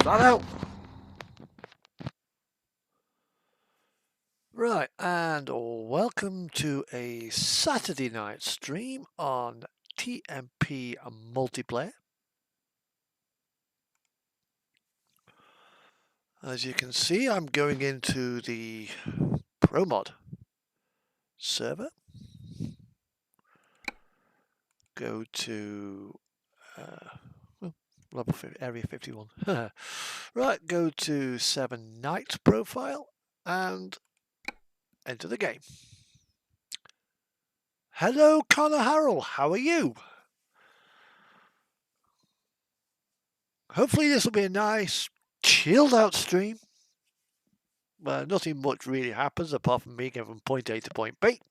that out. Right, and welcome to a Saturday night stream on TMP Multiplayer. As you can see, I'm going into the ProMod server. Go to level area 51. Right, go to 7 Night profile and enter the game. Hello, Connor Harrell. How are you? Hopefully this will be a nice, chilled out stream. Nothing much really happens apart from me going from point A to point B.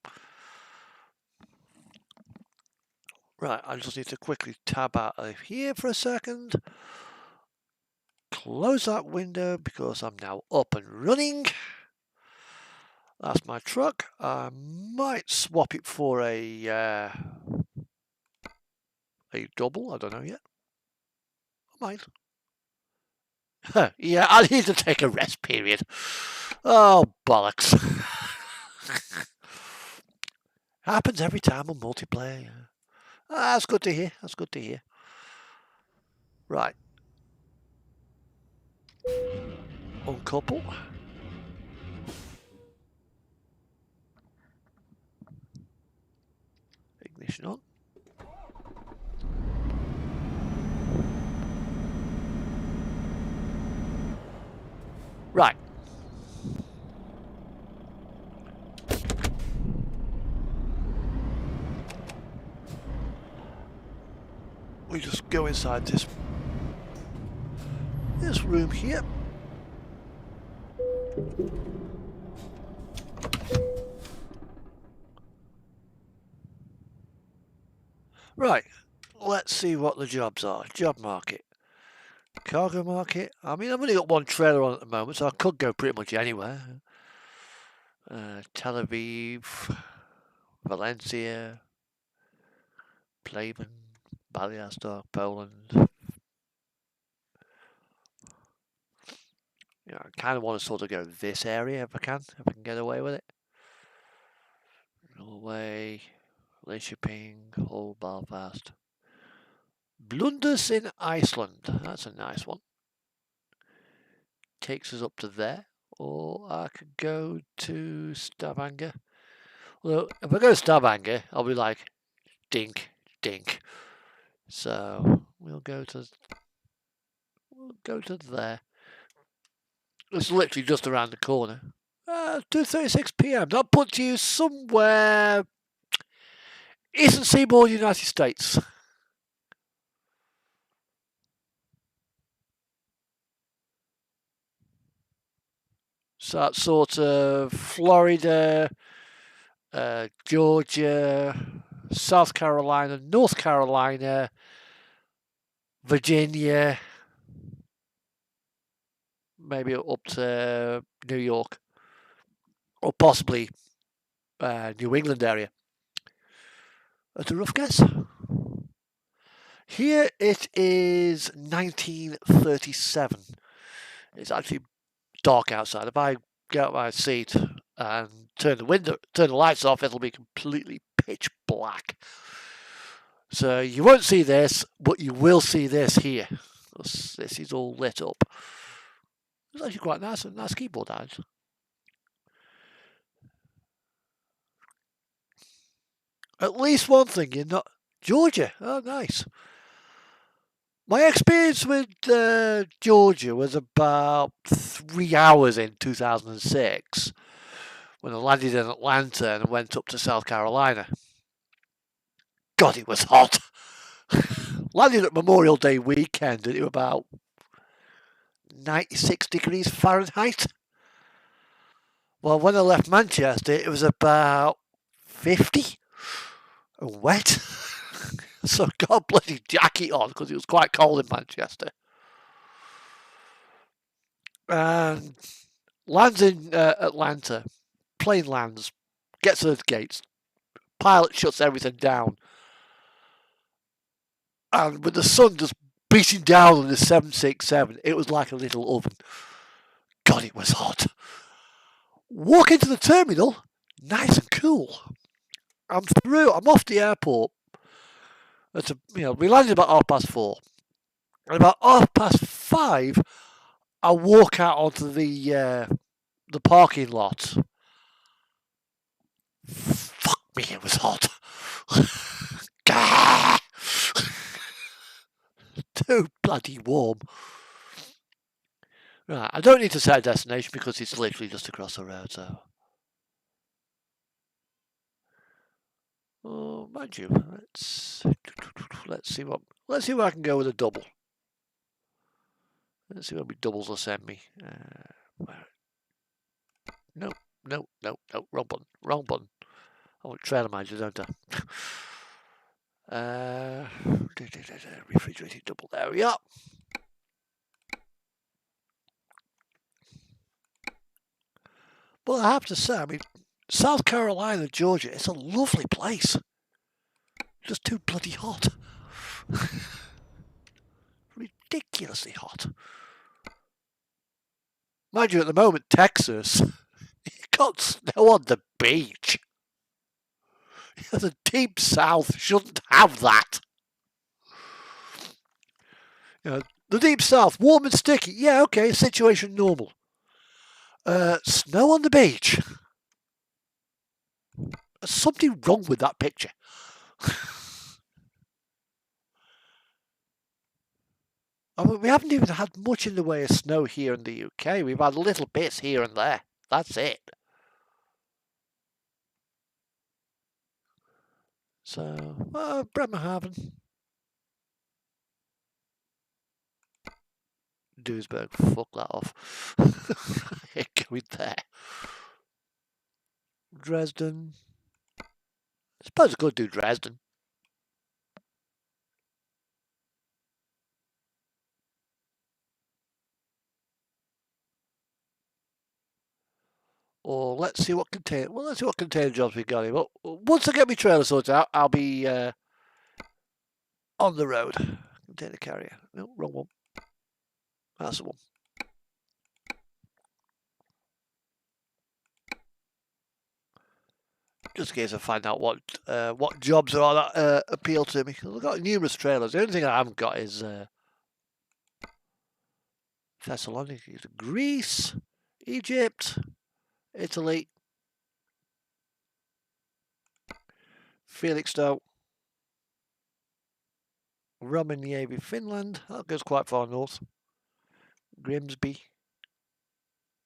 Right, I just need to quickly tab out of here for a second. Close that window because I'm now up and running. That's my truck. I might swap it for a double. I don't know yet. I might. Yeah, I need to take a rest period. Oh, bollocks. Happens every time on multiplayer. That's good to hear. That's good to hear. Right. Uncouple. Ignition on. Right. We just go inside this room here. Right, let's see what the jobs are. Job market. Cargo market. I mean, I've only got one trailer on at the moment, so I could go pretty much anywhere. Tel Aviv, Valencia, Plaven, Bialystok, Poland. I kind of want to sort of go this area if I can get away with it. Norway, Linköping, Hull, Belfast. Blunders in Iceland. That's a nice one. Takes us up to there. Or I could go to Stavanger. Although, if I go to Stavanger, I'll be like, dink, dink. So, we'll go to there. It's literally just around the corner. 2:36 p.m. That puts you somewhere Eastern Seaboard, United States. So that's sort of Florida, Georgia, South Carolina, North Carolina, Virginia, maybe up to New York, or possibly New England area. That's a rough guess. Here it is 1937. It's actually dark outside. If I get out of my seat and turn the lights off, it'll be completely pitch black. So you won't see this, but you will see this here. This is all lit up. It's actually quite nice. A nice keyboard, actually. At least one thing, you're not Georgia. Oh, nice. My experience with Georgia was about 3 hours in 2006 when I landed in Atlanta and went up to South Carolina. God, it was hot. Landed at Memorial Day weekend and it was about 96 degrees Fahrenheit. Well, when I left Manchester, it was about 50 and wet. So I got a bloody jacket on because it was quite cold in Manchester. And lands in Atlanta, plane lands, gets to the gates, pilot shuts everything down. And with the sun just beating down on the 767. It was like a little oven. God, it was hot. Walk into the terminal, nice and cool. I'm through. I'm off the airport. We landed about 4:30. And about 5:30, I walk out onto the parking lot. Fuck me, it was hot. Too bloody warm. Right, I don't need to set a destination because it's literally just across the road, so. Oh, mind you, let's see what I can go with a double. Let's see what my doubles will send me. No, wrong button. I want trailer manager, don't I? Refrigerated double. There we are. Well, I have to say, South Carolina, Georgia, it's a lovely place. Just too bloody hot. Ridiculously hot. Mind you, at the moment, Texas, you got snow on the beach. The deep south shouldn't have that. The deep south, warm and sticky. Yeah, okay, situation normal. Snow on the beach. There's something wrong with that picture. We haven't even had much in the way of snow here in the UK. We've had little bits here and there. That's it. So, Bremerhaven. Duisburg, fuck that off. I ain't going there. Dresden. I suppose I could do Dresden. Or let's see what container jobs we got here. Well, once I get my trailer sorted out, I'll be on the road. Container carrier. No, wrong one. That's the one. Just in case I find out what jobs are that appeal to me. I've got numerous trailers. The only thing I haven't got is Thessaloniki, Greece, Egypt, Italy, Felixstowe, Rovaniemi, Finland. That goes quite far north. Grimsby,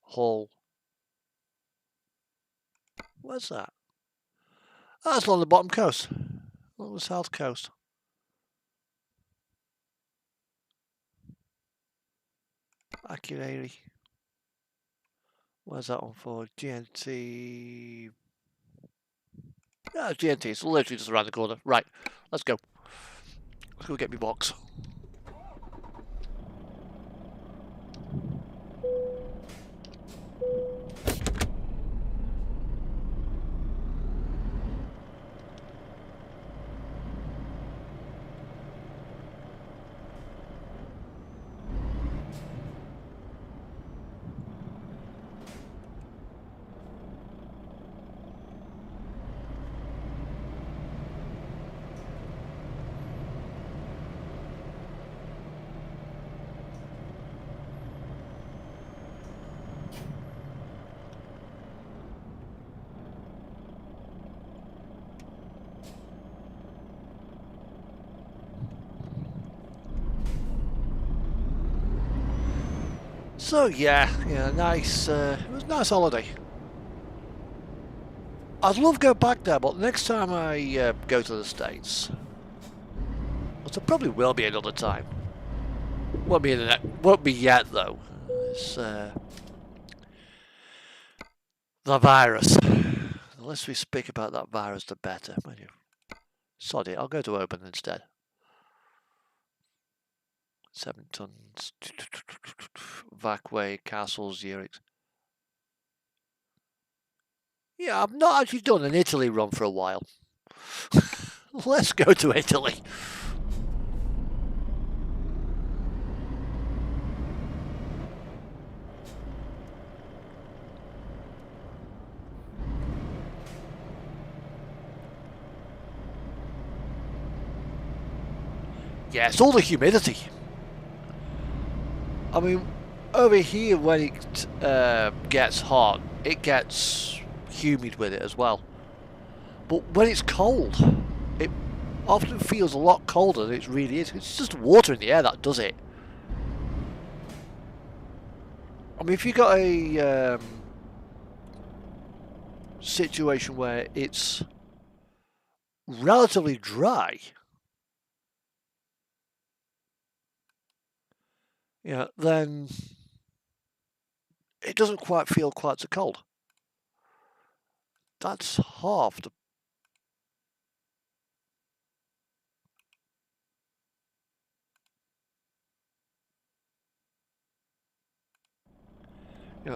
Hull. Where's that? Oh, that's along the bottom coast, along the south coast. Akureyri. Where's that one for? GNT. Yeah, GNT. It's literally just around the corner. Right, let's go. Let's go get me box. So yeah, nice. It was a nice holiday. I'd love to go back there, but next time I go to the States, which there probably will be another time. Won't be yet though. It's the virus. The less we speak about that virus, the better. Sod it, I'll go to Oban instead. 7 tons. Vacway, Castle, Zurich. Yeah, I've not actually done an Italy run for a while. Let's go to Italy. Yeah, it's all the humidity. I mean, over here when it gets hot, it gets humid with it as well. But when it's cold, it often feels a lot colder than it really is. It's just water in the air that does it. I mean, if you got a situation where it's relatively dry, then it doesn't quite feel quite so cold. That's half the...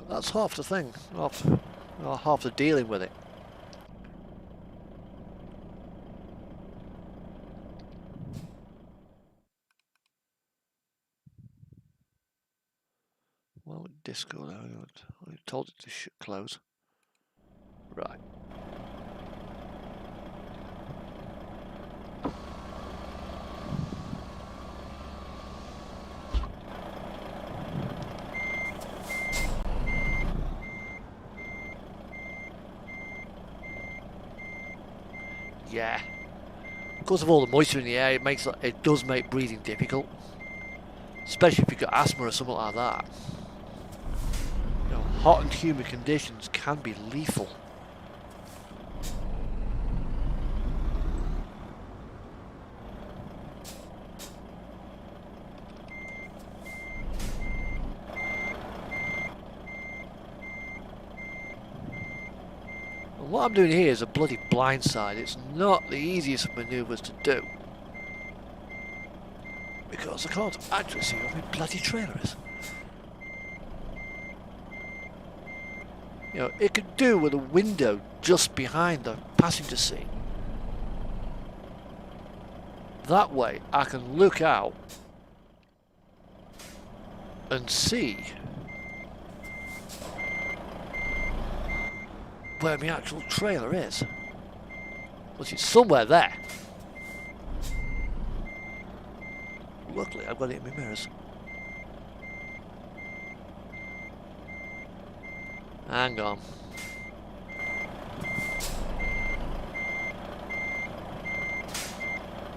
that's half the thing, half the dealing with it. Well, Discord, I told it to close. Right. Yeah. Because of all the moisture in the air, it does make breathing difficult. Especially if you've got asthma or something like that. Hot and humid conditions can be lethal. And what I'm doing here is a bloody blindside. It's not the easiest of manoeuvres to do. Because I can't actually see where my bloody trailer is. It could do with a window just behind the passenger seat. That way I can look out and see where my actual trailer is. But it's somewhere there. Luckily I've got it in my mirrors. Hang on.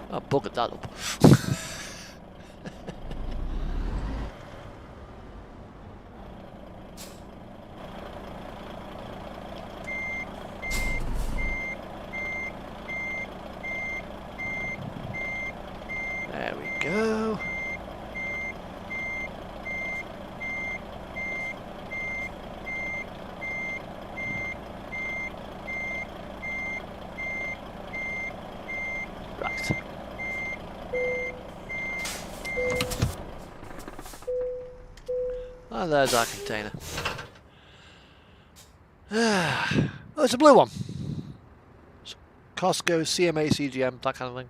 I buggered that up. There we go. Right. Oh, there's our container. Oh, it's a blue one. It's Costco, CMA, CGM, that kind of thing.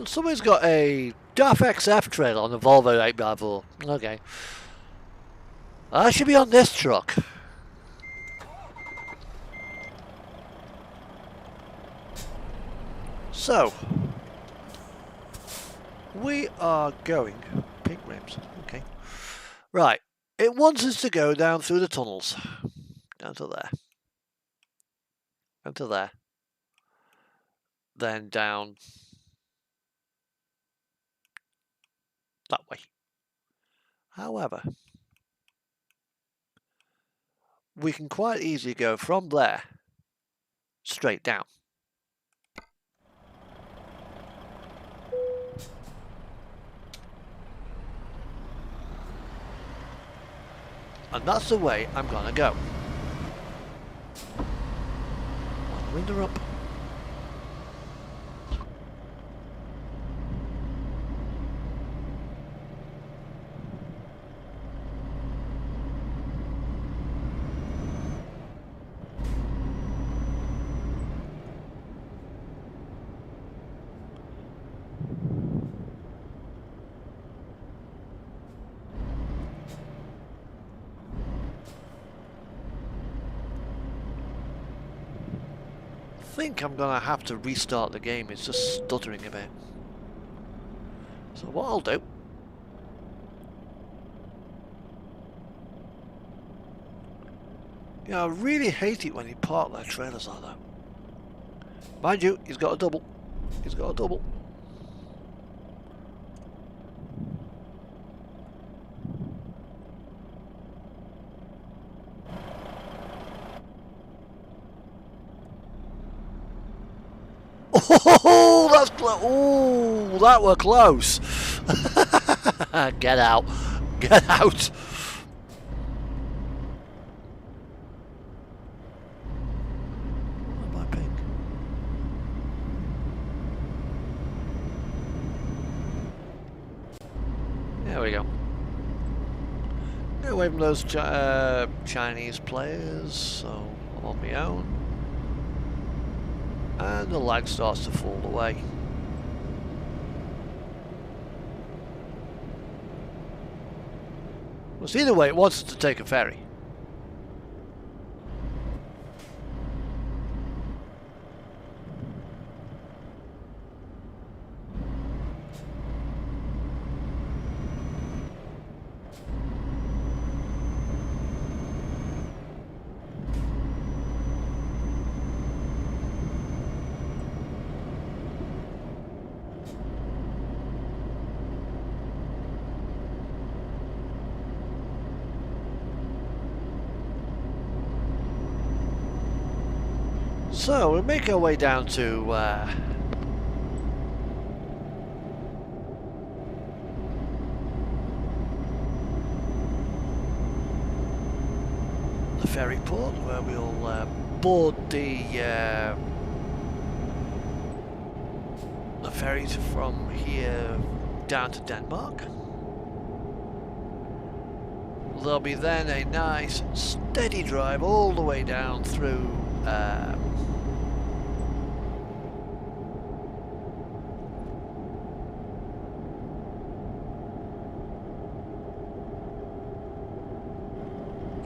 Somebody's got a DAF XF trailer on the Volvo 8x4. Okay. I should be on this truck. So, we are going... Pink rims, okay. Right, it wants us to go down through the tunnels. Down to there. Down to there. Then down... that way. However, we can quite easily go from there straight down. And that's the way I'm gonna go. Window up. think I'm gonna have to restart the game. It's just stuttering a bit. So what I'll do, I really hate it when you park their trailers like that. Mind you, he's got a double. He's got a double. Oh, that's close. Oh, that were close. Get out. Get out. What am I pink? There we go. Get away from those Chinese players, so I'm on my own. And the lag starts to fall away. Well, so either way, it wants us to take a ferry. So we'll make our way down to the ferry port, where we'll board the ferries from here down to Denmark. There'll be then a nice steady drive all the way down through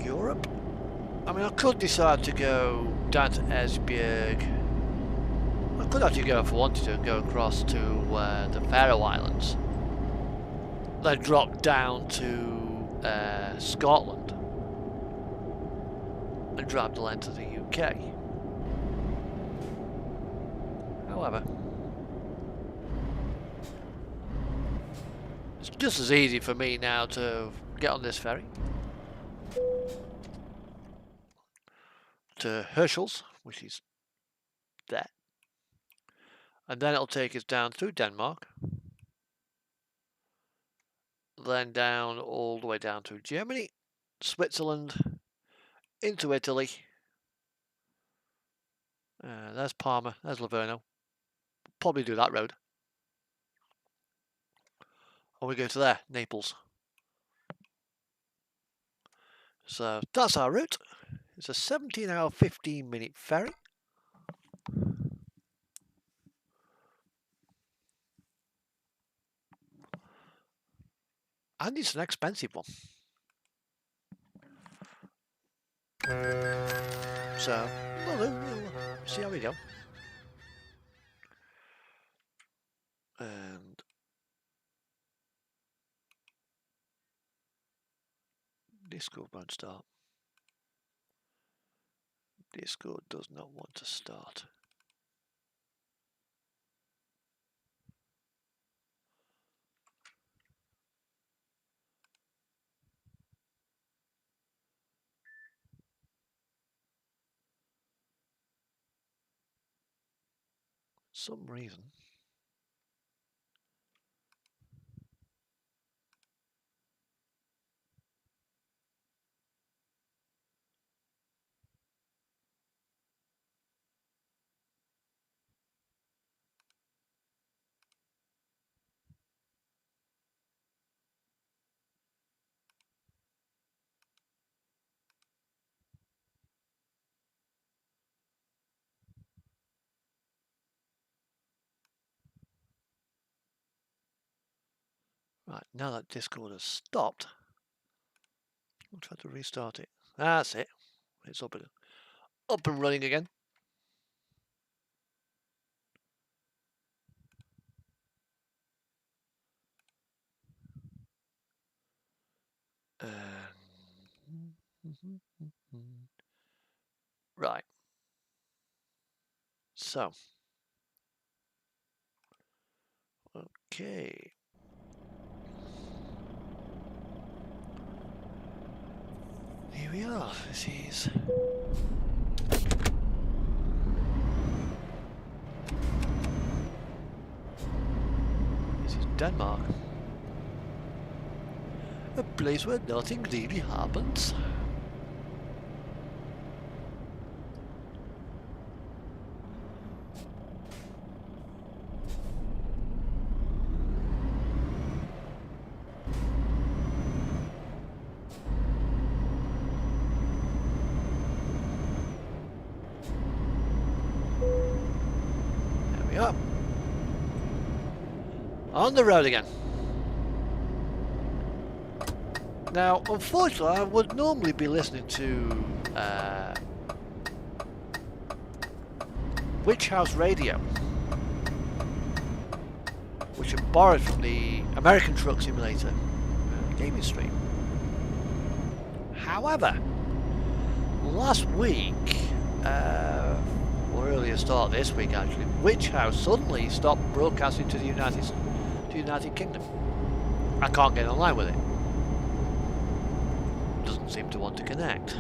Europe. I mean, I could decide to go down to Esbjerg. I could actually go, if I wanted to, go across to the Faroe Islands. Then drop down to Scotland and drive the length of the UK. However, it's just as easy for me now to get on this ferry to Herschel's, which is there, and then it'll take us down through Denmark, then down all the way down through Germany, Switzerland, into Italy. There's Parma, there's Livorno. Probably do that road. Or we go to there, Naples. So that's our route. It's a 17-hour, 15-minute ferry. And it's an expensive one. So, we'll see how we go. And Discord won't start. Discord does not want to start. For some reason. Right, now that Discord has stopped, I'll try to restart it. That's it. It's up and running again. Right. So. Okay. Here we are. This is. This is Denmark. A place where nothing really happens. There we are. On the road again. Now, unfortunately, I would normally be listening to Witch House Radio, which I borrowed from the American Truck Simulator gaming stream. However, last week, or earlier start this week actually, Witch House suddenly stopped broadcasting to the United Kingdom. I can't get online with it. Doesn't seem to want to connect.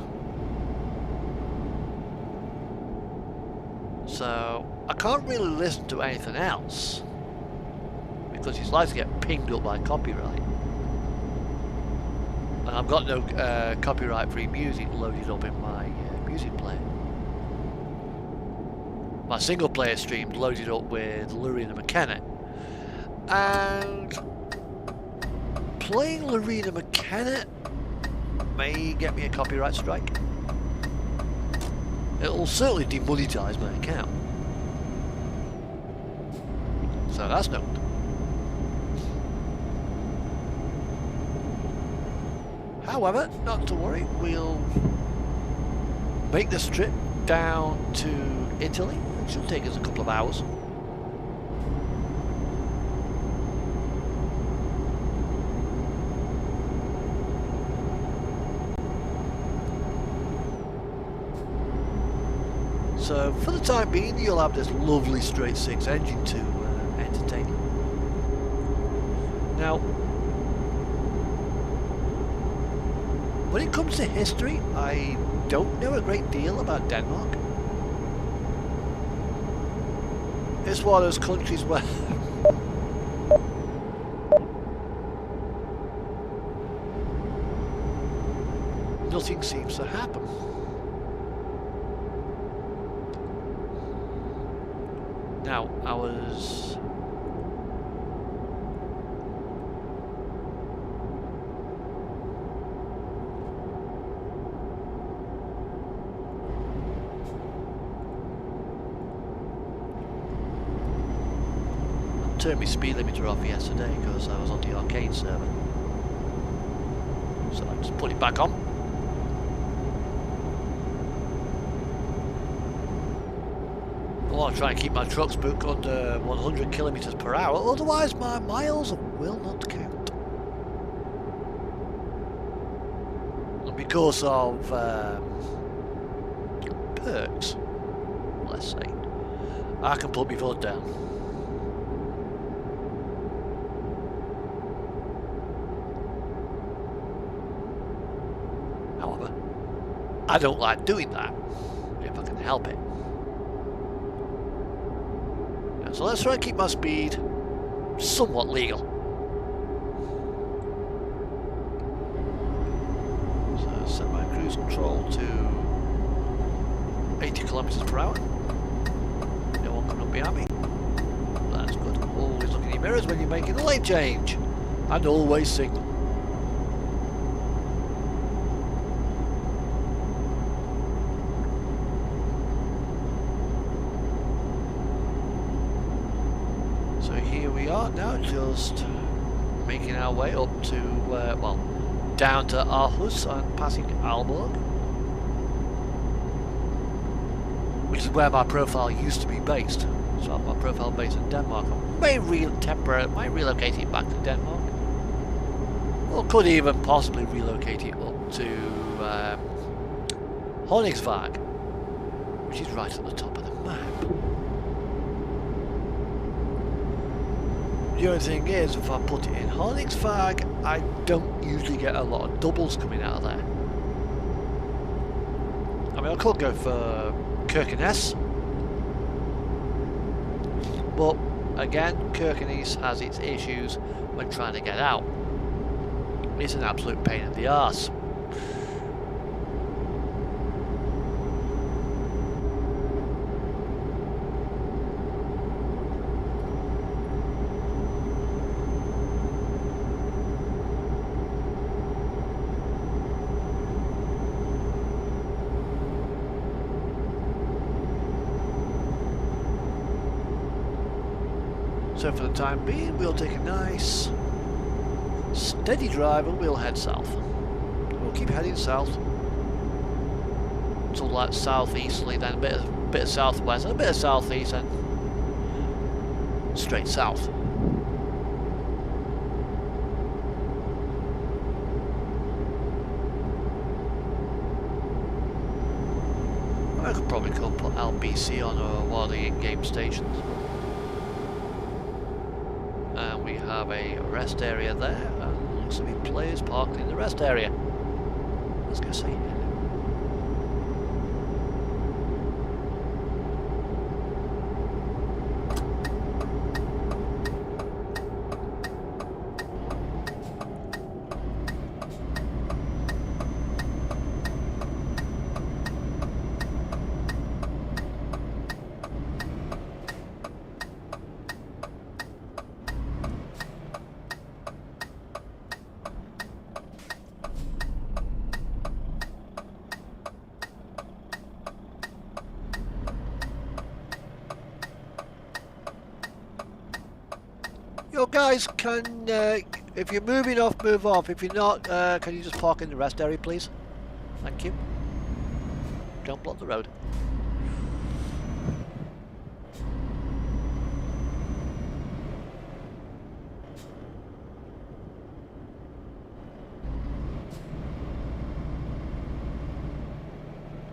So I can't really listen to anything else because it's likely to get pinged up by copyright. And I've got no copyright-free music loaded up in my music player. My single-player stream's loaded up with Lorena McKenna, and playing Lorena McKenna may get me a copyright strike. It'll certainly demonetize my account. So that's no good. However, not to worry, we'll make this trip down to Italy. It should take us a couple of hours. So for the time being, you'll have this lovely straight six engine to entertain you. Now, when it comes to history, I don't know a great deal about Denmark. It's one of those countries where nothing seems to happen. Now, I was turned my speed limiter off yesterday because I was on the arcade server. So I just put it back on. I want to try and keep my truck spook under 100 kilometers per hour, otherwise my miles will not count. And because of perks, let's say, I can put my foot down. However, I don't like doing that if I can help it. So let's try and keep my speed somewhat legal. So set my cruise control to 80 kilometers per hour. No one coming up behind me. That's good. Always look in your mirrors when you're making a lane change. And always signal. Now just making our way up to, well, down to Aarhus and passing Aalborg, which is where my profile used to be based. So I have my profile based in Denmark. I may relocate it back to Denmark, or could even possibly relocate it up to Honigsvag, which is right at the top of the map. The only thing is, if I put it in Honigsvag, I don't usually get a lot of doubles coming out of there. I mean, I could go for Kirkenes, but again, Kirkenes has its issues when trying to get out. It's an absolute pain in the arse. So for the time being, we'll take a nice steady drive and we'll head south. We'll keep heading south until like southeasterly, then a bit of southwest, and a bit of southeast, and straight south. I could probably go put LBC on one of the in-game stations. And we have a rest area there, and looks to be players parked in the rest area. Let's go see. Yo guys, can if you're moving off, move off. If you're not, can you just park in the rest area, please? Thank you. Don't block the road.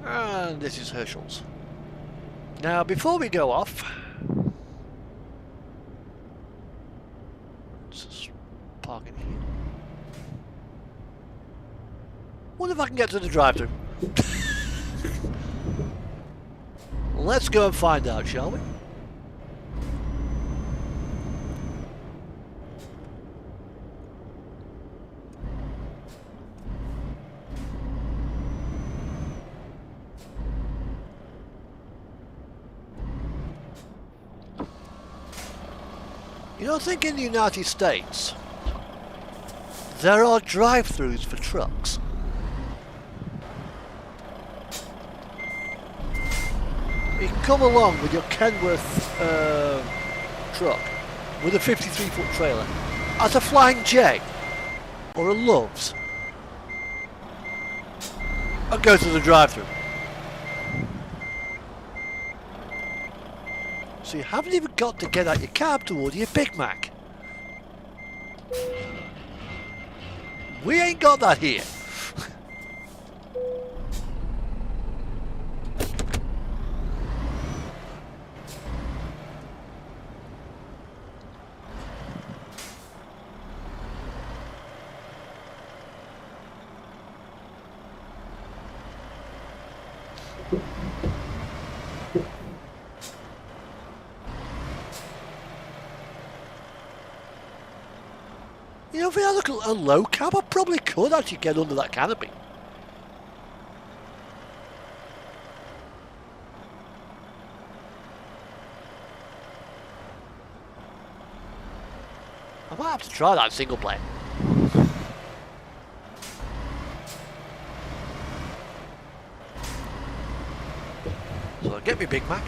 And this is Herschel's. Now, before we go off, parking here. Wonder if I can get to the drive-thru. Let's go and find out, shall we? You know, I think in the United States, there are drive-thrus for trucks. You can come along with your Kenworth truck with a 53-foot trailer as a Flying J or a Loves and go to the drive-thru. So you haven't even got to get out your cab to order your Big Mac. We ain't got that here. You know, if I had a low cab, I probably could actually get under that canopy. I might have to try that single player. So I'll get me Big Mac.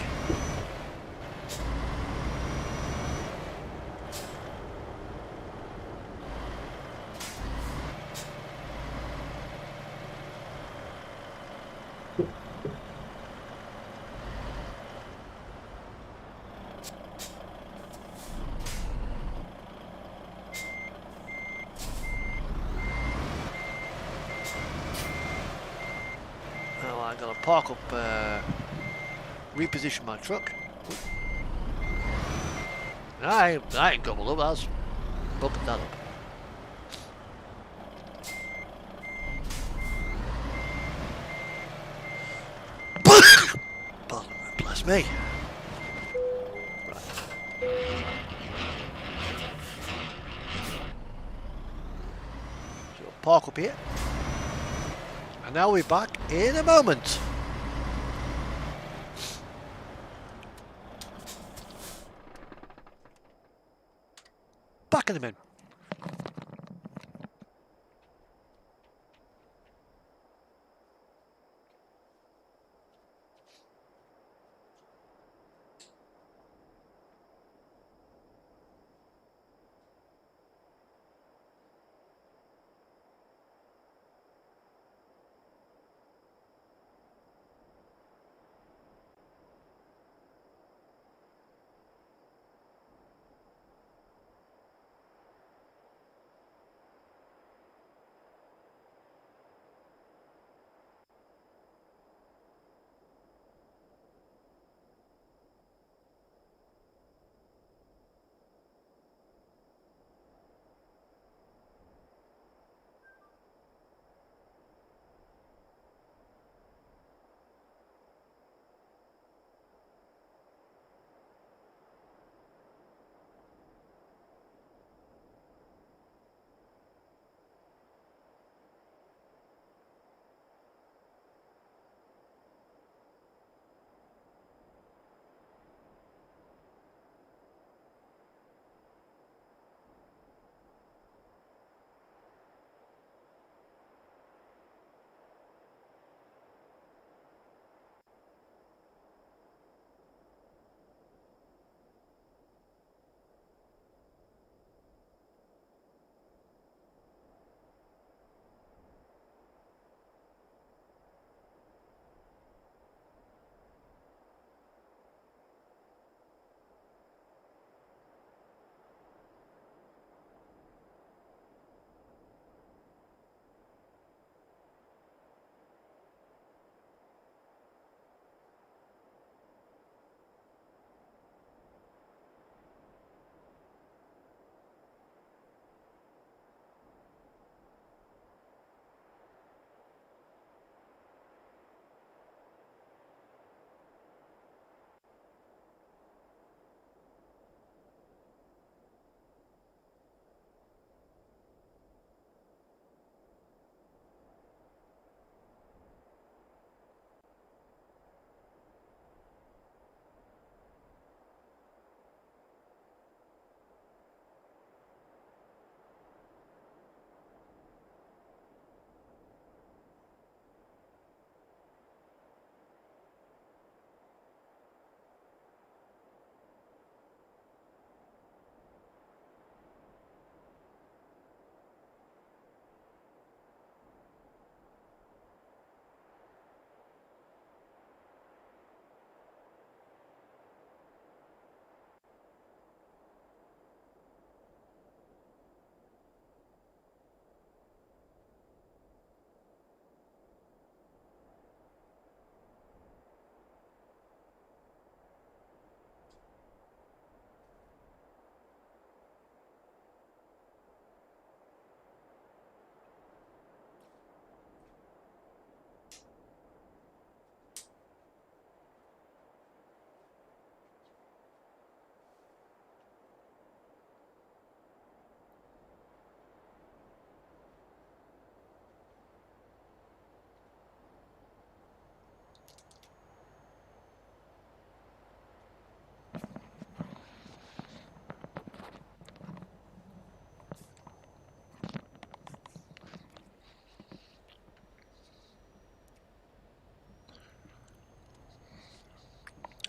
I'm gonna park up, reposition my truck. I ain't gobbled up, that's bumping that up. Pardon, bless me. Right. So park up here. And now we're back in a moment. Back in a minute.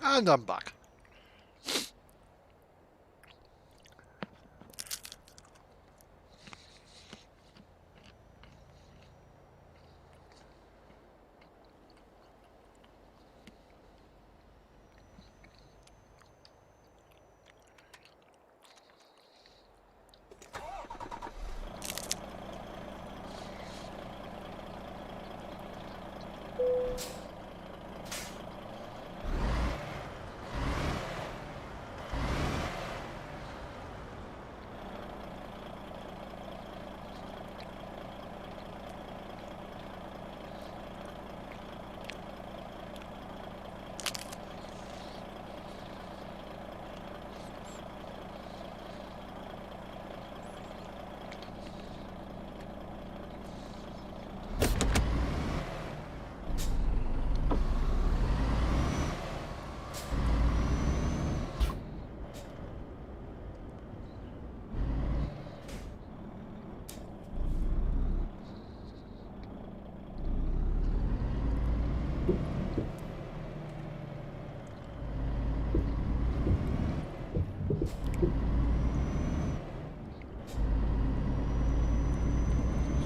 And I'm back.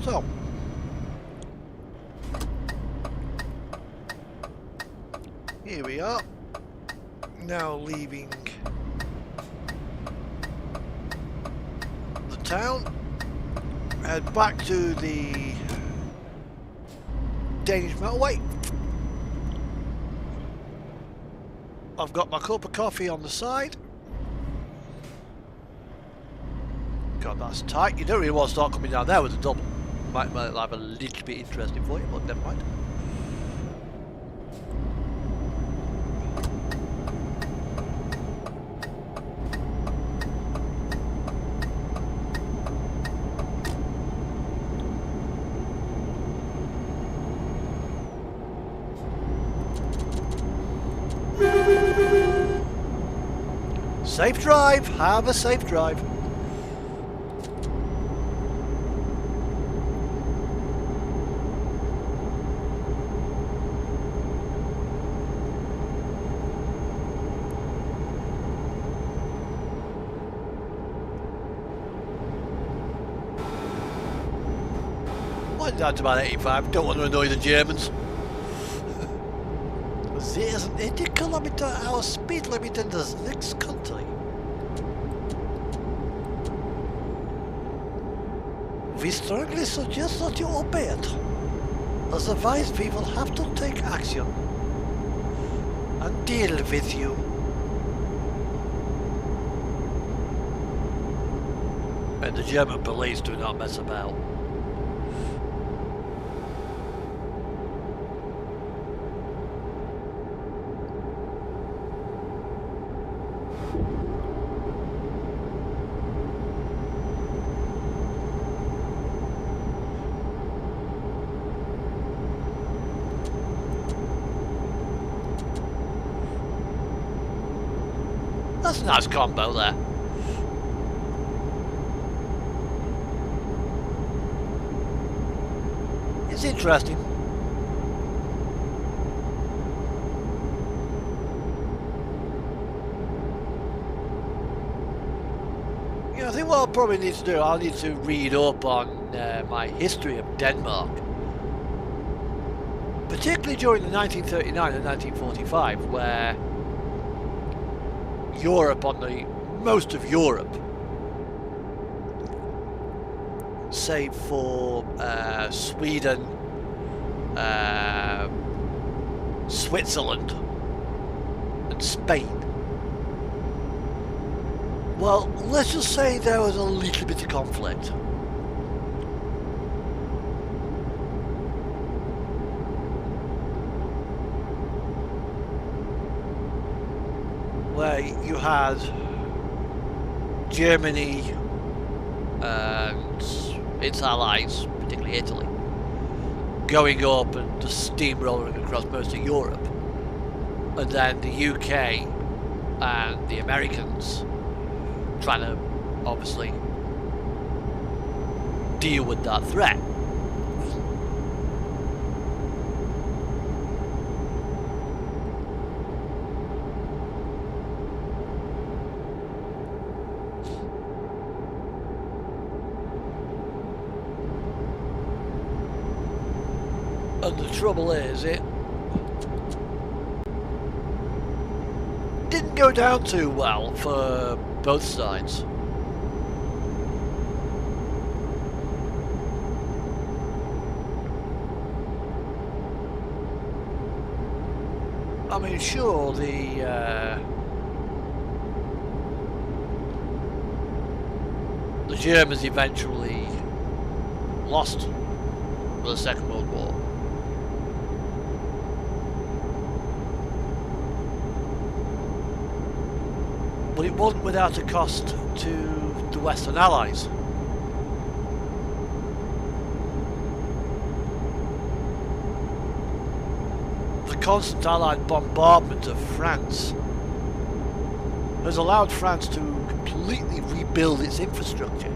So, here we are, now leaving the town, head back to the Danish motorway. I've got my cup of coffee on the side. God, that's tight. You don't really want to start coming down there with a double. Might have a little bit interesting for you, but never mind. Safe drive. Have a safe drive. Mine's down to about 85. Don't want to annoy the Germans. There's an 80 km/h speed limit in this next country. We strongly suggest that you obey it. Otherwise, we will have to take action and deal with you. And the German police do not mess about. That's a nice combo there. It's interesting. Yeah, I think what I'll probably need to do, I'll need to read up on my history of Denmark. Particularly during the 1939 and 1945, where Europe, most of Europe, save for Sweden, Switzerland and Spain. Well, let's just say there was a little bit of conflict. Where you had Germany and its allies, particularly Italy, going up and just steamrolling across most of Europe, and then the UK and the Americans trying to obviously deal with that threat. And the trouble is, it didn't go down too well for both sides. I mean, sure, the Germans eventually lost the Second World War. But it wasn't without a cost to the Western Allies. The constant Allied bombardment of France has allowed France to completely rebuild its infrastructure.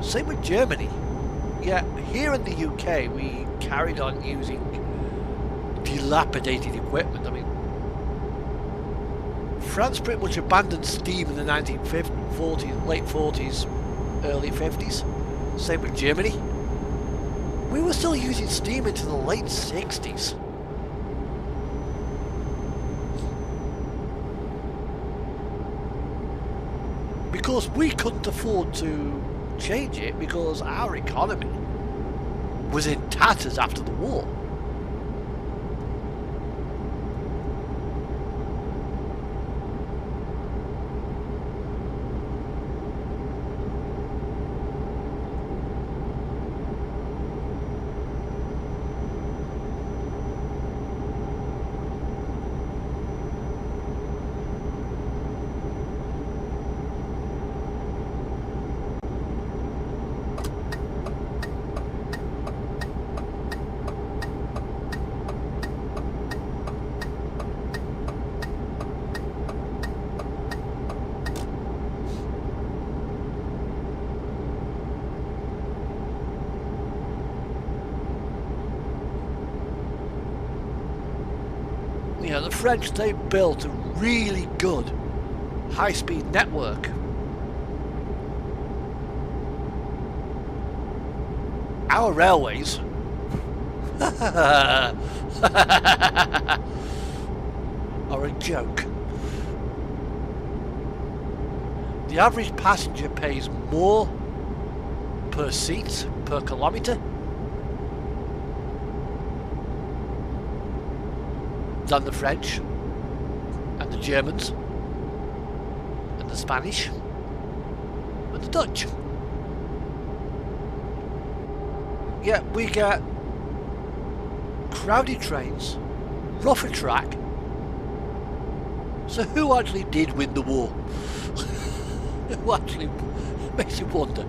Same with Germany. Yeah, here in the UK we carried on using dilapidated equipment. I mean, France pretty much abandoned steam in the 1940s, late 40s, early 50s. Same with Germany. We were still using steam into the late 60s. Because we couldn't afford to change it because our economy was in tatters after the war. You know, the French, they built a really good high-speed network. Our railways are a joke. The average passenger pays more per seat, per kilometre, than the French and the Germans and the Spanish and the Dutch. Yet we get crowded trains, rougher track. So who actually did win the war? Who actually, makes you wonder.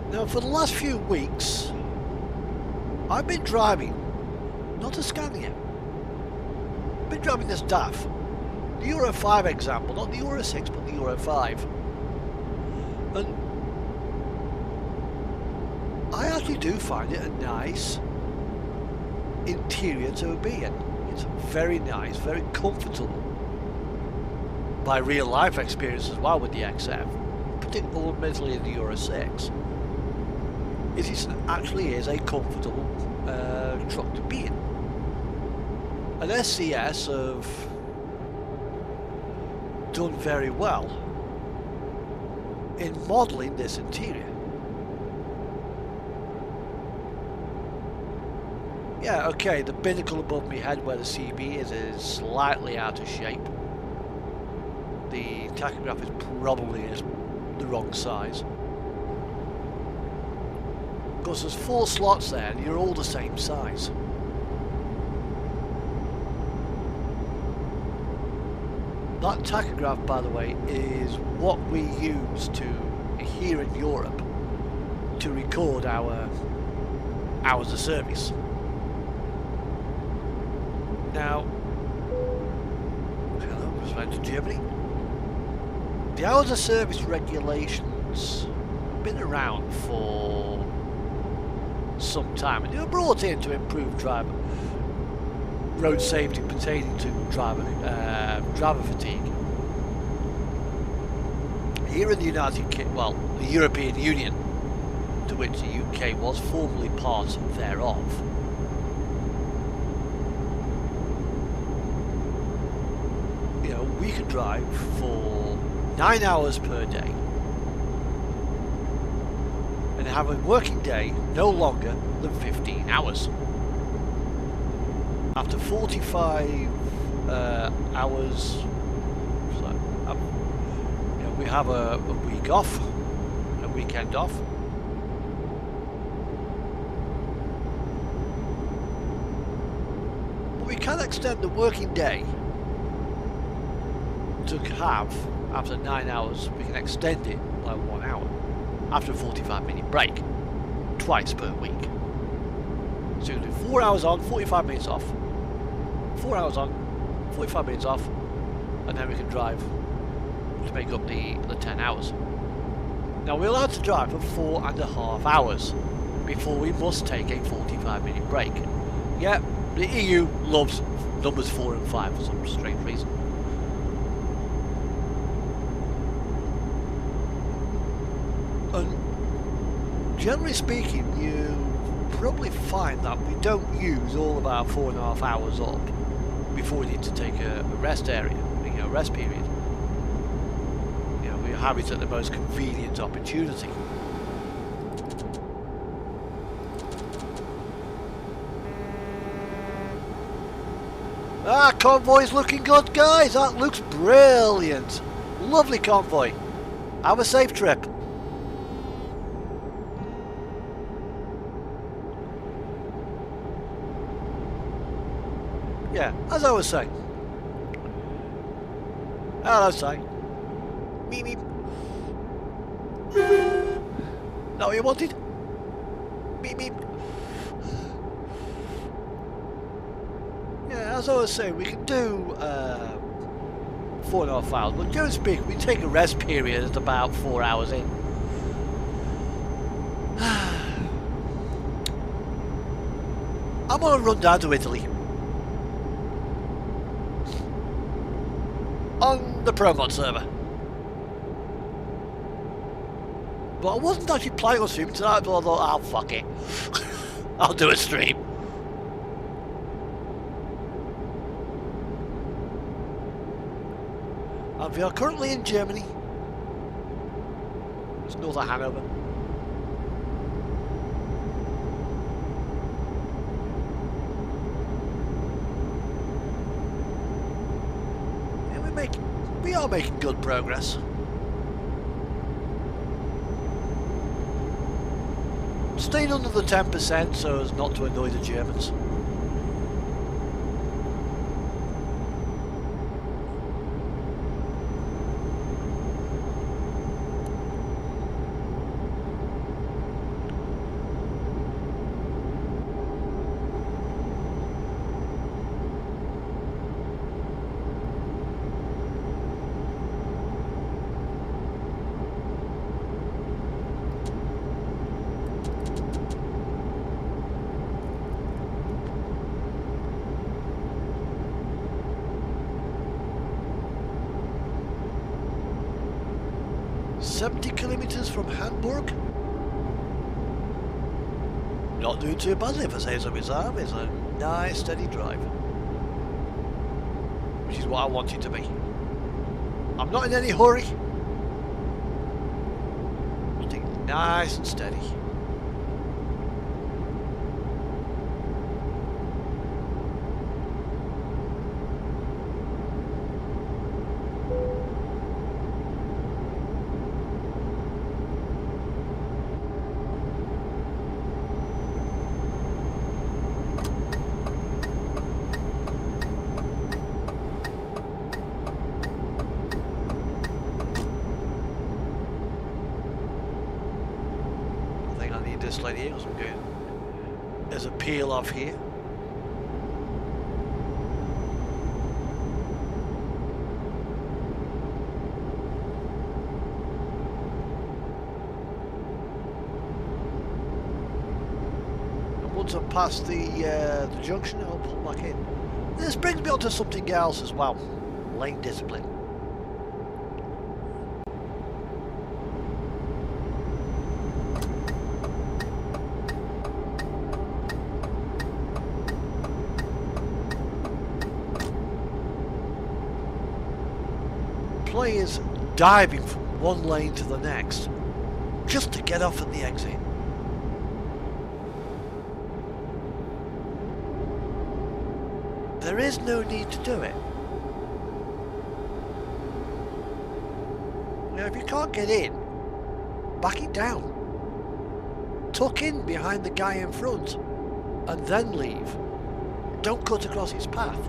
Now, for the last few weeks, I've been driving, not a Scania, I've been driving this DAF, the Euro 5 example, not the Euro 6, but the Euro 5. And I actually do find it a nice interior to be in. It's very nice, very comfortable. My real life experience as well with the XF, particularly in the Euro 6. It actually is a comfortable truck to be in. And SCS have done very well in modelling this interior. Yeah, okay, the binnacle above my head where the CB is slightly out of shape. The tachograph is probably the wrong size. Because there's 4 slots there and you're all the same size. That tachograph, by the way, is what we use here in Europe to record our hours of service. Now, hello, just went to Germany. The hours of service regulations have been around for some time, and they were brought in to improve road safety pertaining to driver fatigue. Here in the the European Union, to which the UK was formerly part thereof, you know, we could drive for 9 hours per day and have a working day no longer than 15 hours. After 45 hours, so, you know, we have a week off, a weekend off. can extend the working day to have, after 9 hours, we can extend it by 1 hour after a 45-minute break, twice per week. So you do 4 hours on, 45 minutes off, 4 hours on, 45 minutes off, and then we can drive to make up the 10 hours. Now we're allowed to drive for 4.5 hours before we must take a 45-minute break. Yeah, the EU loves numbers 4 and 5 for some strange reason. And generally speaking, you probably find that we don't use all of our 4.5 hours up before we need to take a rest area, a rest period. We have it at the most convenient opportunity. Ah, convoy's looking good, guys. That looks brilliant. Lovely convoy. Have a safe trip. Yeah, as I was saying. Hello, Si. Meep meep. That what you wanted? Meep meep. Yeah, as I was saying, we can do 4.5 hours, but generally speaking, we take a rest period at about 4 hours in. I'm on a run down to Italy. On the ProMod server. But I wasn't actually planning on streaming tonight, but I thought, oh fuck it. I'll do a stream. And we are currently in Germany. It's north of Hanover. We are making good progress. Staying under the 10% so as not to annoy the Germans. From Hamburg. Not doing too badly if I say so myself. It's a nice steady drive, which is what I want it to be. I'm not in any hurry. Just nice and steady. This lady here, I'm going. There's a peel off here. And once I pass the junction, I'll pull back in. This brings me on to something else as well. Lane discipline. Players diving from one lane to the next just to get off at the exit. There is no need to do it. Now, if you can't get in, back it down. Tuck in behind the guy in front and then leave. don't cut across its path.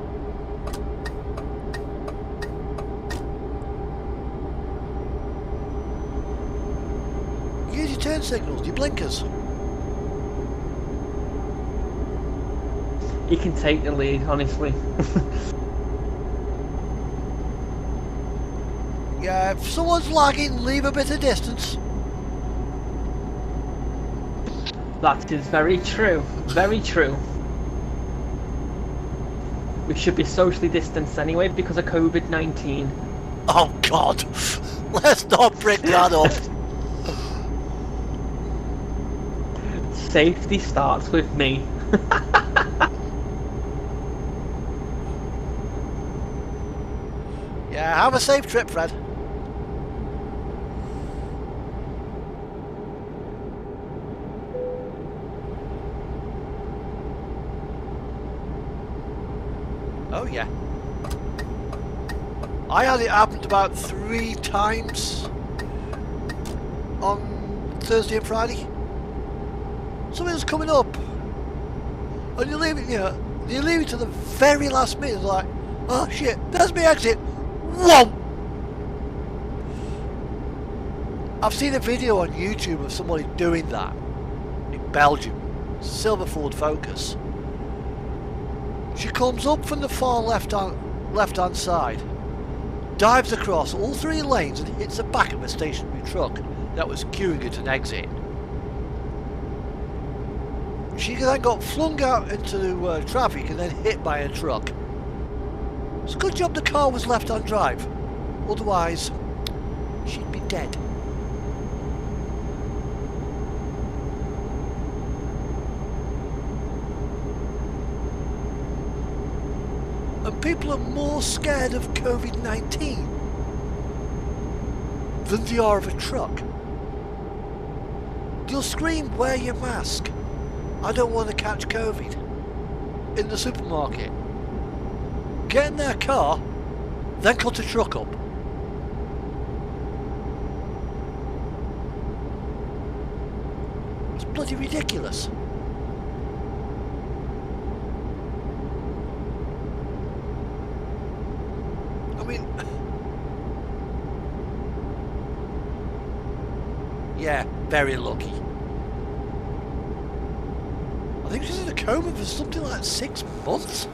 Use your turn signals, your blinkers. He can take the lead, honestly. Yeah, if someone's lagging, leave a bit of distance. That is very true. Very true. We should be socially distanced anyway because of COVID-19. Oh God, let's not bring that up. Safety starts with me. Yeah, have a safe trip, Fred. Oh yeah. I had it happen about 3 times on Thursday and Friday. Something's coming up, and you leave it, you leave it to the very last minute. It's like, oh shit, there's my exit. Whoa! I've seen a video on YouTube of somebody doing that in Belgium. Silver Ford Focus. She comes up from the far left hand side, dives across all 3 lanes and hits the back of a stationary truck that was queuing at an exit. She then got flung out into traffic and then hit by a truck. It's a good job the car was left on drive, otherwise she'd be dead. And people are more scared of COVID-19 than they are of a truck. They'll scream, wear your mask. I don't want to catch COVID in the supermarket. Get in their car, then cut a truck up. It's bloody ridiculous. I mean, yeah, very lucky. I think she's in a coma for something like 6 months.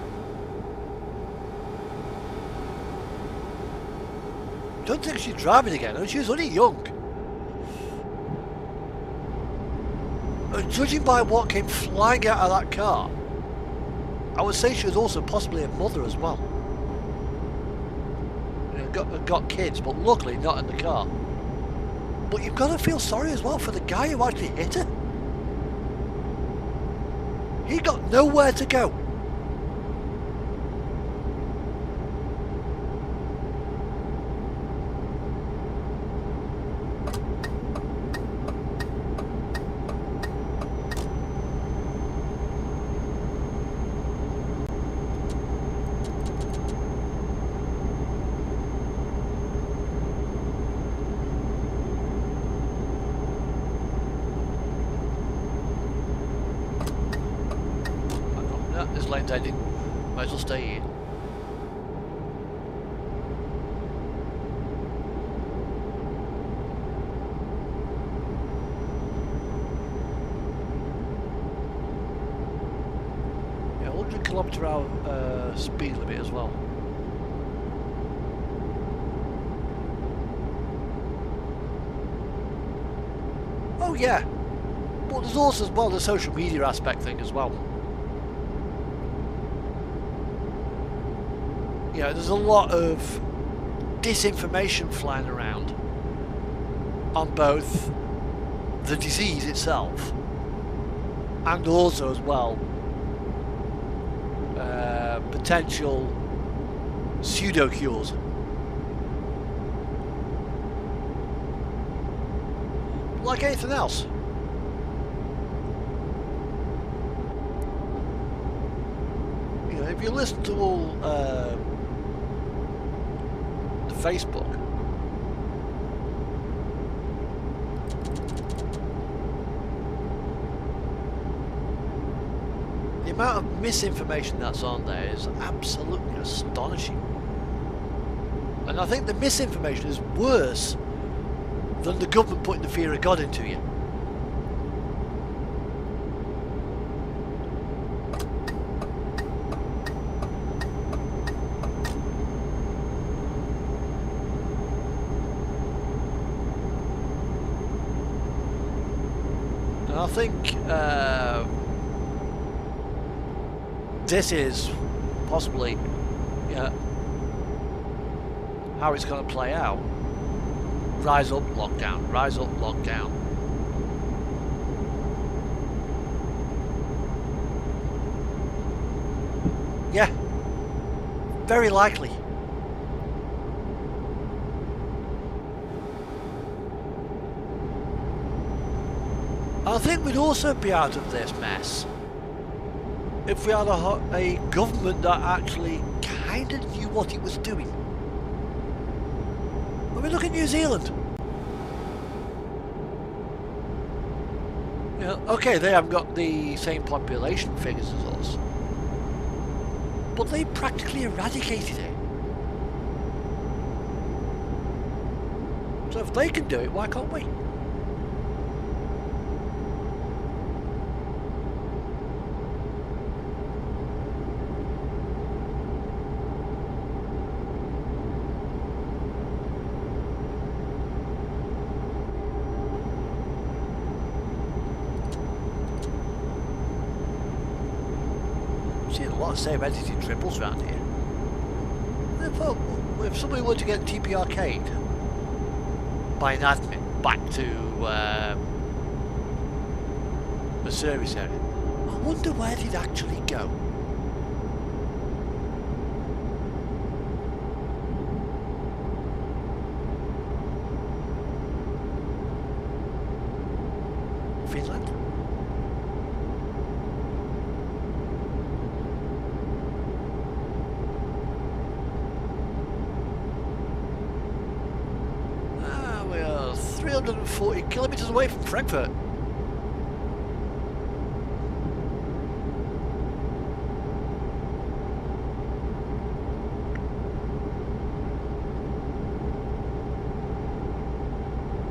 Don't think she's driving again, and she was only young. Judging by what came flying out of that car, I would say she was also possibly a mother as well. Got kids, but luckily not in the car. But you've got to feel sorry as well for the guy who actually hit her. He got nowhere to go. This lane's ending. Might as well stay here. Yeah, 100 km/h speed limit as well. Oh yeah, but there's also as well the social media aspect thing as well. Yeah, there's a lot of disinformation flying around on both the disease itself and also as well potential pseudo cures. Like anything else. You know, if you listen to all Facebook, the amount of misinformation that's on there is absolutely astonishing. And I think the misinformation is worse than the government putting the fear of God into you. And I think this is possibly, you know, how it's going to play out. Rise up, lockdown. Rise up, lockdown. Yeah, very likely. I think we'd also be out of this mess if we had a government that actually kind of knew what it was doing. I mean, look at New Zealand. You know, okay, they haven't got the same population figures as us, but they practically eradicated it. So if they can do it, why can't we? Same edited triples around here. If somebody were to get TP Arcade by an admin back to the service area, I wonder where they'd actually go. Finland? We are 340 kilometers away from Frankfurt.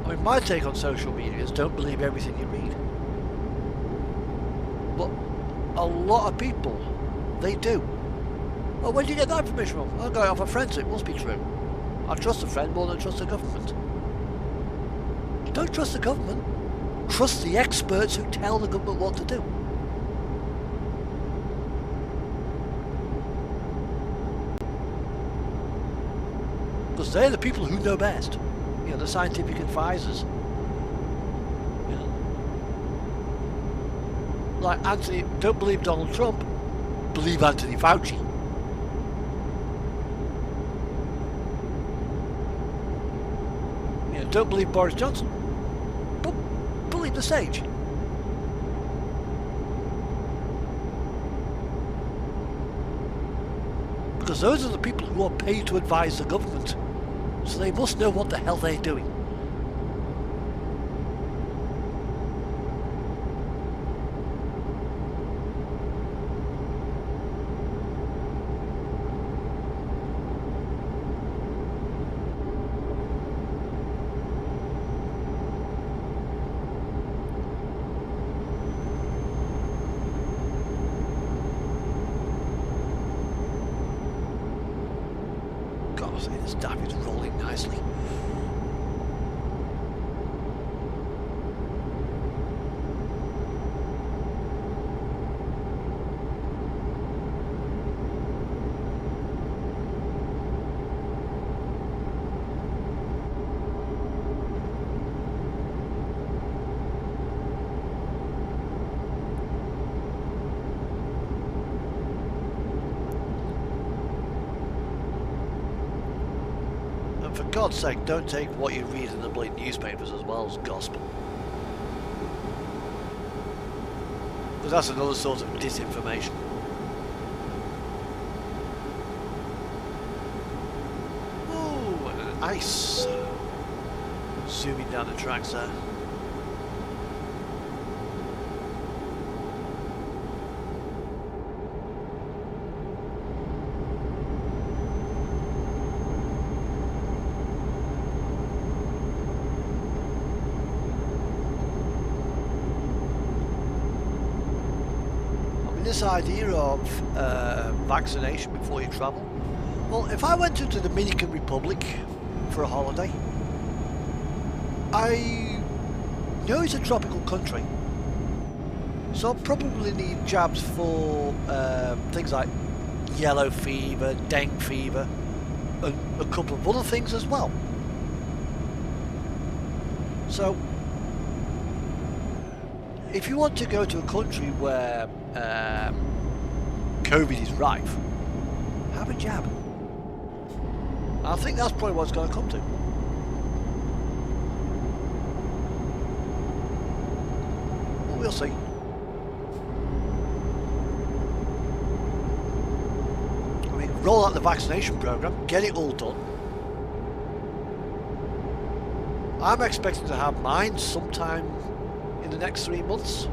I mean, my take on social media is don't believe everything you read. But a lot of people, they do. Well, where do you get that information from? I got it off a friend, so it must be true. I trust a friend more than I trust the government. Don't trust the government. Trust the experts who tell the government what to do. Because they're the people who know best. You know, the scientific advisors. You know. Like Anthony, don't believe Donald Trump, believe Anthony Fauci. You know, don't believe Boris Johnson, but believe the sage. Because those are the people who are paid to advise the government. So they must know what the hell they're doing. This dive is rolling nicely. For God's sake, don't take what you read in the bloody newspapers as well as gospel. Because that's another sort of disinformation. Oh, and ice. Zooming down the tracks there. this idea of vaccination before you travel. Well, if I went to the Dominican Republic for a holiday, I know it's a tropical country, so I'll probably need jabs for things like yellow fever, dengue fever, and a couple of other things as well. So, if you want to go to a country where COVID is rife, have a jab. I think that's probably what it's going to come to. But we'll see. I mean, roll out the vaccination program, get it all done. I'm expecting to have mine sometime in the next 3 months.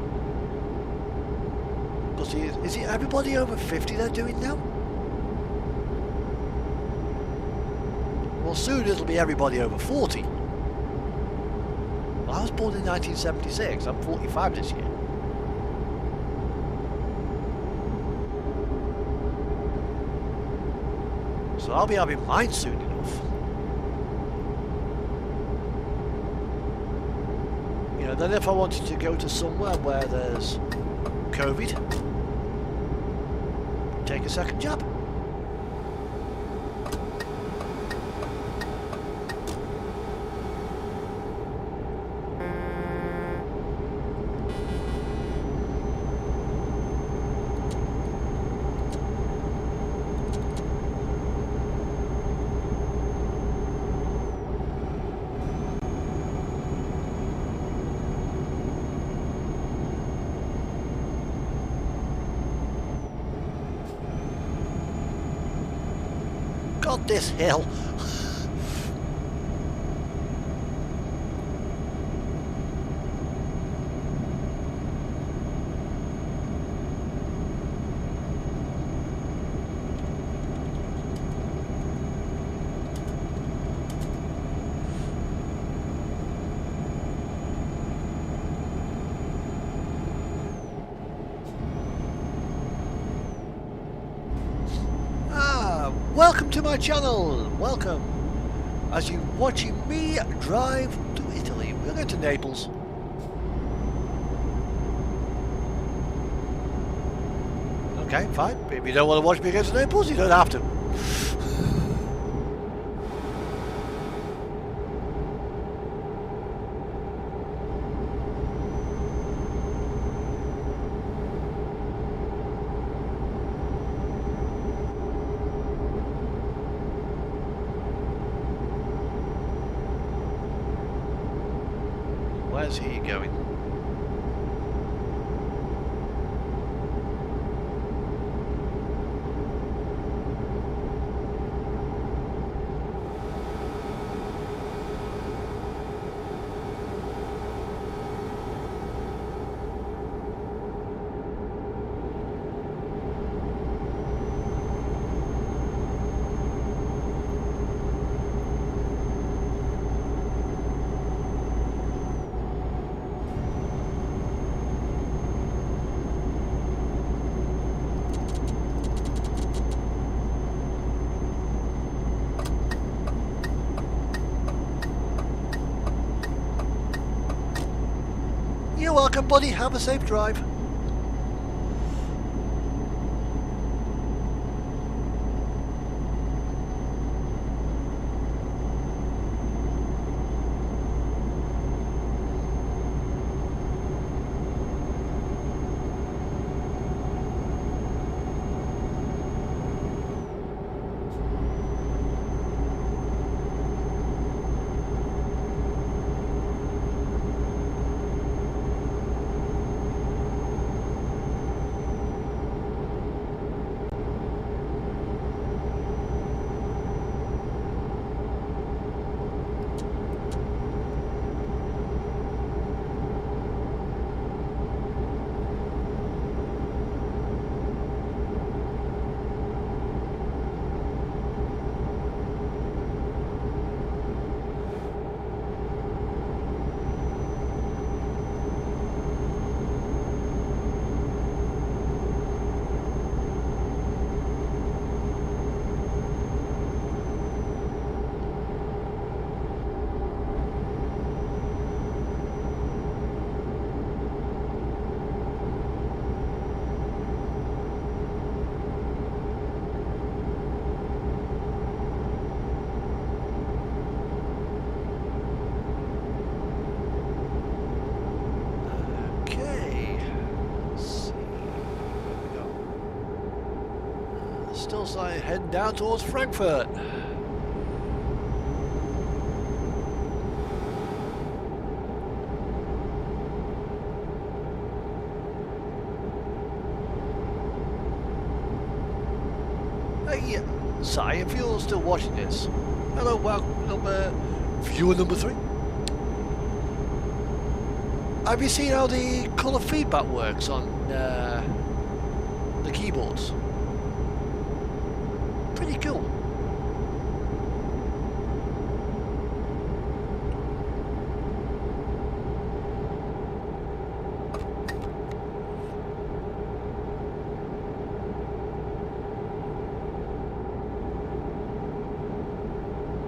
Because is it everybody over 50 they're doing now? Well, soon it'll be everybody over 40. Well, I was born in 1976. I'm 45 this year. So I'll be having mine soon enough. You know, then if I wanted to go to somewhere where there's COVID, take a second jab. God, this hill. Welcome to my channel, welcome, as you're watching me drive to Italy. We're going to Naples. Okay, fine, if you don't want to watch me go to Naples, you don't have to. Where's he going? You're welcome, buddy. Have a safe drive. still heading down towards Frankfurt. Hey, Si, if you're still watching this, hello, welcome, viewer number 3. Have you seen how the colour feedback works on the keyboards? Pretty cool.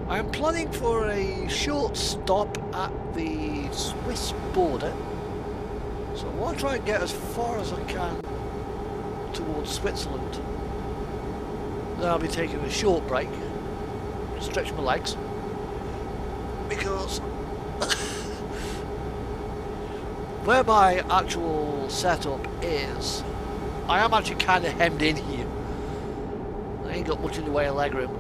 I'm planning for a short stop at the Swiss border, so I want to try and get as far as I can towards Switzerland. Then I'll be taking a short break, stretch my legs, because where my actual setup is, I am actually kind of hemmed in here. I ain't got much in the way of leg room.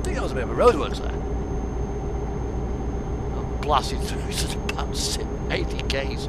That was a bit of a roadworks there. I'm blasting through to about 80 k's.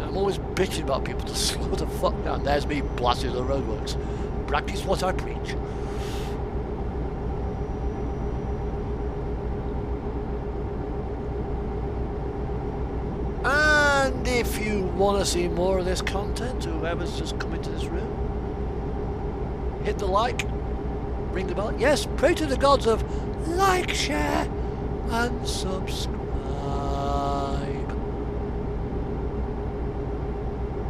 I'm always bitching about people to slow the fuck down. There's me blasting the roadworks. Practice what I preach. And if you want to see more of this content, whoever's just come into this room, hit the like, ring the bell. Yes, pray to the gods of like, share, and subscribe.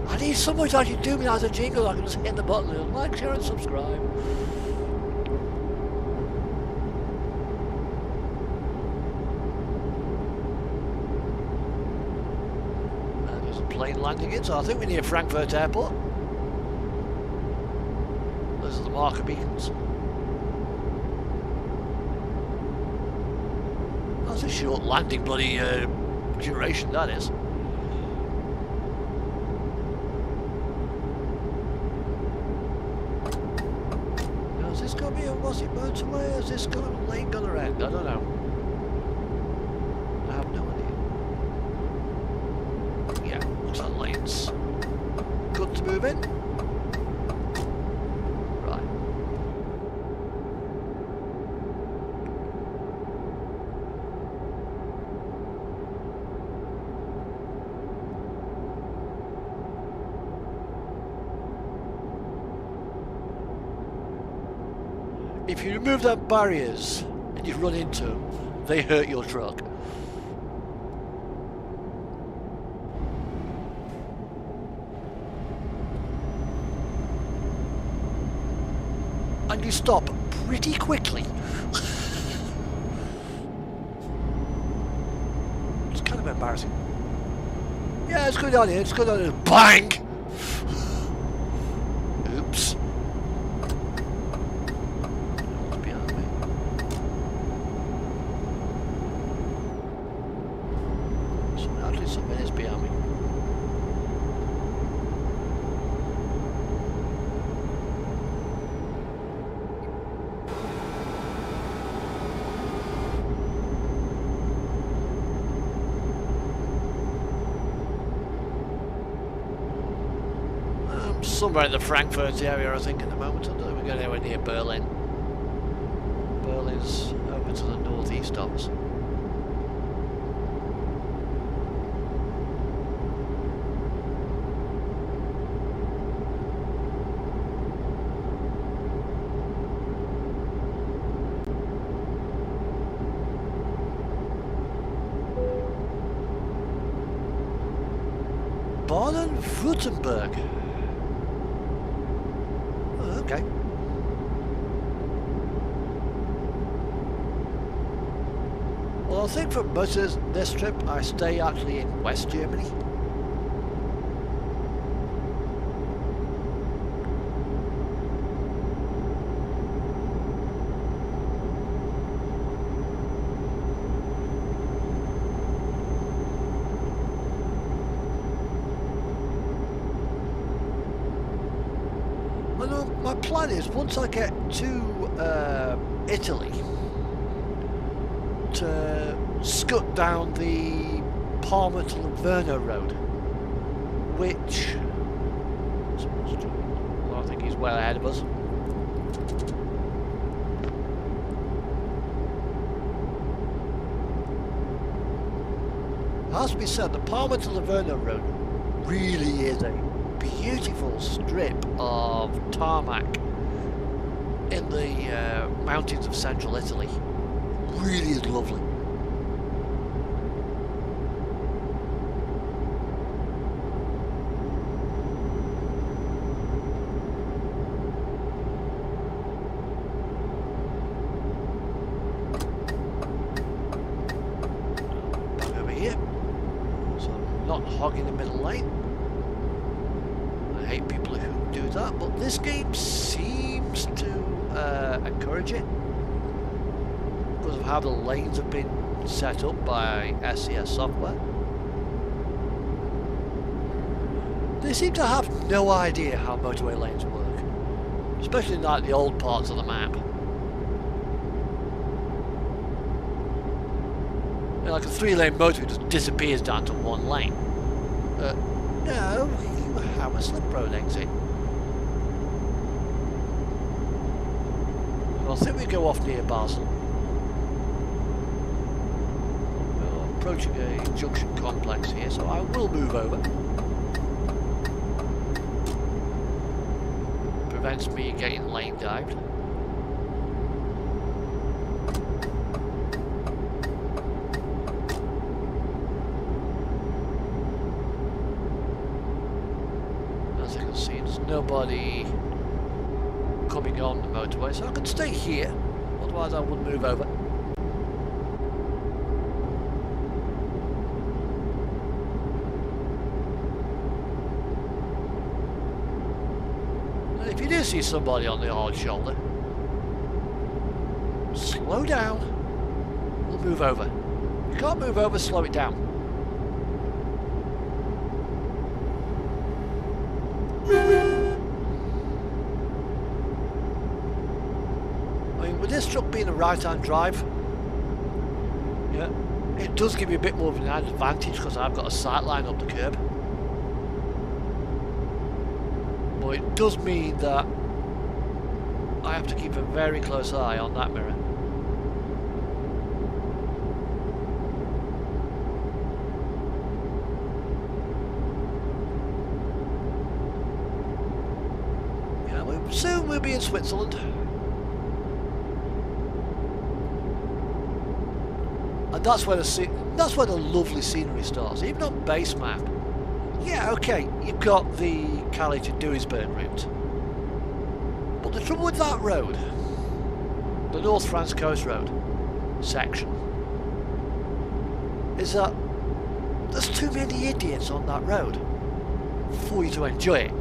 I need someone to actually do me as a jingle. I can just hit the button and like, share, and subscribe. And there's a plane landing in, so I think we're near Frankfurt Airport. Those are the marker beacons. That's a short landing bloody duration, that is. Is this going to be a motorway? Is this lane going to end? I don't know. I have no idea. Yeah, looks like lanes. Good to move in. Right. If you remove that barriers and you run into them, they hurt your truck. And you stop pretty quickly. It's kind of embarrassing. Yeah, it's good on here, it's good on here. Bang! Oops. Something is behind me. I'm somewhere in the Frankfurt area, I think, at the moment. I don't think we're going anywhere near Berlin. Berlin's over to the northeast of us. Württemberg. Oh, okay. Well, I think for most of this trip, I stay actually in West Germany. My plan is, once I get to Italy, to scut down the Parma to Livorno road, which I think he's well ahead of us. It has to be said, the Parma to Livorno road really is a beautiful strip of tarmac in the mountains of central Italy. Really is lovely. Back over here, so I'm not hogging the middle lane. I hate people who do that, but this game seems to encourage it because of how the lanes have been set up by SCS software. They seem to have no idea how motorway lanes work, especially in like the old parts of the map. You know, like a 3-lane motorway just disappears down to 1 lane. No, you have a slip road exit. So I think we go off near Basel. We're approaching a junction complex here, so I will move over. Prevents me getting lane dived. As you can see, there's nobody coming on the motorway, so I can stay here, otherwise I would move over. And if you do see somebody on the hard shoulder, slow down, we'll move over. If you can't move over, slow it down. With this truck being a right-hand drive, yeah, it does give you a bit more of an advantage because I've got a sight line up the curb. But it does mean that I have to keep a very close eye on that mirror. Yeah, soon we'll be in Switzerland. And that's where the lovely scenery starts, even on base map. Yeah, okay, you've got the Calais to Duisburg route. But the trouble with that road, the North France Coast Road section, is that there's too many idiots on that road for you to enjoy it.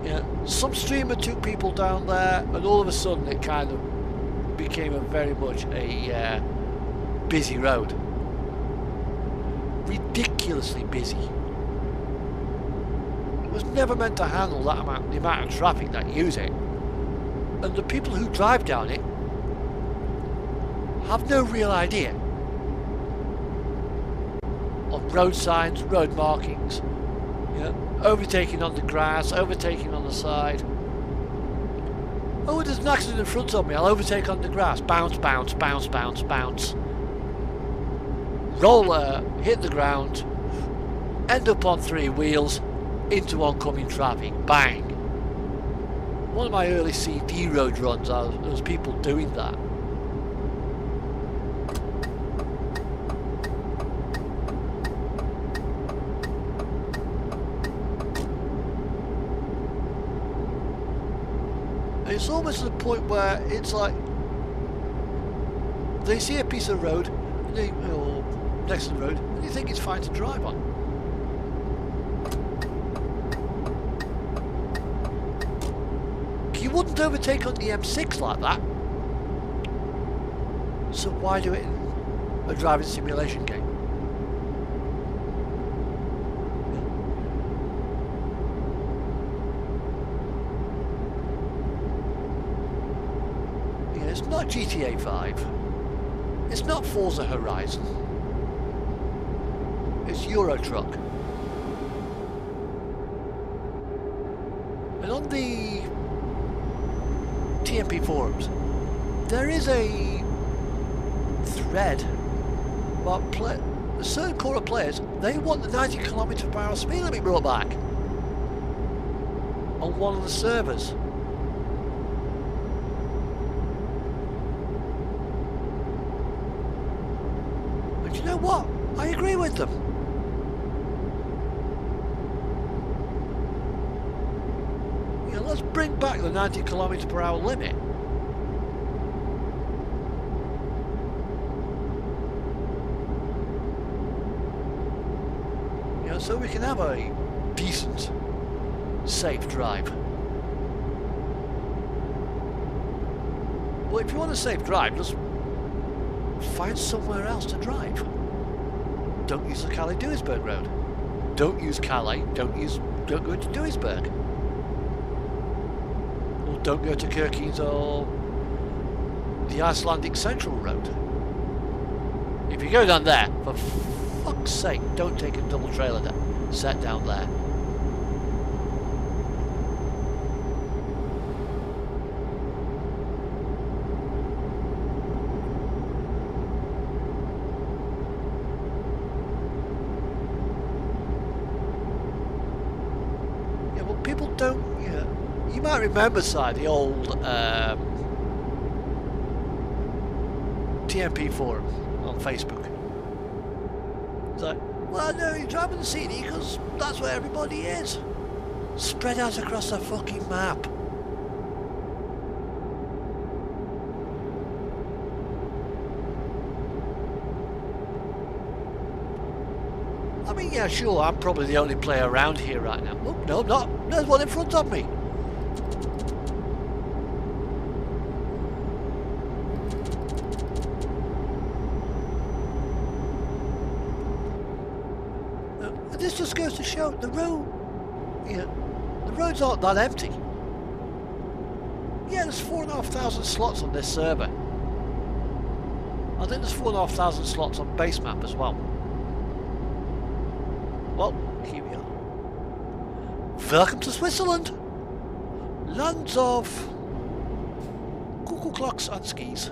Yeah, some streamer took people down there, and all of a sudden it kind of became very much a busy road. Ridiculously busy. It was never meant to handle the amount of traffic that use it. And the people who drive down it have no real idea of road signs, road markings, you know, overtaking on the grass, overtaking on the side. Oh, there's an accident in front of me, I'll overtake on the grass. Bounce, bounce, bounce, bounce, bounce. Roller, hit the ground, end up on 3 wheels, into oncoming traffic. Bang. One of my early CD road runs, there was people doing that. it's almost to the point where it's like they see a piece of road, or next to the road, and you think it's fine to drive on. You wouldn't overtake on the M6 like that. So why do it in a driving simulation game? Yeah, it's not GTA 5. It's not Forza Horizon. It's Euro Truck. And on the TMP forums, there is a thread about a certain core of players. They want the 90 km/h speed limit brought back on one of the servers. But you know what? I agree with them. Yeah, let's bring back the 90 km/h limit. So we can have a decent, safe drive. Well, if you want a safe drive, just find somewhere else to drive. Don't use the Calais-Duisburg road. Don't use Calais. Don't go to Duisburg. Or don't go to Kirkies or the Icelandic Central road. If you go down there, for fuck's sake, don't take a double trailer set down there. Yeah, well, people don't. Yeah, you might remember, the old TMP forum on Facebook. It's like, well, no, you're driving the CD because that's where everybody is. Spread out across the fucking map. I mean, yeah, sure, I'm probably the only player around here right now. Oh, no, I'm not. There's one in front of me. This just goes to show the roads aren't that empty. Yeah, there's 4,500 slots on this server. I think there's 4,500 slots on base map as well. Well, here we are. Welcome to Switzerland, lands of cuckoo clocks and skis.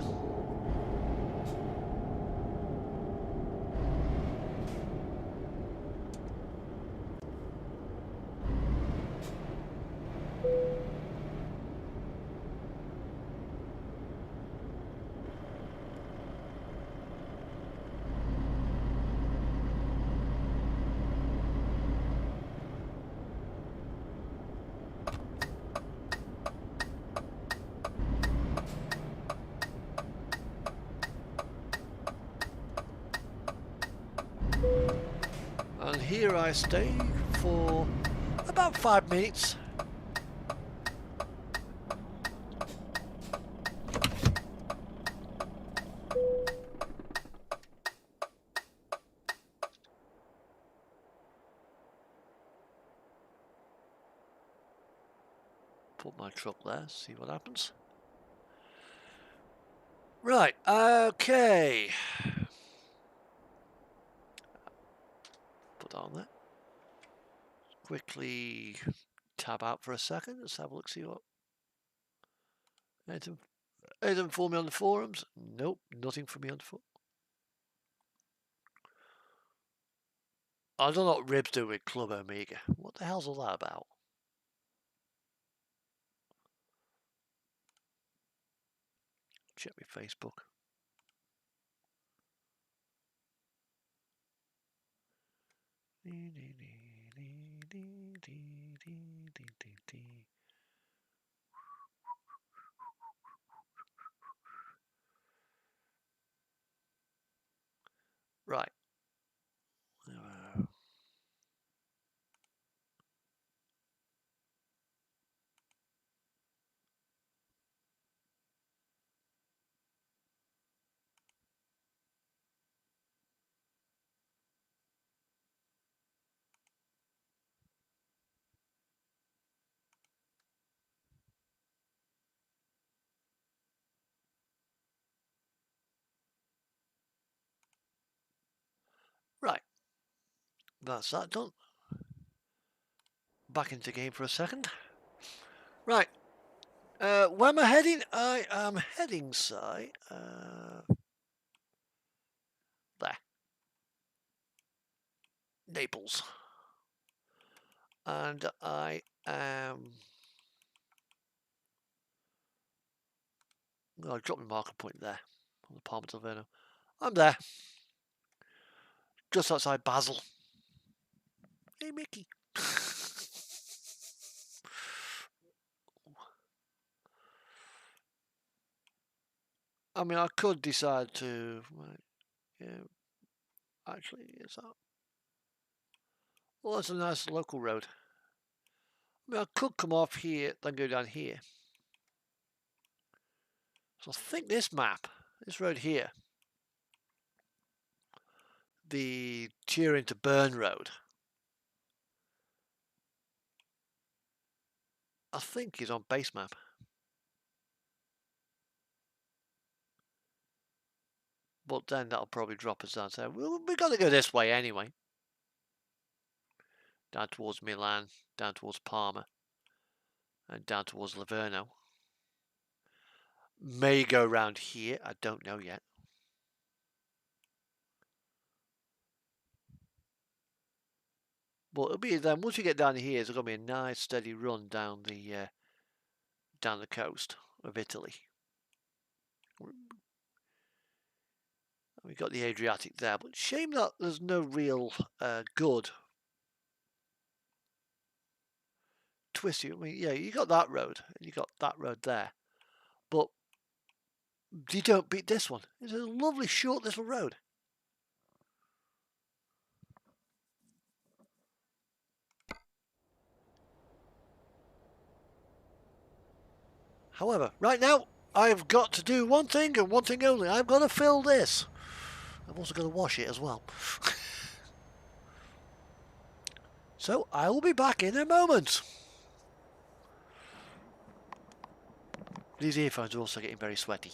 And here I stay for about 5 minutes. Put my truck there, see what happens. Right, okay. Put that on there. Quickly tab out for a second. Let's have a look, see what. Anything for me on the forums? Nope, nothing for me on the forums. I don't know what Rib's doing with Club Omega. What the hell's all that about? Check my Facebook. That's that done. Back into the game for a second. Right. Where am I heading? I am heading, there. Naples. And I am... I'll drop my marker point there on the Palma del Verno. I'm there. Just outside Basel. Hey, Mickey. I mean, I could decide to... Right, yeah, actually, is that... Well, that's a nice local road. I mean, I could come off here, then go down here. So I think this map, this road here, the Turin to Bern road, I think is on base map. But then that'll probably drop us down. So we're going to go this way anyway. Down towards Milan, down towards Parma, and down towards Livorno. May go round here, I don't know yet. But it'll be then, once you get down here, it's going to be a nice steady run down the coast of Italy. We've got the Adriatic there, but shame that there's no real good twisty. I mean, yeah, you got that road, and you got that road there, but you don't beat this one. It's a lovely short little road. However, right now, I've got to do one thing and one thing only. I've got to fill this. I've also got to wash it as well. So, I will be back in a moment. These earphones are also getting very sweaty.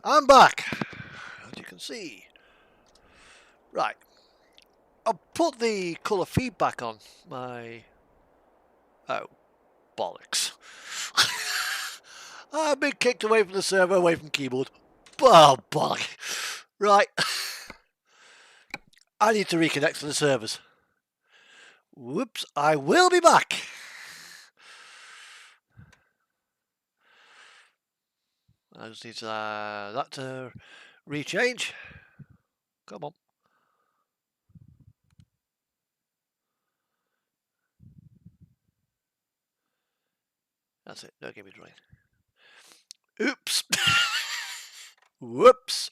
I'm back, as you can see. Right. I'll put the colour feedback on my... Oh, bollocks. I've been kicked away from the server, away from keyboard. Oh, bollock. Right. I need to reconnect to the servers. Whoops, I will be back. I just need that to rechange. Come on. That's it, don't get me drawing. Oops. Whoops.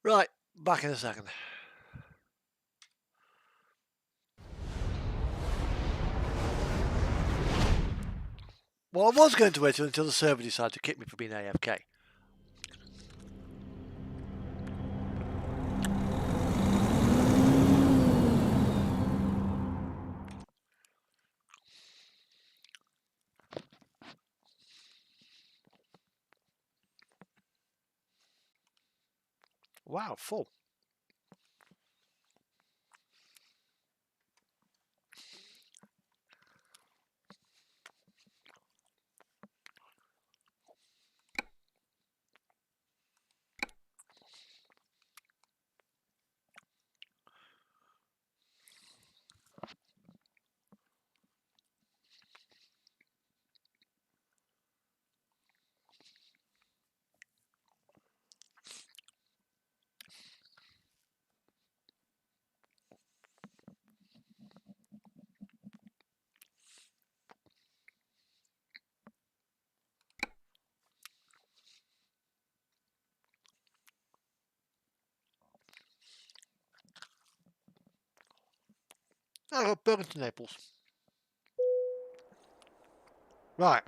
Right, back in a second. Well, I was going to wait until the server decided to kick me for being AFK. Wow, full. I got Burlington Naples. Right.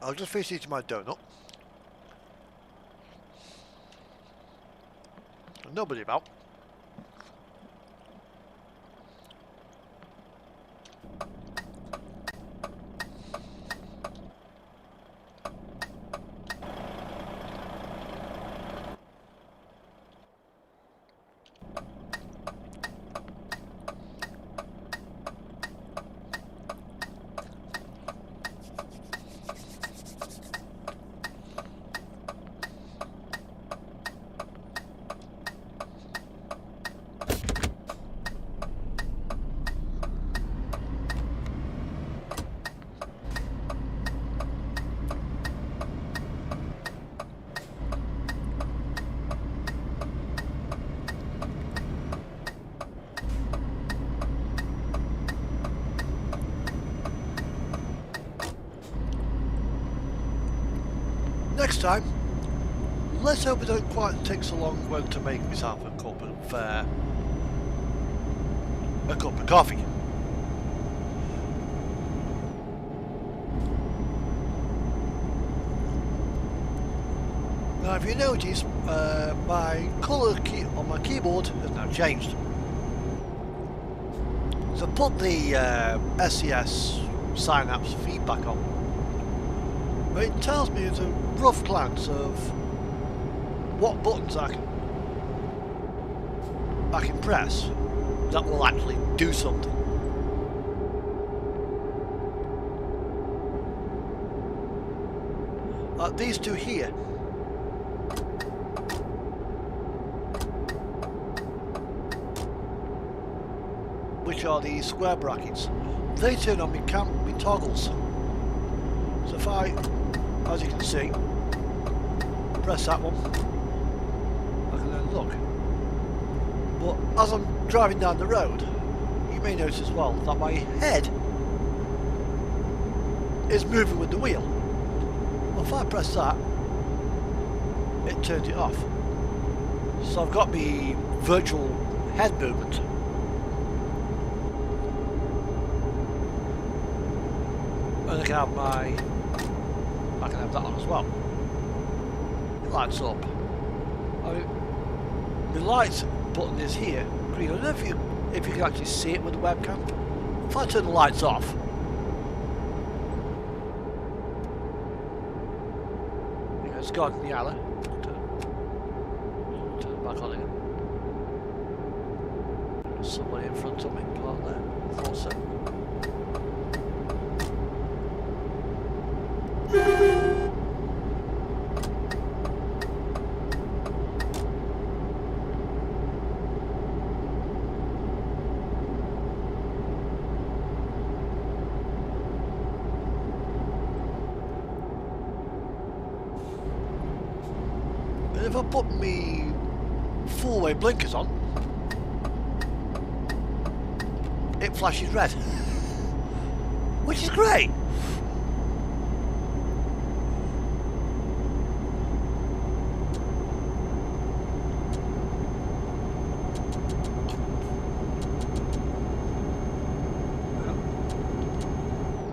I'll just finish eating my donut. Nobody about. Next time, let's hope it don't quite take so long when to make myself a cup of coffee. Now, if you notice, my colour key on my keyboard has now changed. So put the SES Synapse feedback on. But it tells me at a rough glance of what buttons I can press that will actually do something. These two here. Which are the square brackets. They turn on me toggles. So if I, as you can see, press that one, I can then look. But as I'm driving down the road, you may notice as well that my head is moving with the wheel. Well, if I press that, it turns it off. So I've got my virtual head movement. And I can have that on as well. It lights up. The lights button is here, green. I don't know if you can actually see it with the webcam. If I turn the lights off, it's gone yellow. Turn it back on again. There's somebody in front of me, parked there. Thought so. If I put me four-way blinkers on, it flashes red, which is great.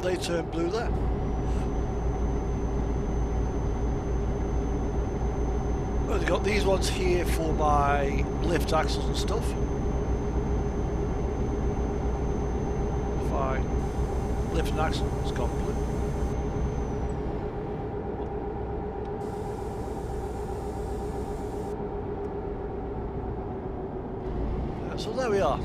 They turn blue there. I've got these ones here for my lift axles and stuff. If I lift an axle, it's gone blue. Yeah, so there we are.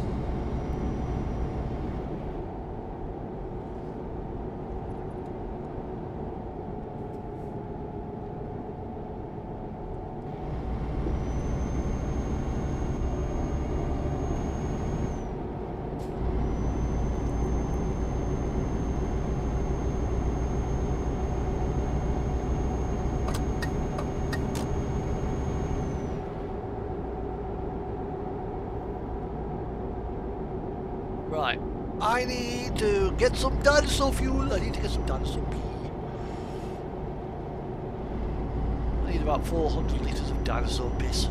Right, I need to get some dinosaur fuel. I need to get some dinosaur pee. I need about 400 litres of dinosaur piss.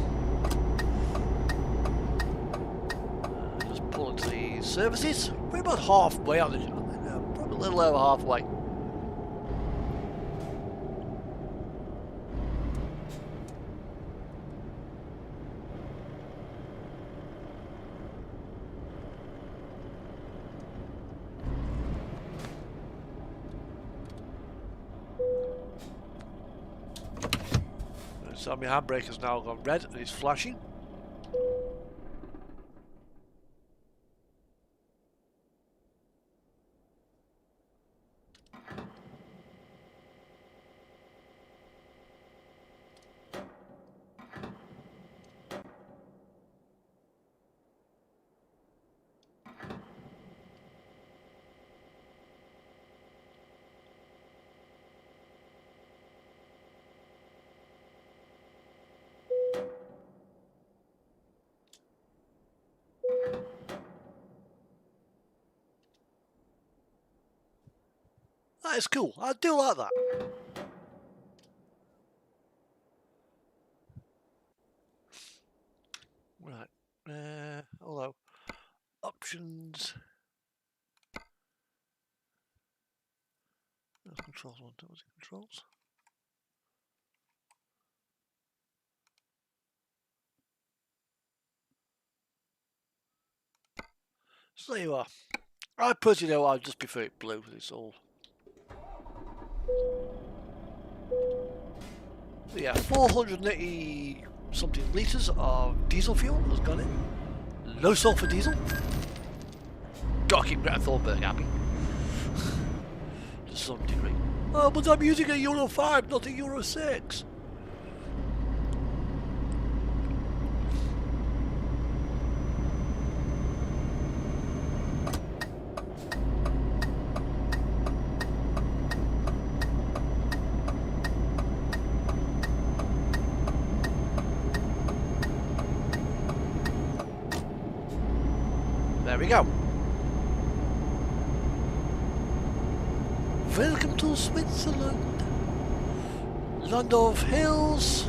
Just pull into the services. We're about halfway on the job. Probably a little over halfway. So my handbrake has now gone red and it's flashing. That is cool. I do like that. Right. Hello. Options. There's controls on. Was it controls? So there you are. I personally know I just prefer it blue. It's all. So yeah, 480 something litres of diesel fuel has gone in. Low sulphur diesel. Gotta keep Greta Thunberg happy. To some degree. Oh, but I'm using a Euro 5, not a Euro 6. There we go. Welcome to Switzerland. Land of hills.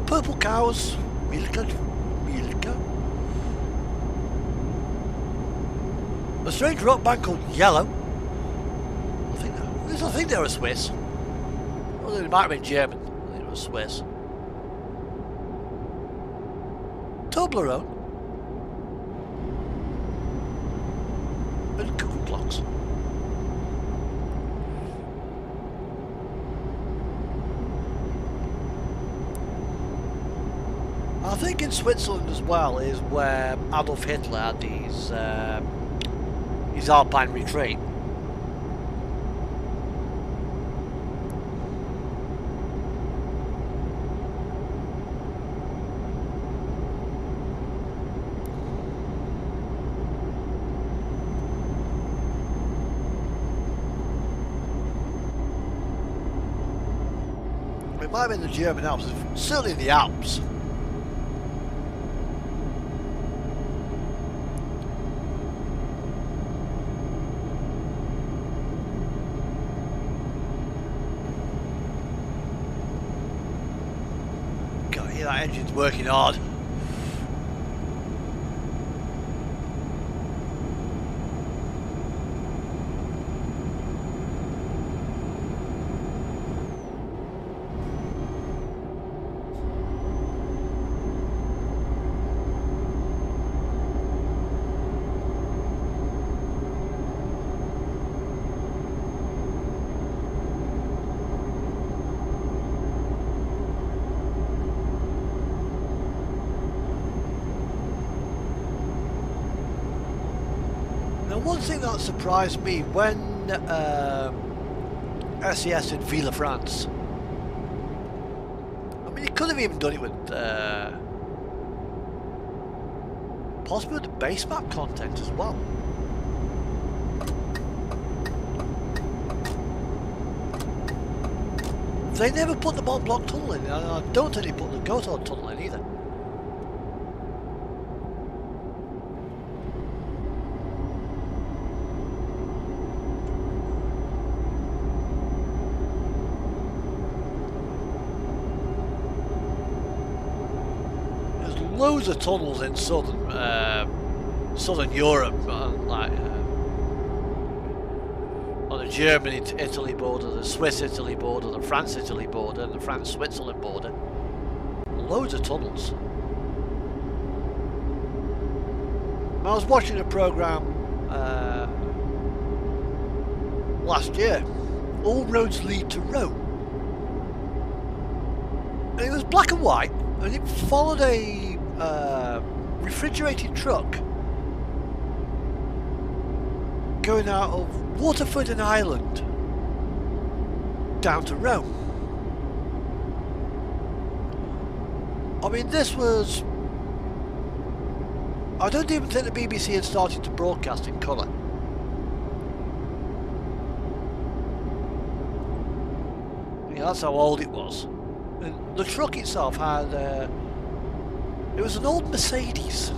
Purple cows. Milka. A strange rock band called Yellow. I think they were Swiss. Well, they might have been German. I think it was Swiss. Toblerone. And cuckoo clocks. I think in Switzerland as well is where Adolf Hitler had his Alpine retreat. It might have been the German Alps, certainly in the Alps. God, yeah, that engine's working hard. One thing that surprised me when SES did Ville France, I mean, he could have even done it with possibly with the base map content as well. They never put the Mont Blanc tunnel in, and I don't think they put the Gotthard tunnel in either. Loads of tunnels in southern Europe, like on the Germany-Italy border, the Swiss-Italy border, the France-Italy border, and the France-Switzerland border. Loads of tunnels. I was watching a program last year. All roads lead to Rome, and it was black and white, and it followed a refrigerated truck going out of Waterford and Ireland down to Rome. I mean, this was... I don't even think the BBC had started to broadcast in colour. Yeah, that's how old it was. And the truck itself had... it was an old Mercedes.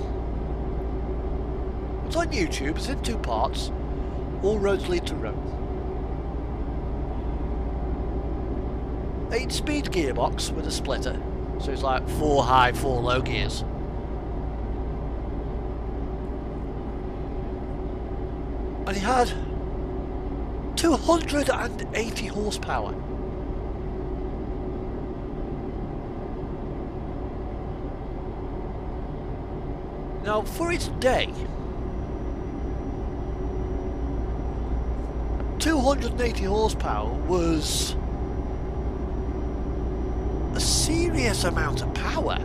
It's on YouTube, it's in 2 parts. All roads lead to Rome. 8-speed gearbox with a splitter. So it's like 4 high, 4 low gears. And he had 280 horsepower. Now, for its day, 280 horsepower was a serious amount of power.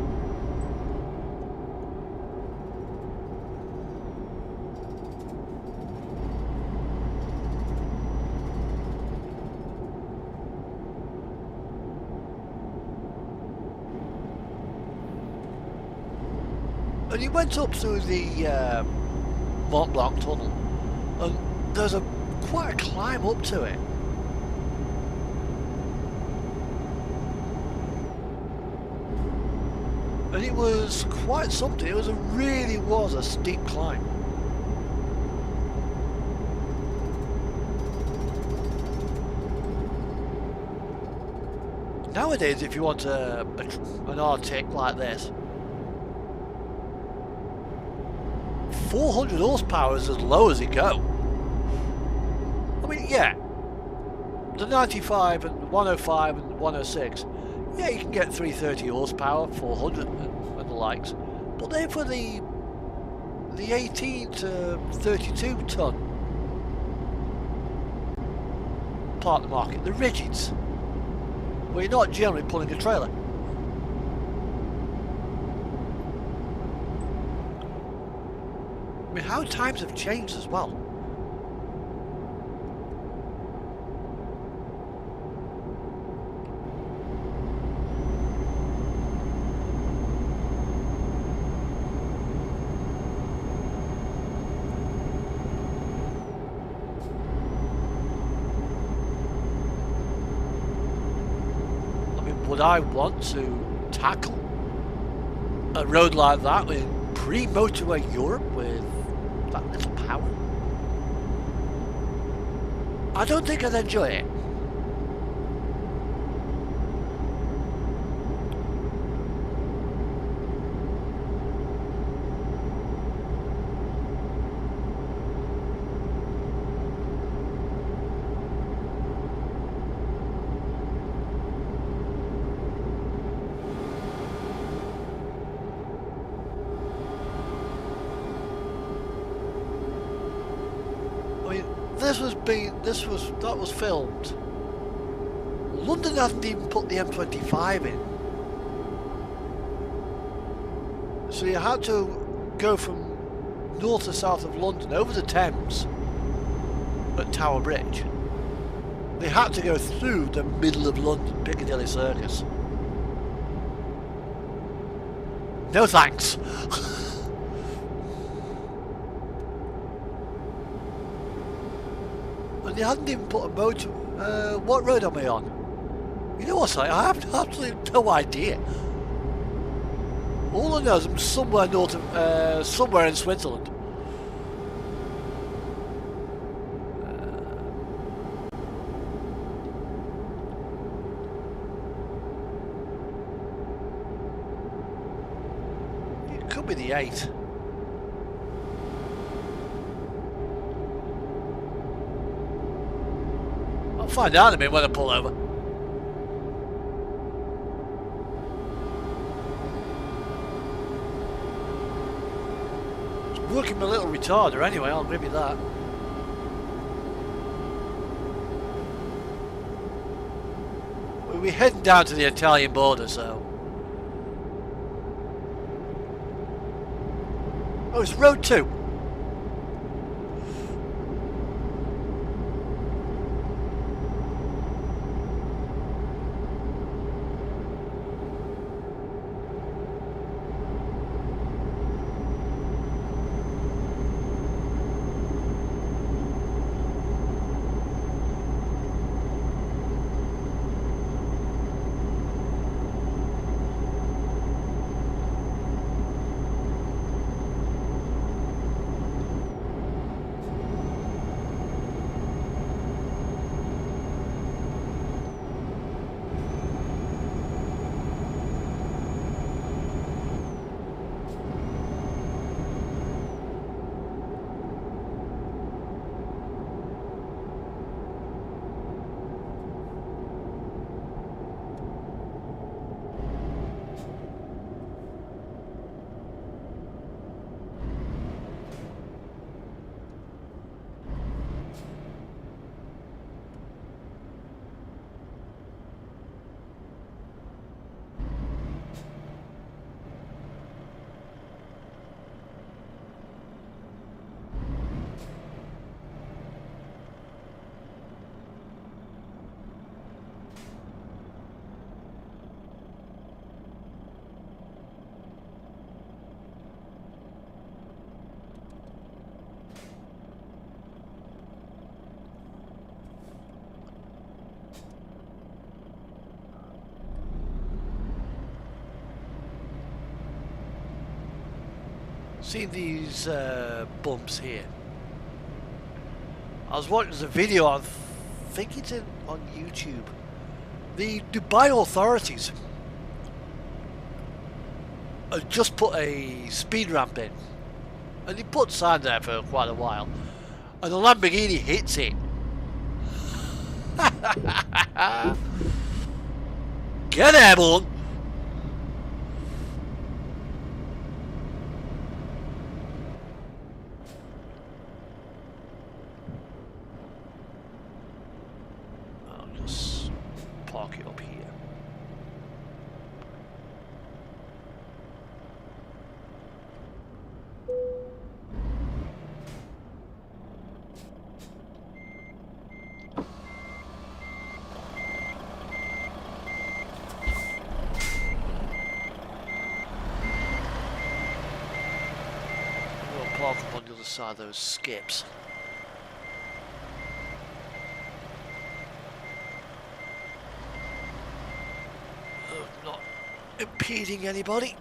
And he went up through the Mont Blanc tunnel, and there's quite a climb up to it. And it was quite something. It really was a steep climb. Nowadays, if you want an Arctic like this, 400 horsepower is as low as it go. I mean, yeah, the 95 and 105 and 106, yeah, you can get 330 horsepower, 400 and the likes, but then for the 18 to 32 ton part of the market, the rigids, where you're not generally pulling a trailer. I mean, how times have changed as well. Would I want to tackle a road like that in pre-motorway Europe with that little power? I don't think I'd enjoy it. That was filmed. London hasn't even put the M25 in. So you had to go from north to south of London over the Thames at Tower Bridge. They had to go through the middle of London, Piccadilly Circus. No thanks. They hadn't even put a motor. What road am I on? You know what? I have absolutely no idea. All I know is I'm somewhere north of, somewhere in Switzerland. It could be the 8. I'll find out in a minute when I pull over. It's working my little retarder anyway, I'll give you that. We're heading down to the Italian border, so... Oh, it's road 2. See these bumps here? I was watching the video, I think it's on YouTube. The Dubai authorities have just put a speed ramp in. And they put sign there for quite a while. And the Lamborghini hits it. Get airborne! I'll just park it up here. Park up on the other side of those skips. Not impeding anybody.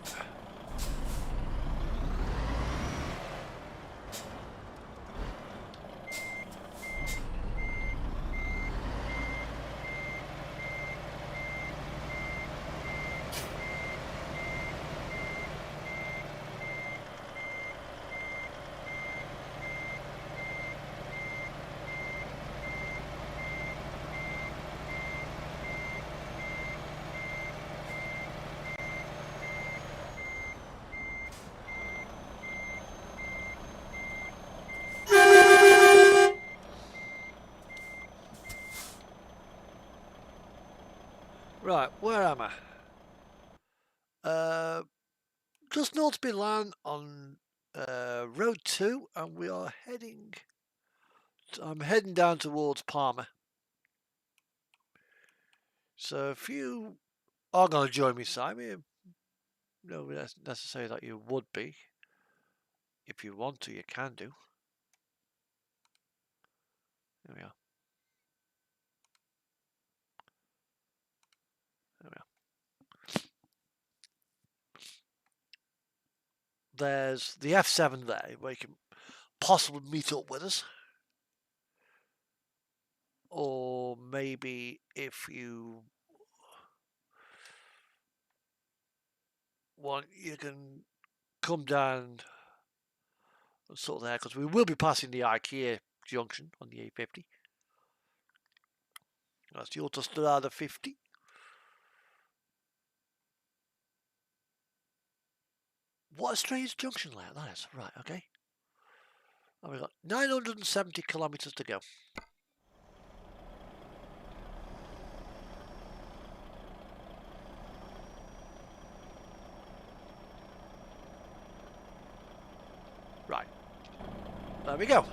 Right, where am I? Just north of Milan on Road 2, and we are heading. I'm heading down towards Parma. So if you are going to join me, Simon, no necessary that you would be. If you want to, you can do. There we are. There we are. There's the F7 there, where you can possibly meet up with us. Or maybe if you want, you can come down and sort of there, because we will be passing the IKEA junction on the A50. That's the Autostrada 50. What a strange junction layout that is. Right, okay. And we've got 970 kilometres to go. Right. There we go.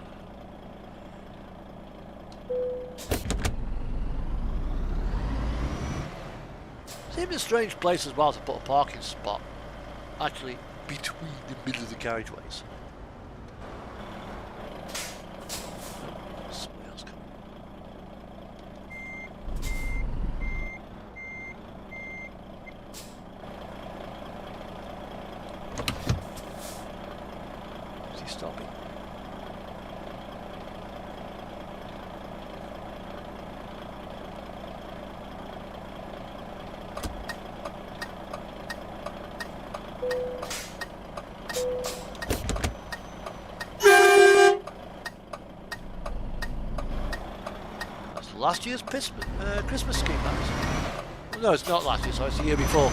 Seems a strange place as well to put a parking spot. Actually, between the middle of the carriageways. Somebody else coming. Is he stopping? Last year's Christmas scheme, that is. Well, no, it's not last year, so it's the year before.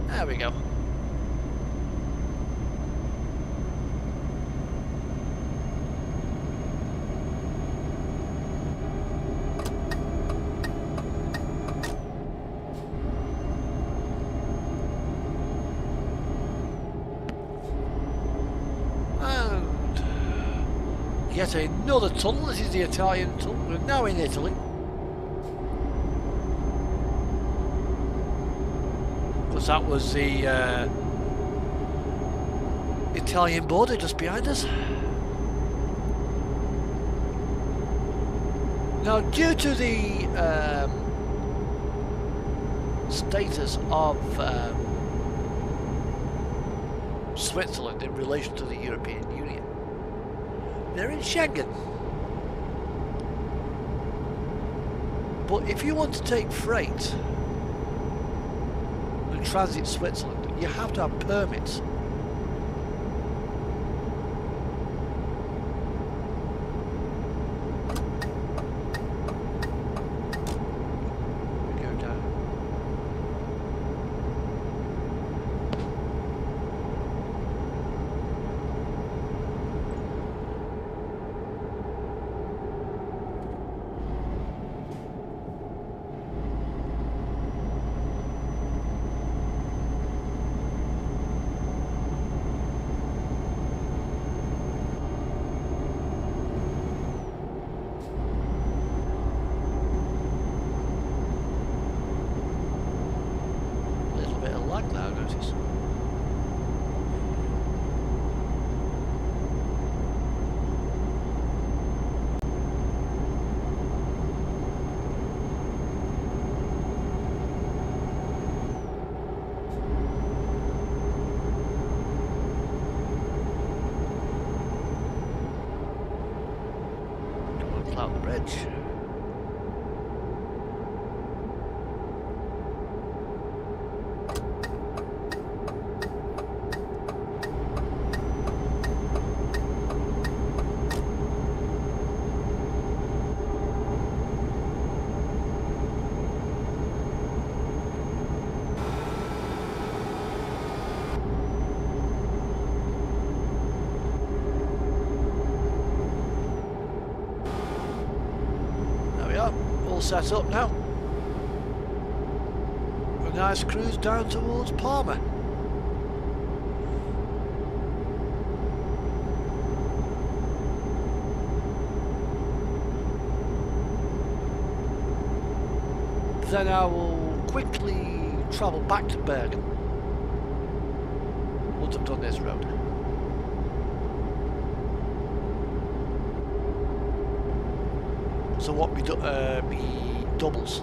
There we go. Yet another tunnel. This is the Italian tunnel. We're now in Italy. Because that was the Italian border just behind us. Now, due to the status of Switzerland in relation to the European Union, they're in Schengen. But if you want to take freight and transit Switzerland, you have to have permits. Out the bridge. Set up now. A nice cruise down towards Palma. Then I will quickly travel back to Bergen once I've done this road. So what we do, me doubles.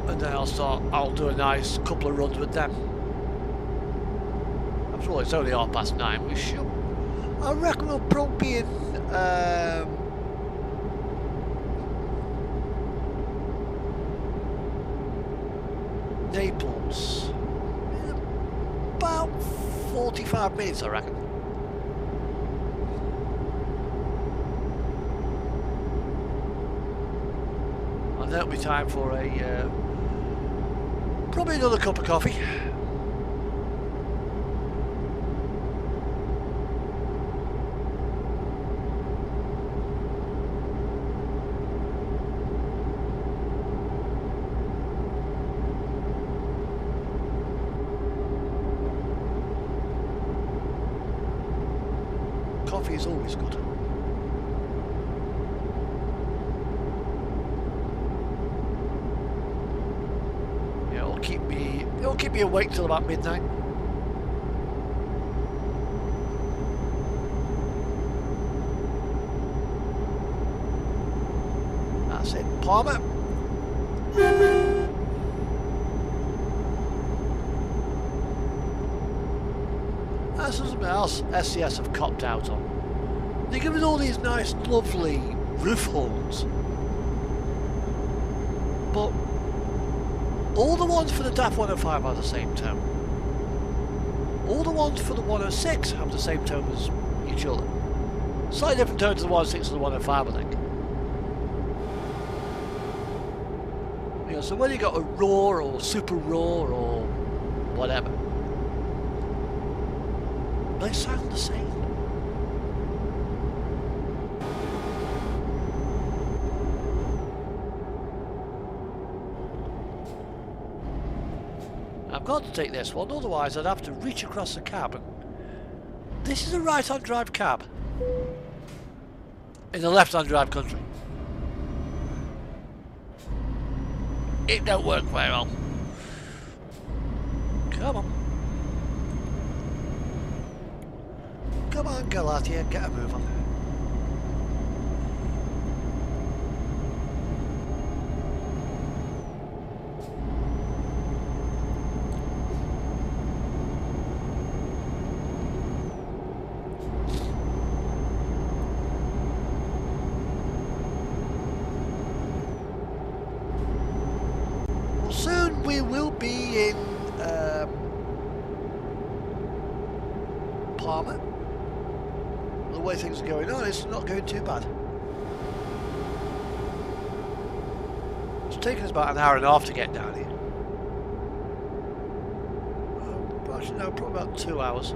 And then I'll do a nice couple of runs with them. After all, it's only 9:30. We should, I reckon we'll probably be in Naples in about 45 minutes, I reckon. And that'll be time for a probably another cup of coffee. Coffee is always good. Yeah, it'll keep me awake till about midnight. That's it, Palmer. That's something else SCS have copped out on. They give us all these nice, lovely roof holes, but all the ones for the DAF 105 are the same tone. All the ones for the 106 have the same tone as each other. Slightly different tones to the 106 and the 105, I think. You know, so whether you got a raw or super raw or whatever, they sound the same. I've got to take this one, otherwise I'd have to reach across the cab. And this is a right-hand drive cab in a left-hand drive country. It don't work very well. Come on. Come on, Galatia, get a move on. Well, soon we will be in Palmer. The way things are going on, it's not going too bad. It's taken us about an hour and a half to get down here. Oh, actually, no, probably about 2 hours.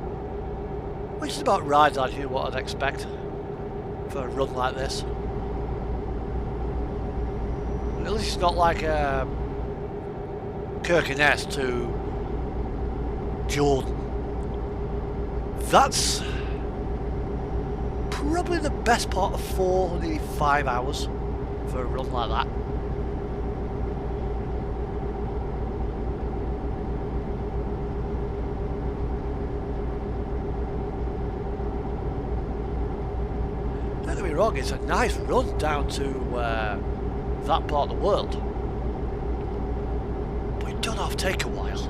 Which is about right, actually, what I'd expect for a run like this. At least it's not like Kirkenes to Jordan. That's probably the best part of 4, nearly 5 hours for a run like that. Don't get me wrong, it's a nice run down to that part of the world, but it does have to take a while.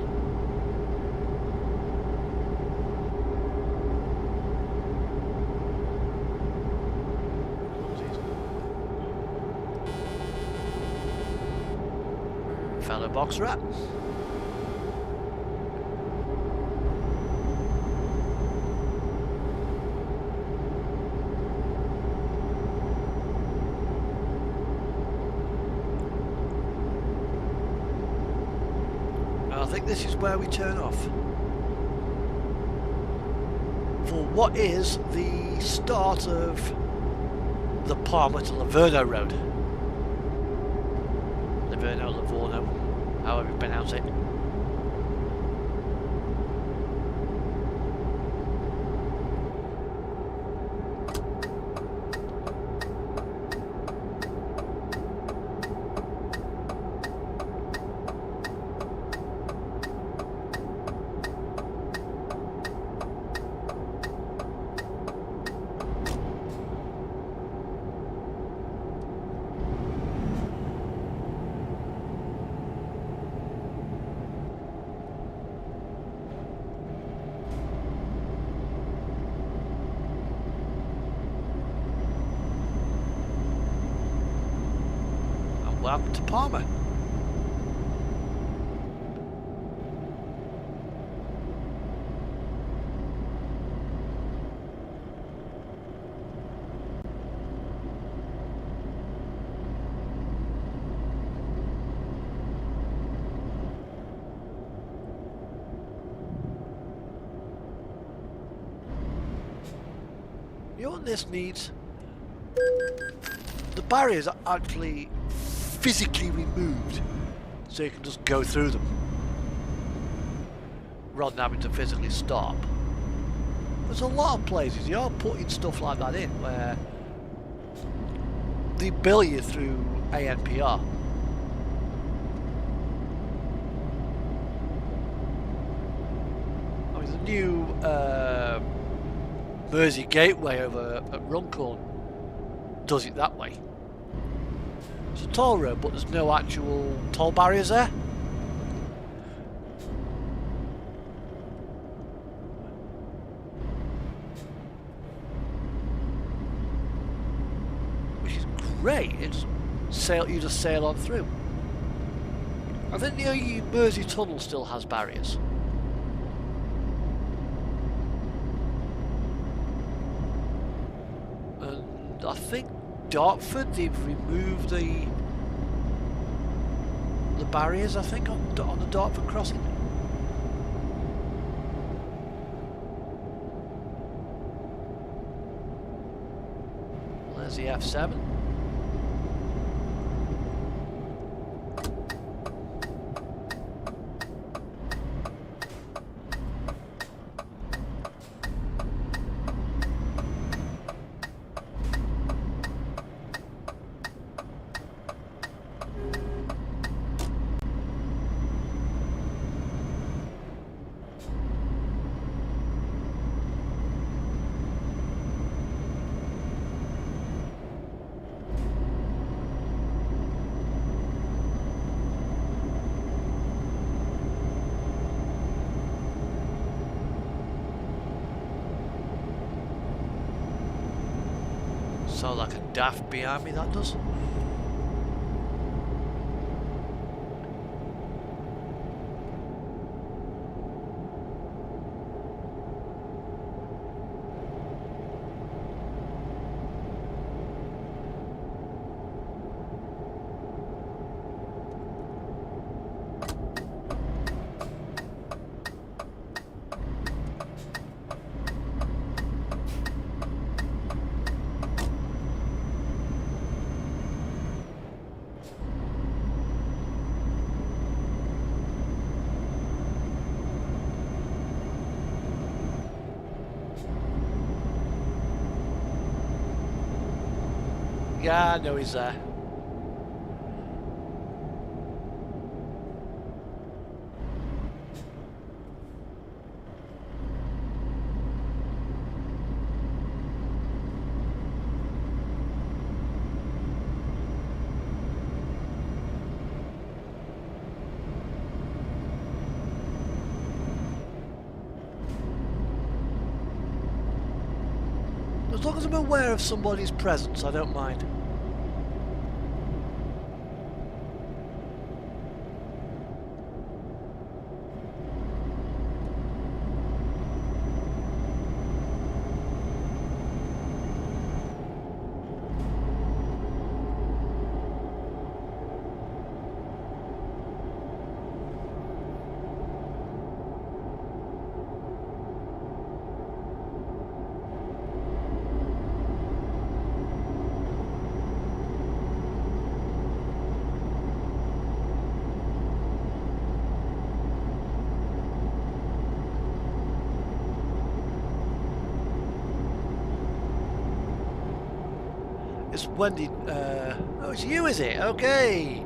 Fellow box rat. I think this is where we turn off for what is the start of the Palmer to Livorno Road. Livorno, however you pronounce it. Welcome to Palmer. You know what this needs? The barriers are actually physically removed so you can just go through them rather than having to physically stop. There's a lot of places you are putting stuff like that in where they bill you through ANPR. I mean, the new Mersey Gateway over at Runcorn does it that way. It's a toll road, but there's no actual toll barriers there. Which is great. It's you just sail on through. I think the Mersey Tunnel still has barriers. And I think Dartford, they've removed the barriers, I think, on the Dartford crossing. Well, there's the F7. Sounds like a daft behind me, that does. Yeah, I know he's there. As long as I'm aware of somebody's presence, I don't mind. It's Wendy. Oh, it's you, is it? Okay.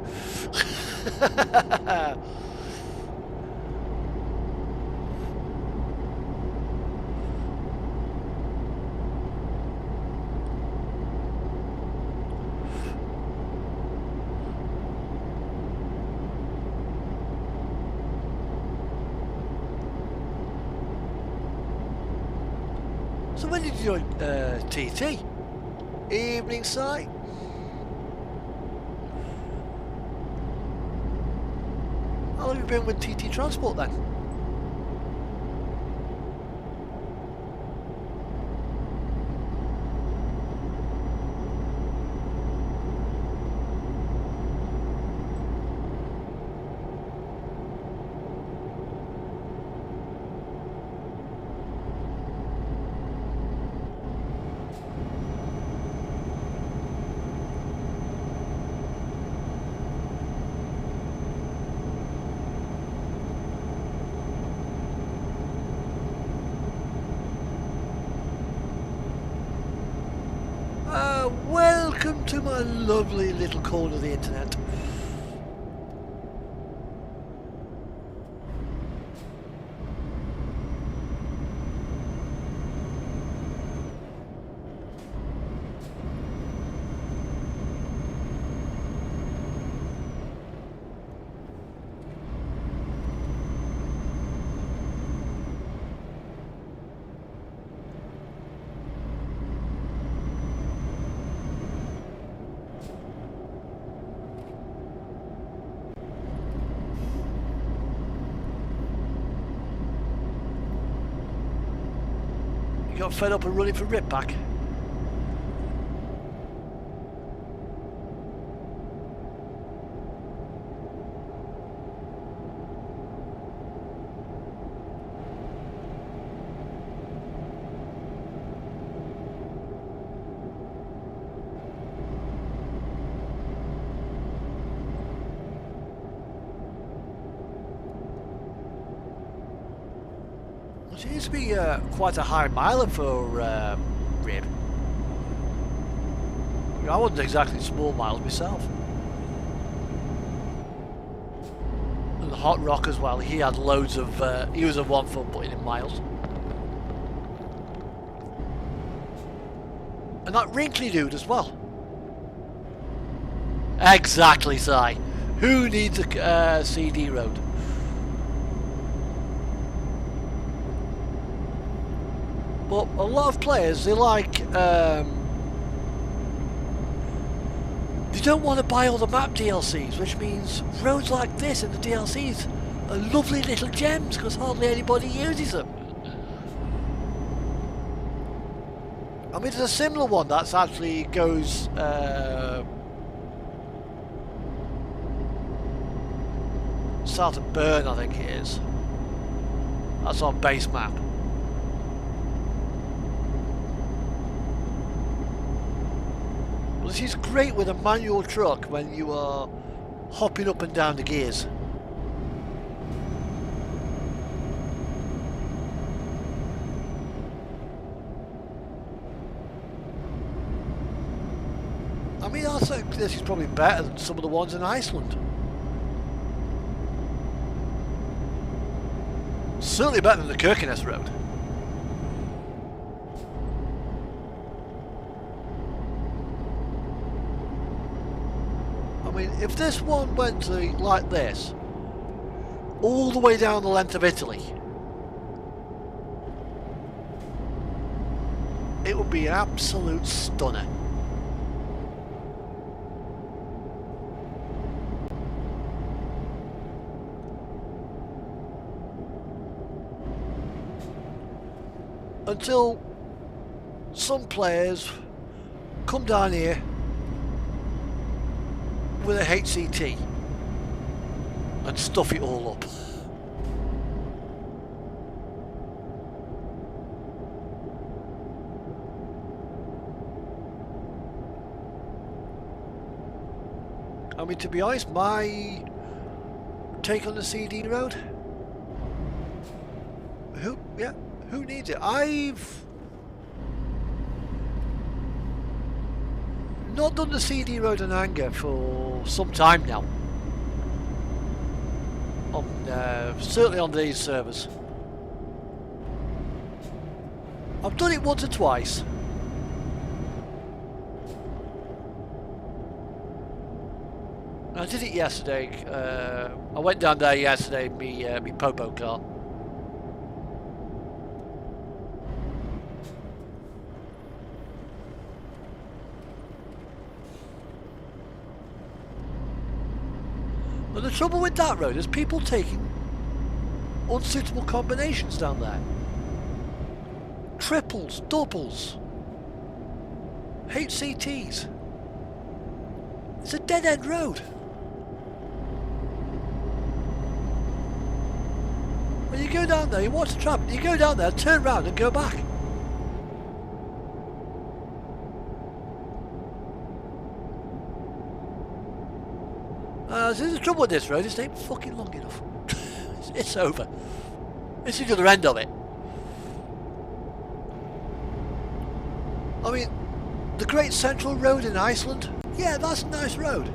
So when did you join TT? Evening sight? How long have you been with TT Transport then? Welcome to my lovely little corner of the internet. You got fed up and running for Ripback? It seems to be quite a high miler for Rib. I wasn't exactly small miles myself. And the Hot Rock as well, he had loads of, he was a 1 foot putting in miles. And that wrinkly dude as well. Exactly, Si. Who needs a CD road? But a lot of players, they like don't want to buy all the map DLCs, which means roads like this in the DLCs are lovely little gems because hardly anybody uses them. I mean, there's a similar one that's actually goes south of Bern, I think it is. That's on base map. Well, this is great with a manual truck when you are hopping up and down the gears. I mean, I think this is probably better than some of the ones in Iceland. Certainly better than the Kirkenes road. I mean, if this one went to like this, all the way down the length of Italy, it would be an absolute stunner. Until some players come down here with a HCT and stuff it all up. I mean, to be honest, my take on the CD road, who needs it? I've not done the CD road in anger for some time now. Certainly on these servers. I've done it once or twice. I did it yesterday. I went down there yesterday in me Popo car. But the trouble with that road is people taking unsuitable combinations down there. Triples, doubles, HCTs. It's a dead-end road. When you go down there, you watch the traffic, you go down there, turn around and go back. This is the trouble with this road, it ain't fucking long enough. It's over. This is the other end of it. I mean, the Great Central Road in Iceland, yeah, that's a nice road.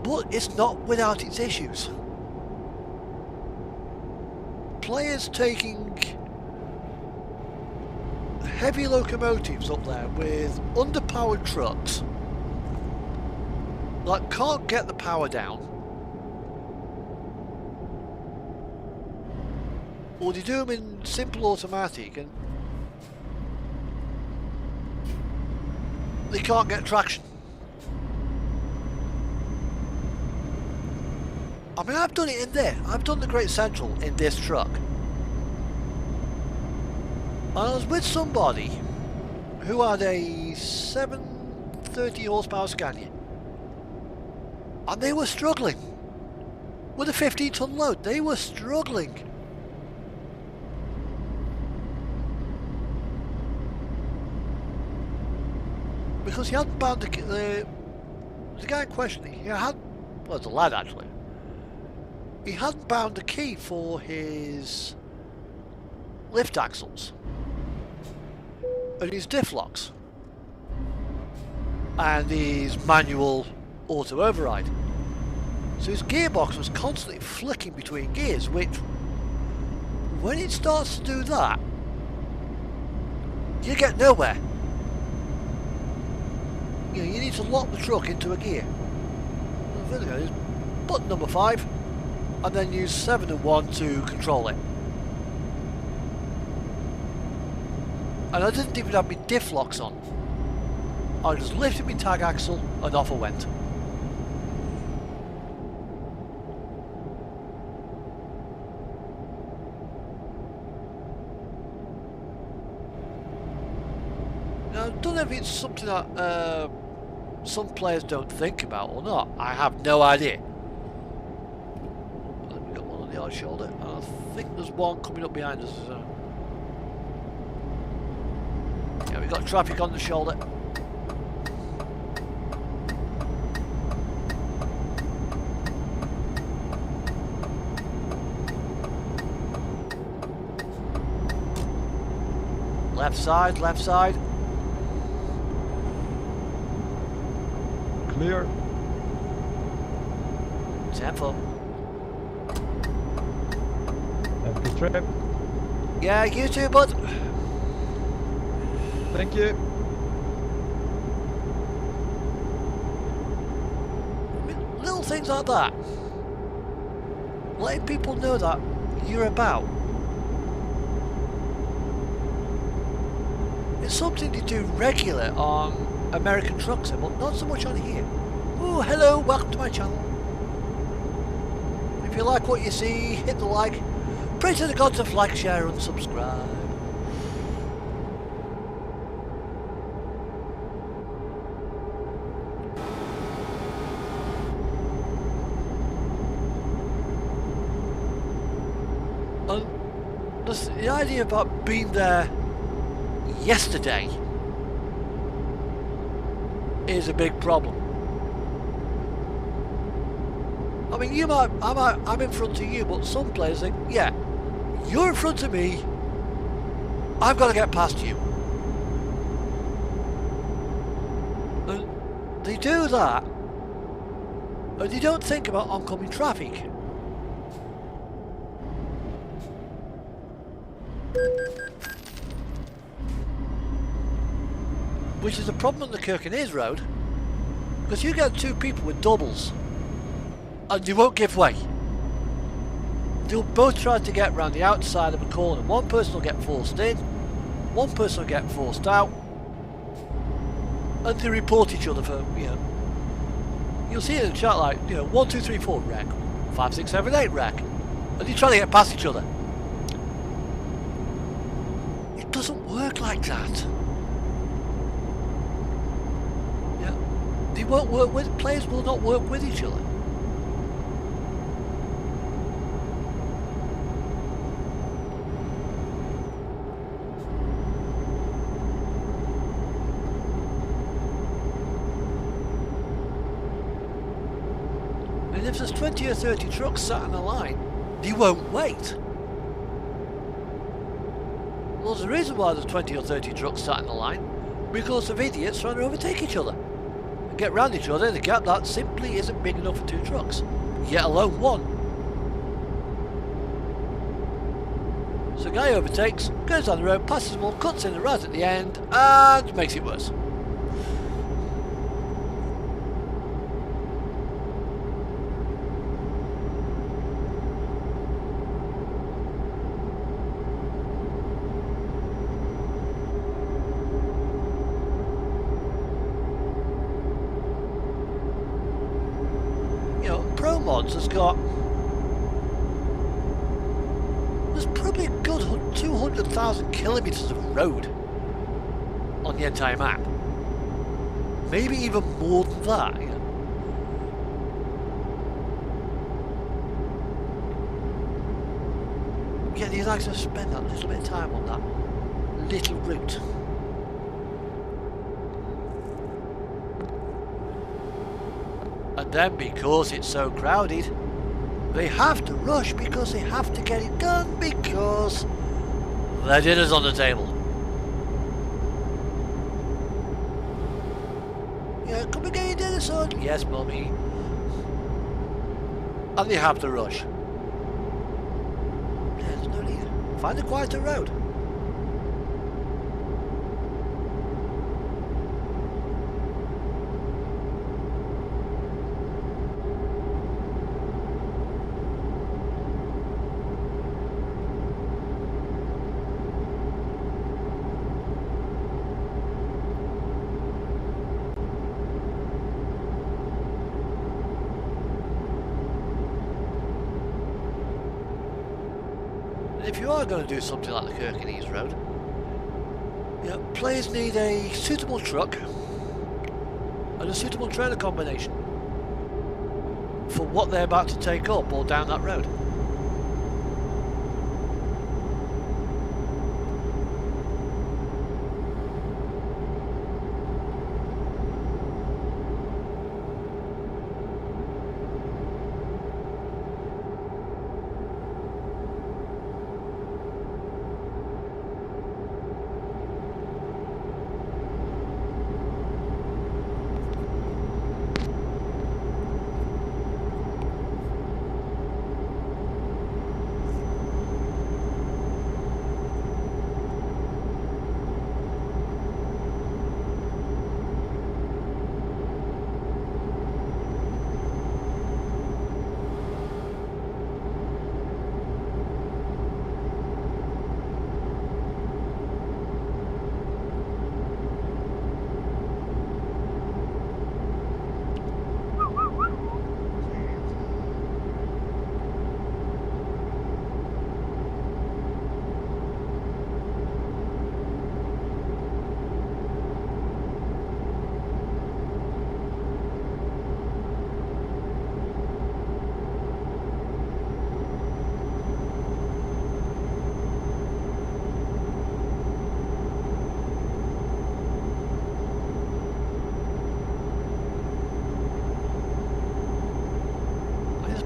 But it's not without its issues. Players taking heavy locomotives up there with underpowered trucks that can't get the power down, or they do them in simple automatic and they can't get traction. I mean, I've done it in there. I've done the Great Central in this truck. And I was with somebody who had a 730 horsepower Scania. And they were struggling. With a 15-ton load, they were struggling. Because he hadn't bound the guy in question, he had, well, it's a lad actually. He hadn't bound the key for his lift axles and his diff locks and his manual auto override. So his gearbox was constantly flicking between gears, which when it starts to do that, you get nowhere. You know, you need to lock the truck into a gear. There we go, button number 5. And then use 7 and 1 to control it. And I didn't even have my diff locks on. I just lifted my tag axle and off I went. Now, I don't know if it's something that some players don't think about or not. I have no idea. We've got one on the hard shoulder. I think there's one coming up behind us. Yeah, we've got traffic on the shoulder. Left side, left side. Clear. 10-4. Have a good trip. Yeah, you too, bud. Thank you. I mean, little things like that. Letting people know that you're about. It's something you do regular on American trucks, but not so much on here. Oh, hello, welcome to my channel. If you like what you see, hit the like. Pray to the gods of like, share and subscribe. And the idea about being there yesterday is a big problem. I mean, I'm in front of you, but some players think, yeah, you're in front of me, I've got to get past you. And they do that, and they don't think about oncoming traffic. Which is a problem on the Kirkenes Road, because you get two people with doubles and you won't give way. They'll both try to get round the outside of a corner. One person will get forced in, one person will get forced out, and they report each other for, you know, you'll see it in the chat like, you know, 1, 2, 3, 4 wreck, 5, 6, 7, 8 wreck, and you're trying to get past each other. It doesn't work like that. They won't work with, players will not work with each other. And if there's 20 or 30 trucks sat in a line, they won't wait. Well, there's a reason why there's 20 or 30 trucks sat in a line, because of idiots trying to overtake each other. Get round each other in a gap that simply isn't big enough for two trucks, yet alone one. So a guy overtakes, goes down the road, passes them all, cuts in the right at the end, and makes it worse. ProMods has got, there's probably a good 200,000 kilometres of road on the entire map. Maybe even more than that. You know? Yeah, he likes to spend that little bit of time on that little route. And then because it's so crowded, they have to rush because they have to get it done because their dinner's on the table. Yeah, come and get your dinner, son. Yes, mummy. And they have to rush. Yeah, there's no need. Find a quieter road. if you are going to do something like the Kirkenes Road, yeah, players need a suitable truck and a suitable trailer combination for what they're about to take up or down that road.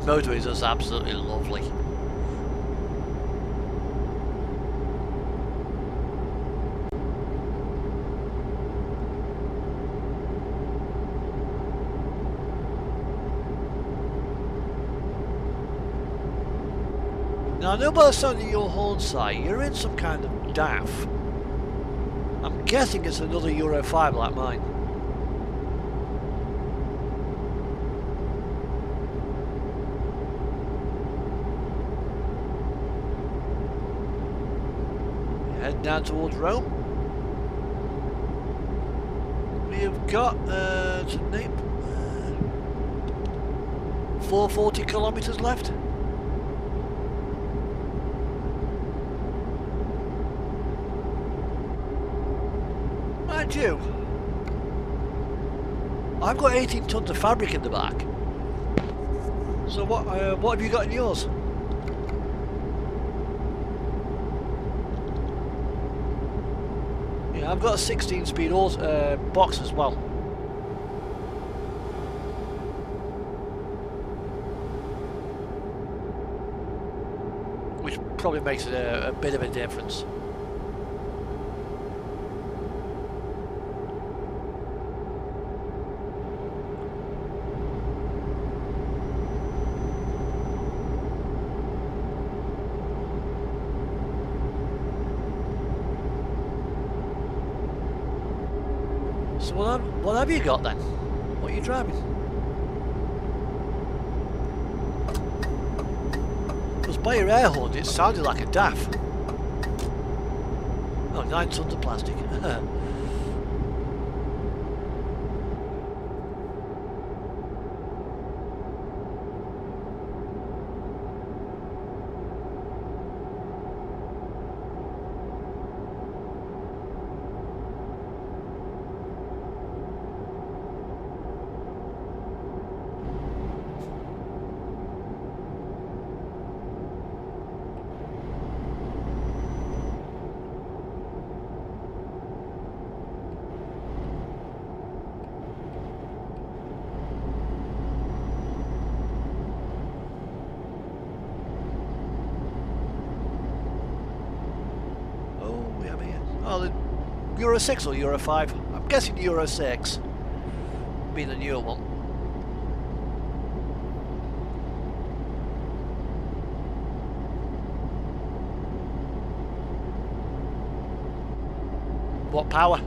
Motorway is just absolutely lovely. Now I know by the sound of your horn sight, you're in some kind of DAF. I'm guessing it's another Euro 5 like mine. Heading down towards Rome. We've got to Nape, 440 kilometres left. Mind you, I've got 18 tons of fabric in the back. So what have you got in yours? Yeah, I've got a 16-speed box as well. Which probably makes it a bit of a difference. So what have you got then? What are you driving? Because by your air horn it sounded like a DAF. Oh, 9 tons of plastic. Oh, the Euro 6 or Euro 5? I'm guessing Euro 6, being the newer one. What power?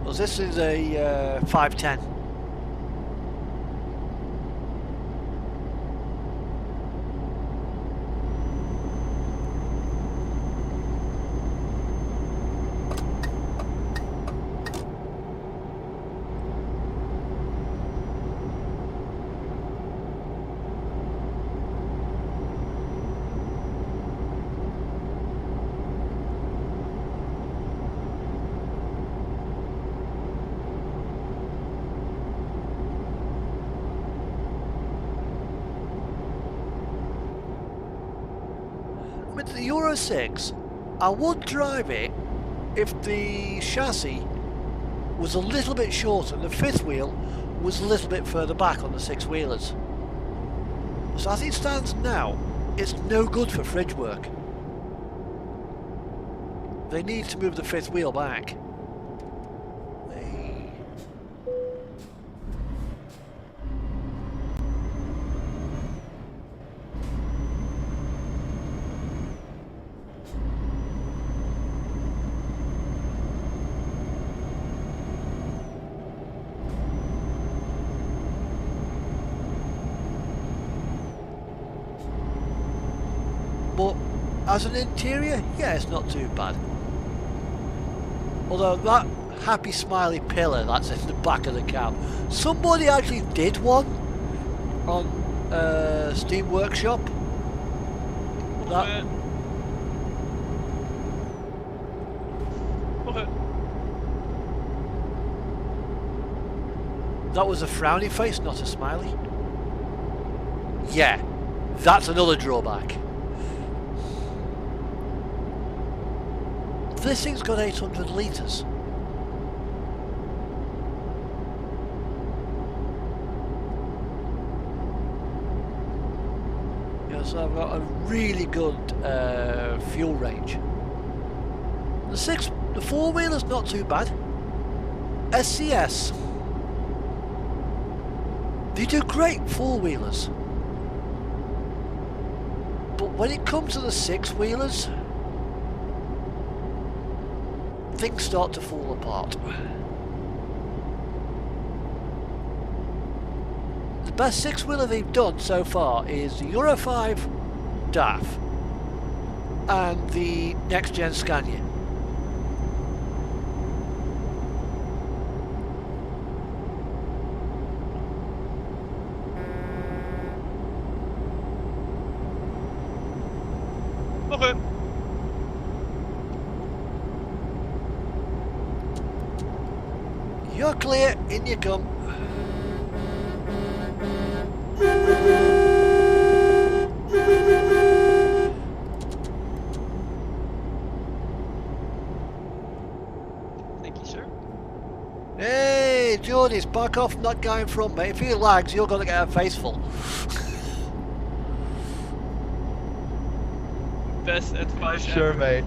Well, this is a 510. with the Euro 6, I would drive it if the chassis was a little bit shorter and the fifth wheel was a little bit further back on the six wheelers. So as it stands now, it's no good for fridge work. They need to move the fifth wheel back. But as an interior, yeah, it's not too bad. Although that happy smiley pillar that's in the back of the cab, somebody actually did one on Steam Workshop. That, that was a frowny face, not a smiley. Yeah, that's another drawback. This thing's got 800 litres. Yeah, so I've got a really good fuel range. The four-wheeler's not too bad. SCS. They do great four-wheelers. But when it comes to the six-wheelers, things start to fall apart. The best six-wheeler they've done so far is the Euro 5 DAF and the next-gen Scania. Okay. You're clear, in you come. Thank you, sir. Hey, Jordy's back off, not going from me. If he lags, you're going to get a face full. Best advice Sure, ever. mate.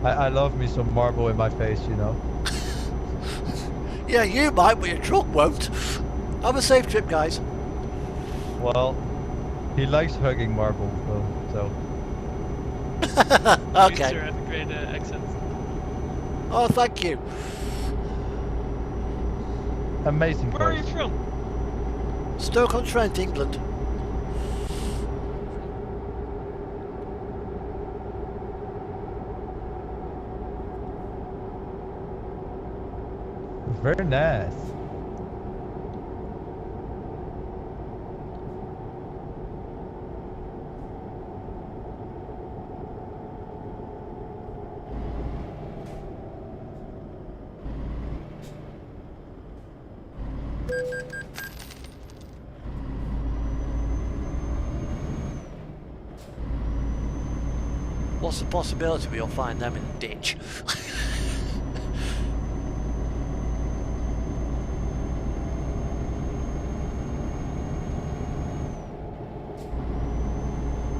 I love me some marble in my face, you know. Yeah, you might, but your truck won't. Have a safe trip, guys. Well, he likes hugging marble, so. You, Okay. sir, have a great accent. Oh, thank you. Amazing Where are you place. from? Stoke-on-Trent, England. Very nice. What's the possibility we'll find them in a ditch?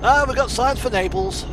Ah, we've got signs for Naples.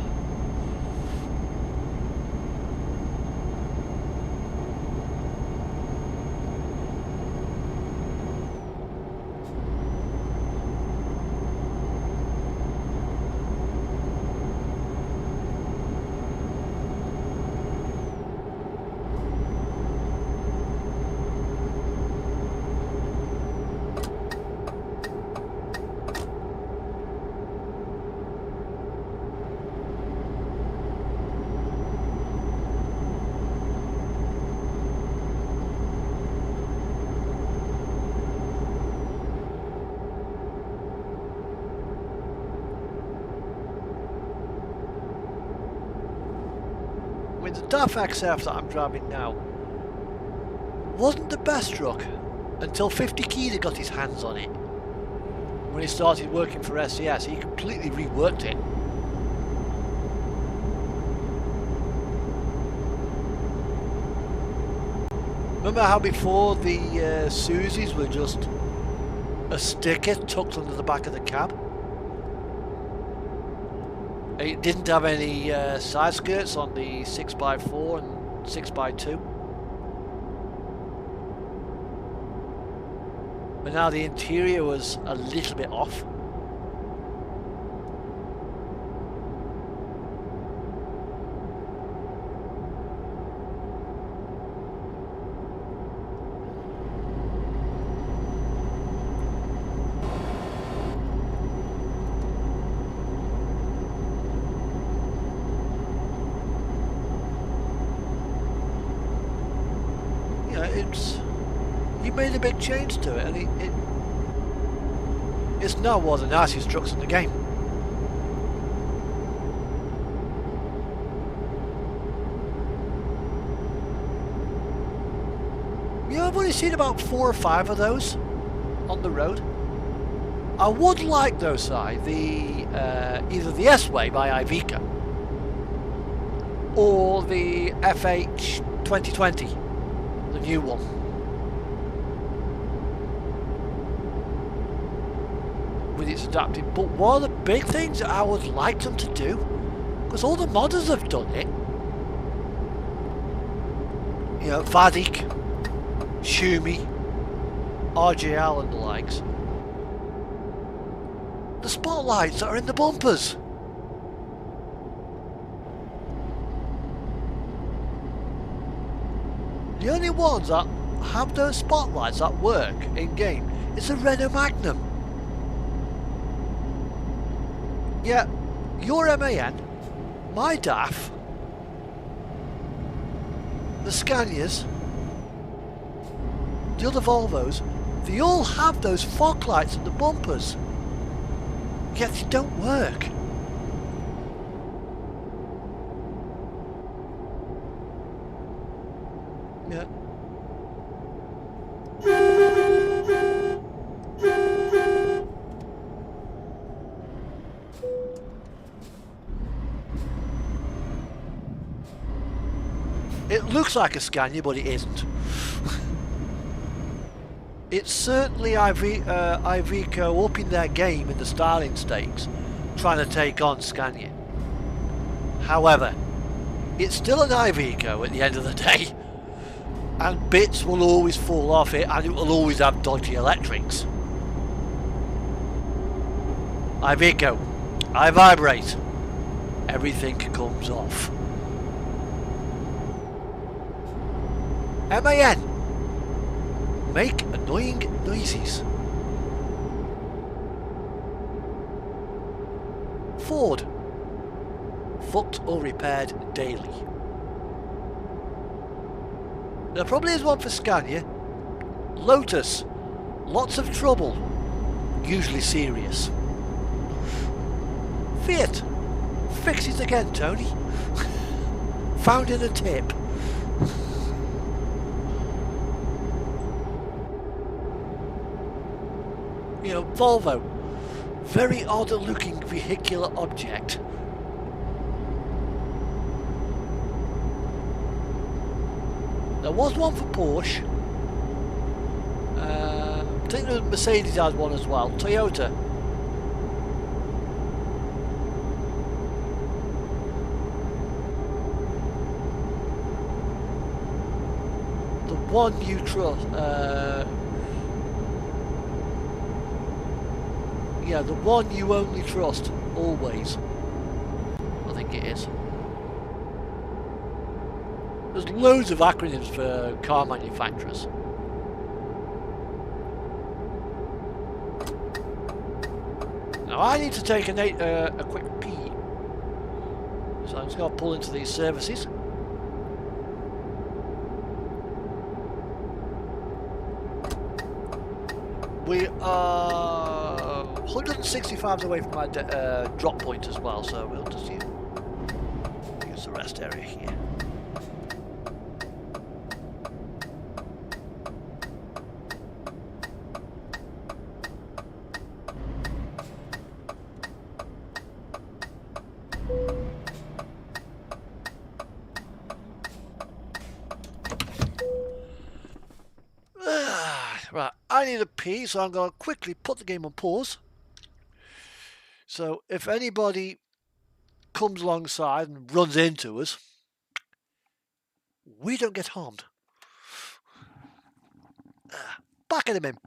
With the DAF XF that I'm driving now, wasn't the best truck, until 50 Key got his hands on it. When he started working for SES, he completely reworked it. Remember how before the Suzies were just a sticker tucked under the back of the cab? It didn't have any side skirts on the 6x4 and 6x2. But now the interior was a little bit off. He made a big change to it, and it's now one of the nicest trucks in the game. You know, I've only seen about 4 or 5 of those on the road. I would like though, Si, either the S-Way by Iveco or the FH 2020, the new one. With its adaptive, but one of the big things that I would like them to do, because all the modders have done it, you know, Vadik, Shumi, RJL and the likes, the spotlights that are in the bumpers. The only ones that have those spotlights that work in game is the Renault Magnum. Yeah, your MAN, my DAF, the Scanias, the other Volvos, they all have those fog lights in the bumpers, yet they don't work. Yeah. It looks like a Scania, but it isn't. It's certainly Iveco upping their game in the styling stakes, trying to take on Scania. However, it's still an Iveco at the end of the day, and bits will always fall off it, and it will always have dodgy electrics. Iveco, I vibrate, everything comes off. MAN, make annoying noises. Ford, fucked or repaired daily. There probably is one for Scania. Lotus, lots of trouble, usually serious. Fiat, fix it again, Tony. Found in a tip. You know, Volvo, very odd looking vehicular object. There was one for Porsche. I think the Mercedes has one as well. Toyota. The one you trust. Yeah, the one you only trust, always. I think it is. There's loads of acronyms for car manufacturers. Now I need to take a quick pee. So I'm just going to pull into these services. We are 165 away from my drop point as well, so we'll just use the rest area here. I need a pee, so I'm going to quickly put the game on pause. So if anybody comes alongside and runs into us, we don't get harmed. Back at him in.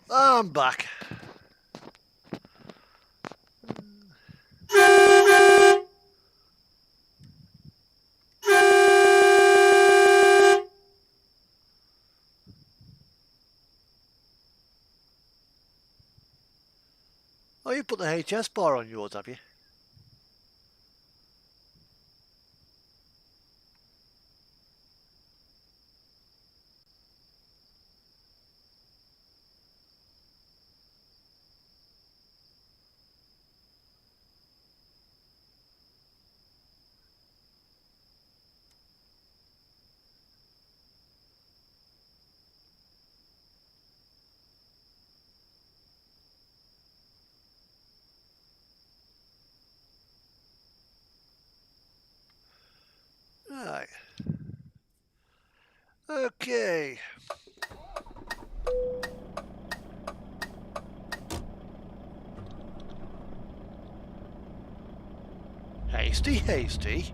I'm back. Oh, you put the HS bar on yours, have you? Right. Okay. Hasty, hasty.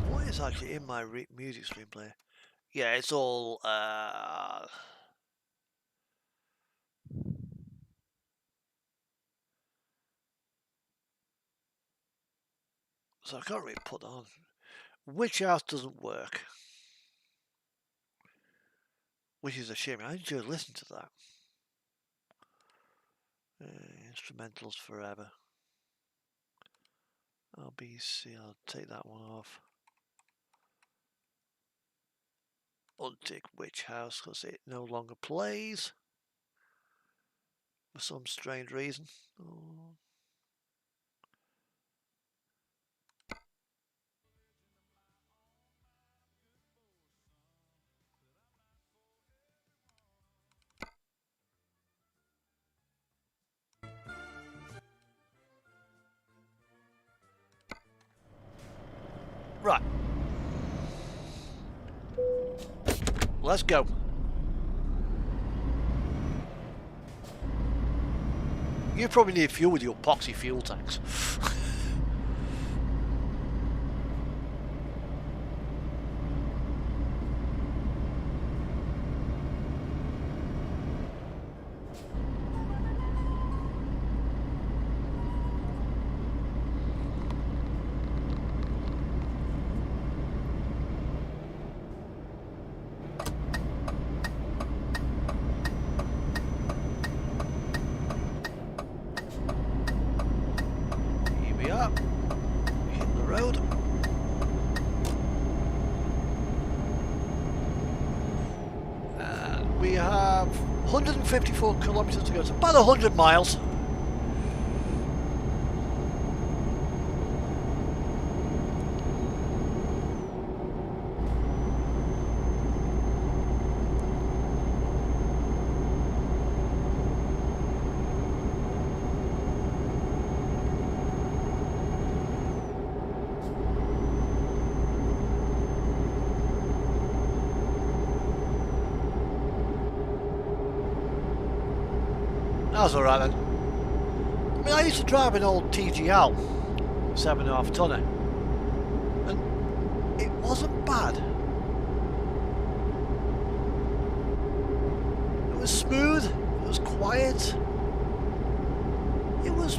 What is actually in my music stream player? Yeah, it's all So I can't really put on. Which house doesn't work? Which is a shame. I enjoy listening to that. Instrumentals forever. RBC, I'll take that one off. Untick which house because it no longer plays for some strange reason. Oh. Right. Let's go. You probably need fuel with your epoxy fuel tanks. Here we are. Hitting the road. And we have 154 kilometers to go. It's about 100 miles. That's alright then. I mean, I used to drive an old TGL 7.5 tonner, and it wasn't bad. It was smooth, it was quiet, it was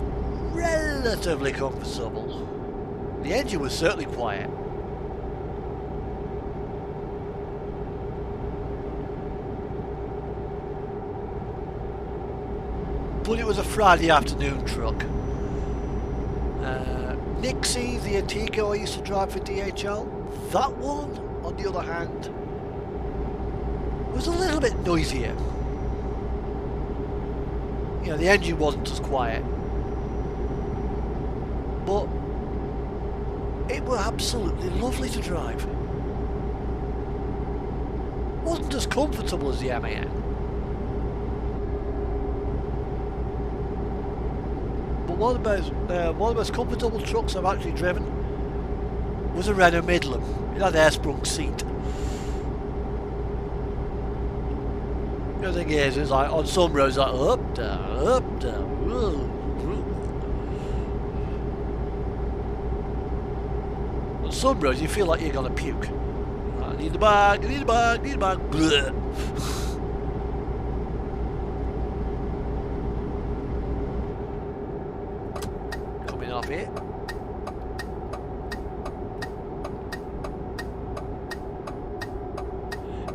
relatively comfortable. The engine was certainly quiet. But it was a Friday afternoon truck. Nixie, the Antigo I used to drive for DHL, that one, on the other hand, was a little bit noisier. You know, the engine wasn't as quiet. But it was absolutely lovely to drive. Wasn't as comfortable as the MAN. One of the most comfortable trucks I've actually driven was a Renault Midland. It had an air-sprung seat. The thing is, it's like on some roads, like up, down, on some roads, you feel like you're gonna puke. I need the bag, I need the bag, I need the bag. Bleh. Off here.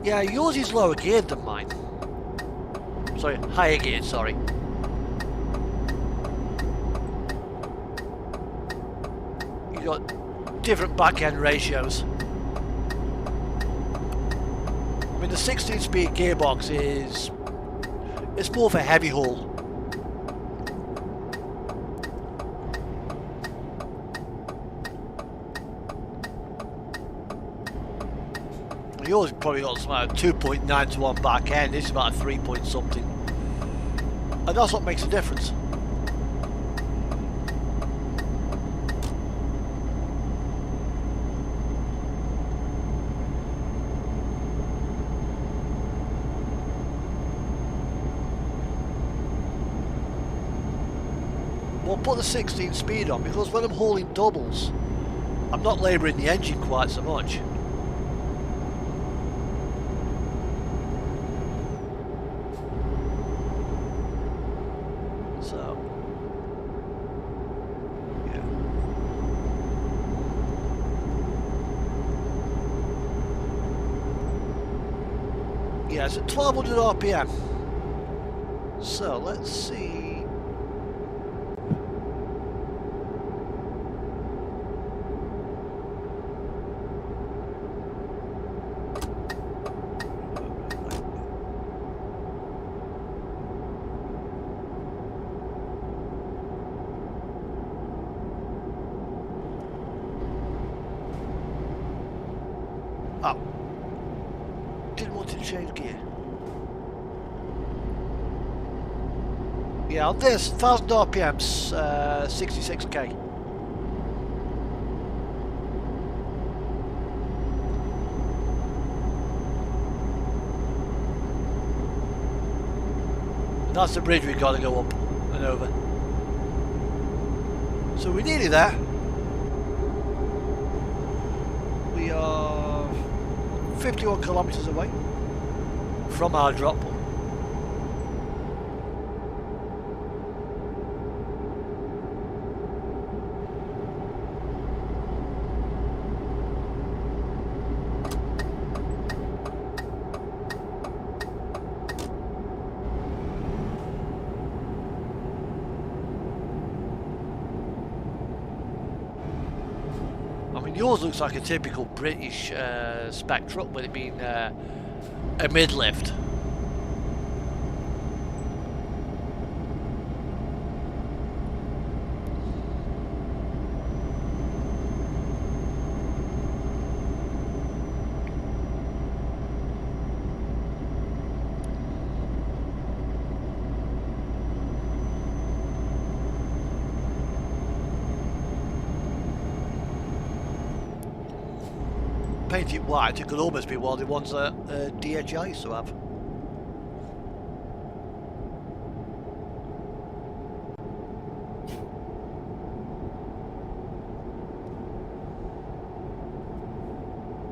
Yeah, yours is lower geared than mine. Sorry, higher geared, sorry. You got different back end ratios. I mean, the 16-speed gearbox it's more for heavy haul. Yours probably got about 2.9 to 1 back end. This is about a 3 point something. And that's what makes a difference. We'll put the 16 speed on because when I'm hauling doubles, I'm not labouring the engine quite so much. Yeah, it's at 1200 RPM. So let's see. Oh, didn't want to change gear. Yeah, on this 1000 RPMs, 66k. That's the bridge we've got to go up and over. So we're nearly there. We are 51 kilometres away from our drop point. I mean, yours looks like a typical British spec truck with it being a mid-lift. Painted white, it could almost be one of the ones that DHI used to have.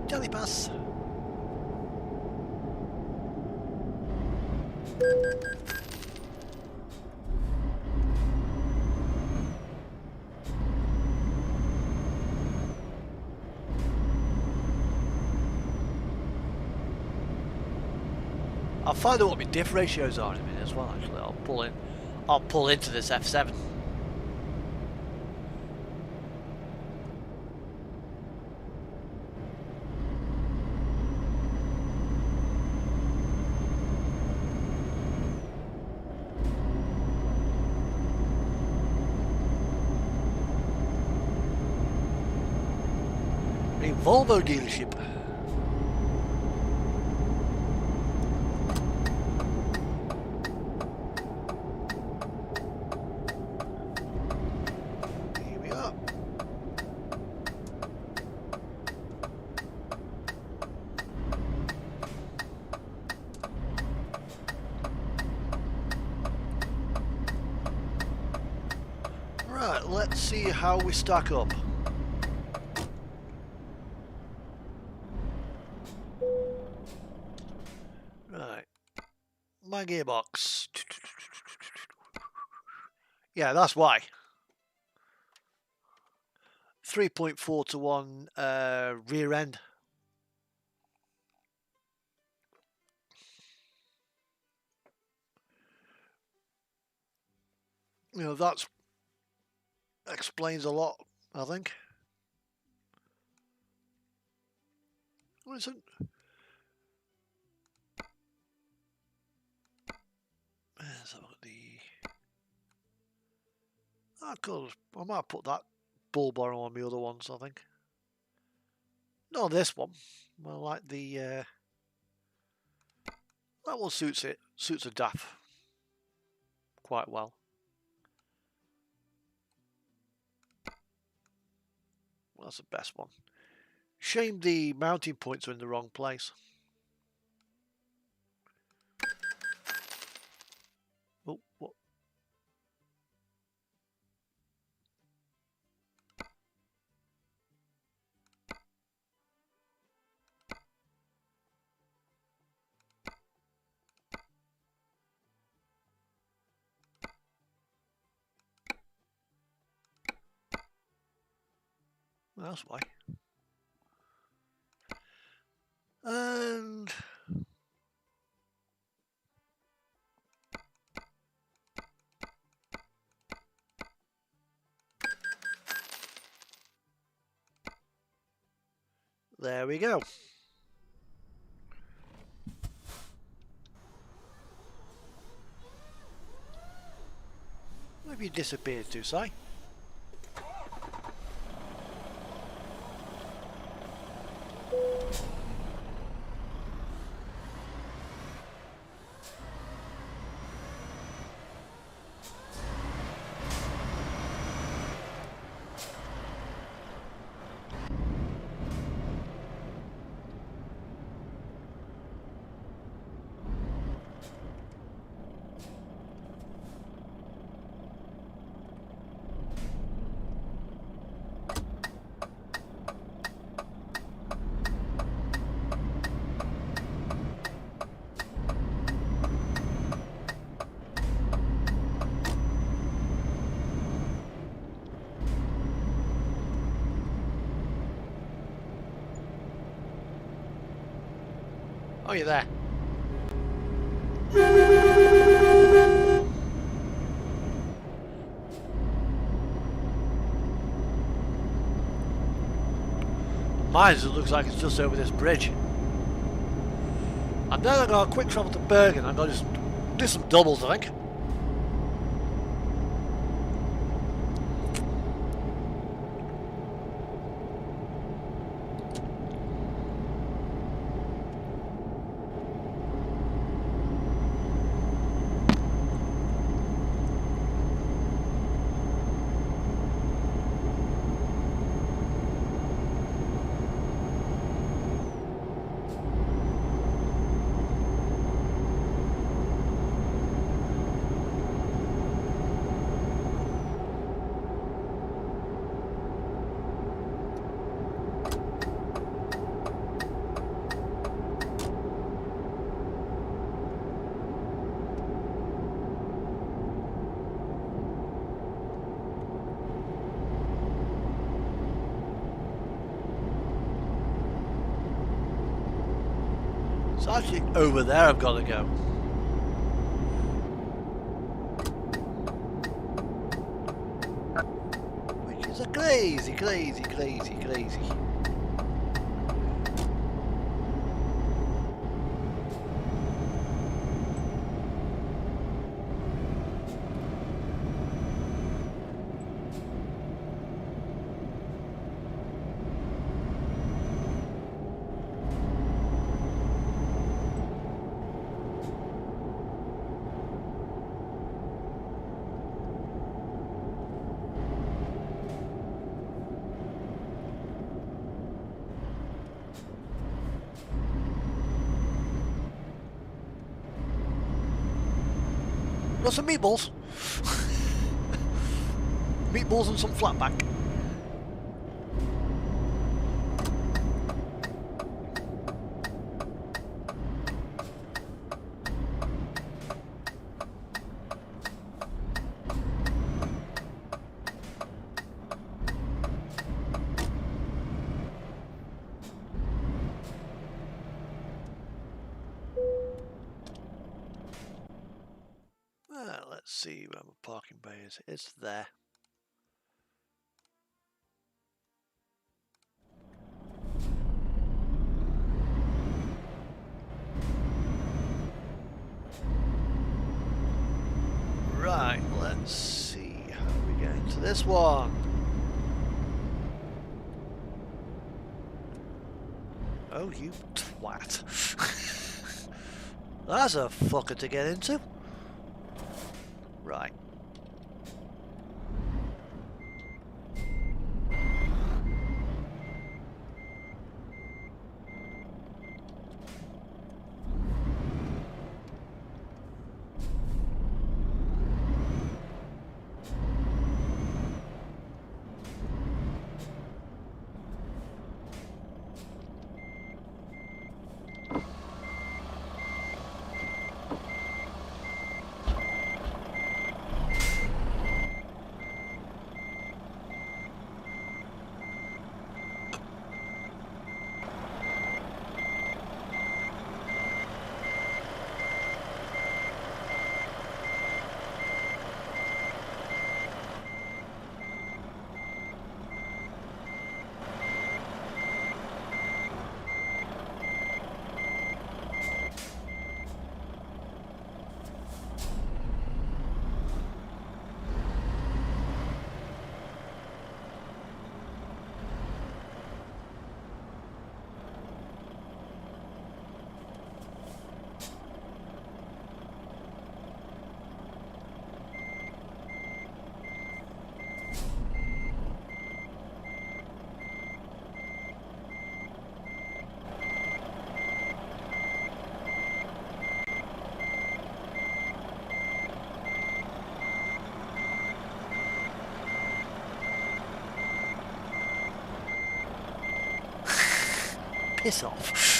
Jelly pass. I'll find out what my diff ratios are in a minute as well. Actually, I'll pull into this F7. A Volvo dealership. Here we are. Right, let's see how we stack up. Right, my gearbox. Yeah, that's why. 3.4 to 1 rear end. You know, that explains a lot, I think. What is it? Let's have a look at the... Oh, cool. I might put that bull bar on the other ones, I think. No, this one. I like the... that one suits it. Suits a DAF quite well. That's the best one. Shame the mounting points are in the wrong place. Oh, what? That's why. And There we go. Where have you disappeared to, Si? Oh, you're there. Mine looks like it's just over this bridge. And then I'm going to quick travel to Bergen. I'm going to just do some doubles, I think. It's actually over there I've got to go. Which is a crazy. Got some meatballs. Meatballs and some flatback. Let's see where my parking bay is. It's there. Right, let's see how we get into this one. Oh, you twat. That's a fucker to get into. Right. piss off.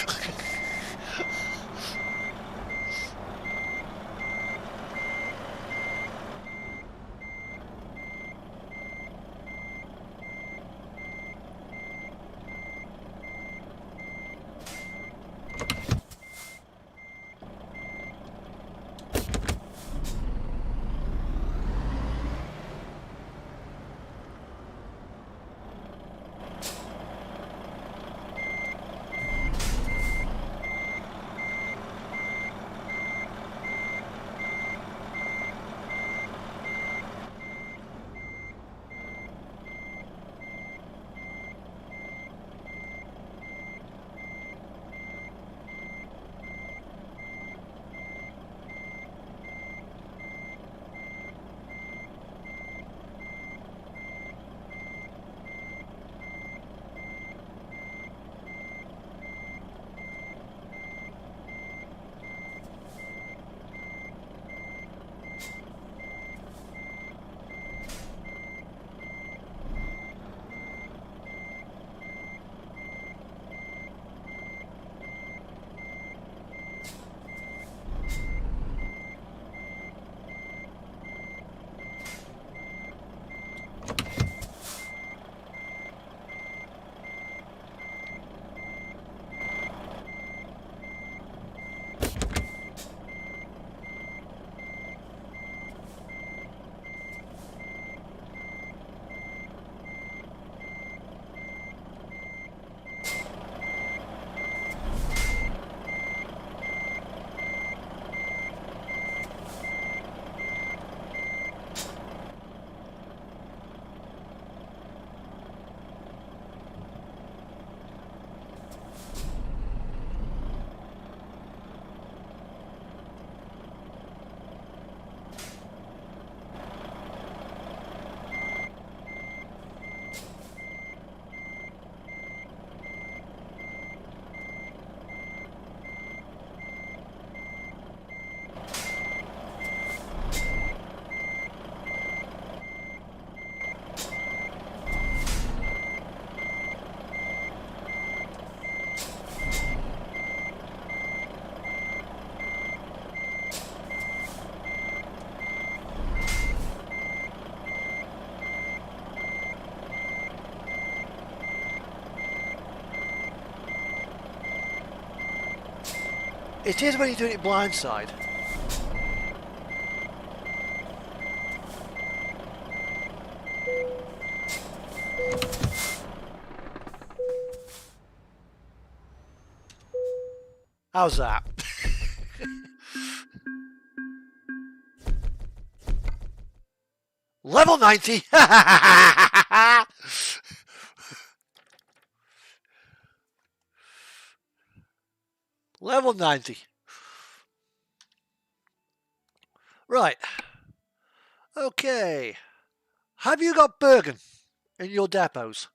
It is when you're doing it blindside. How's that? Level 90! Level 90. Right. Okay. Have you got Bergen in your depots?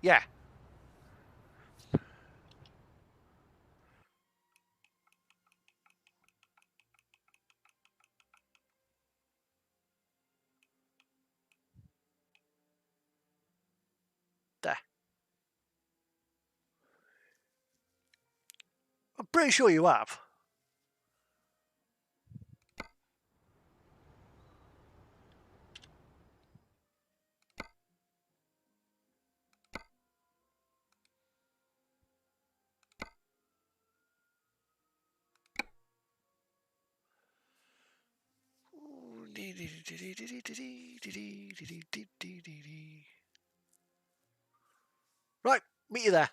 Yeah. There. I'm pretty sure you have. Right, meet you there.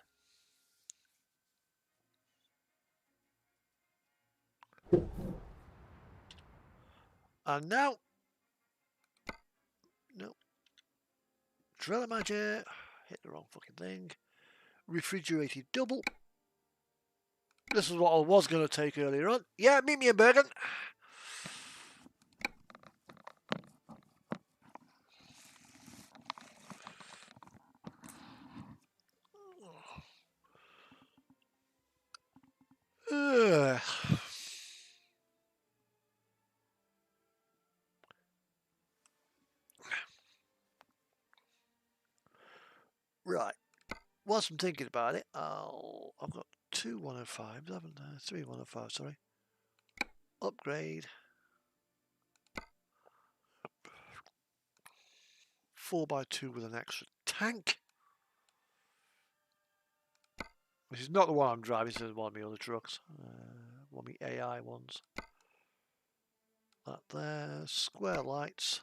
And now, no, Trailer Magic, hit the wrong fucking thing. Refrigerated double. This is what I was going to take earlier on. Yeah, meet me in Bergen. Ugh. Right. Whilst I'm thinking about it, I've got 2 105s, haven't I? 3 105s, sorry. Upgrade. 4x2 with an extra tank. This is not the one I'm driving, this is one of my other trucks. One of my AI ones. That there. Square lights.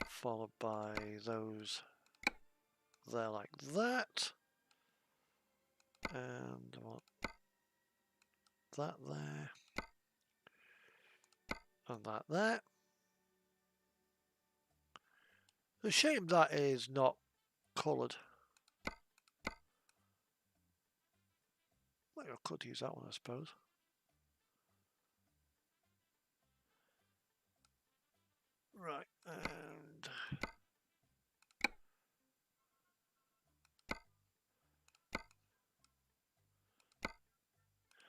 Followed by those there like that. And I want that there. And that there. The shame that is not coloured. Well, I could use that one, I suppose. Right, and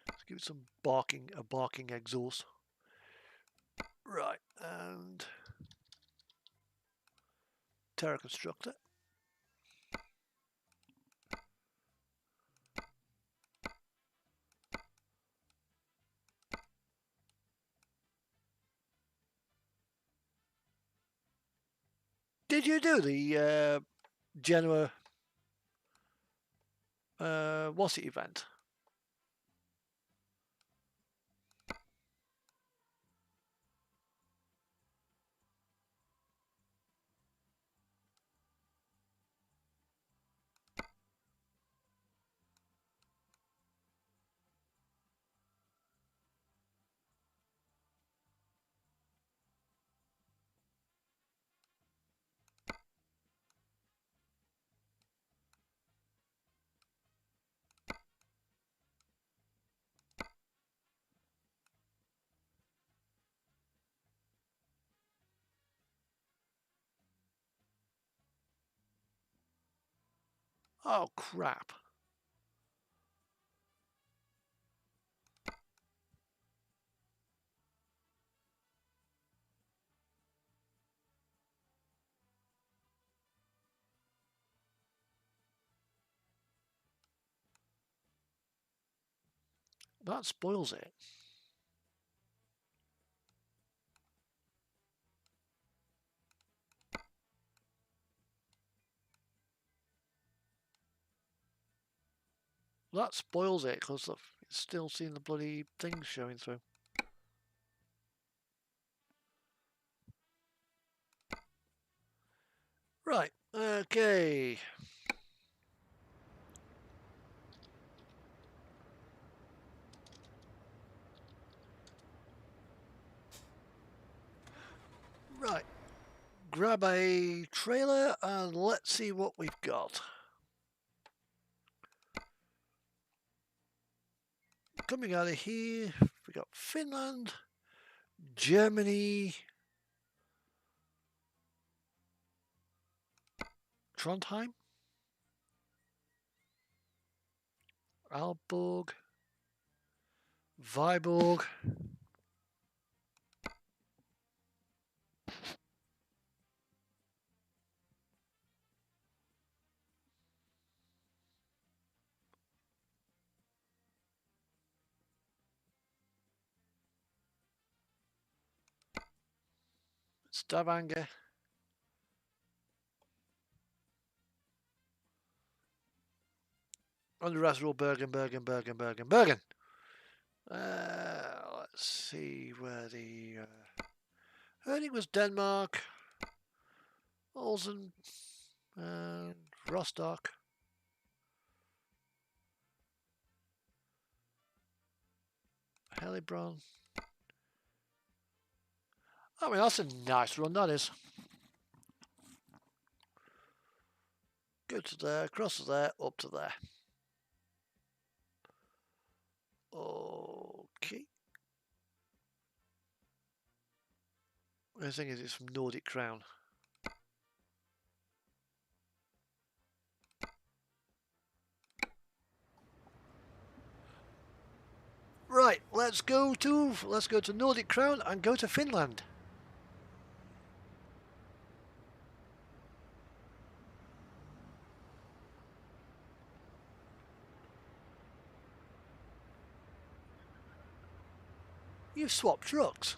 let's give it some a barking exhaust. Right, and Terra Constructor. Did you do the Genoa what's it event? Oh crap. That spoils it. That spoils it because it's still seeing the bloody things showing through. Right, okay. Right. Grab a trailer and let's see what we've got. Coming out of here, we got Finland, Germany, Trondheim, Aalborg, Viborg, Stavanger, On the rest are all Bergen, Bergen, Bergen, Bergen, Bergen. Let's see where the Herning was Denmark, Olsen, and Rostock. Hellebron. I mean, that's a nice run, that is. Go to there, across to there, up to there. Okay. The thing is, it's from Nordic Crown. Right, let's go to Nordic Crown and go to Finland. You've swapped trucks.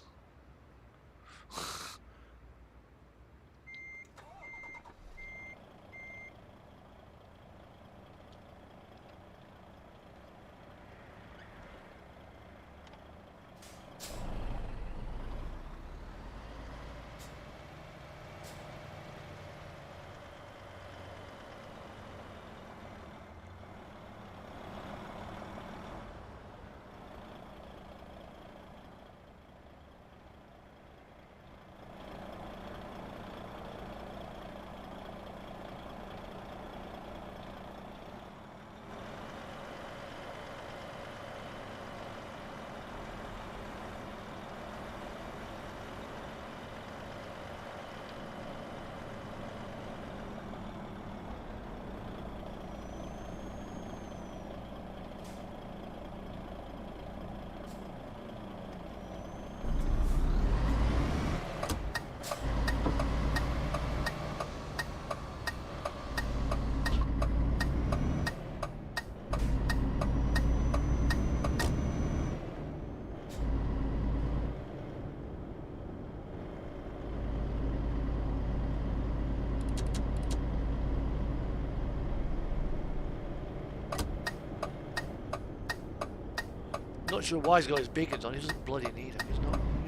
Not sure why he's got his beacons on. He doesn't bloody need them.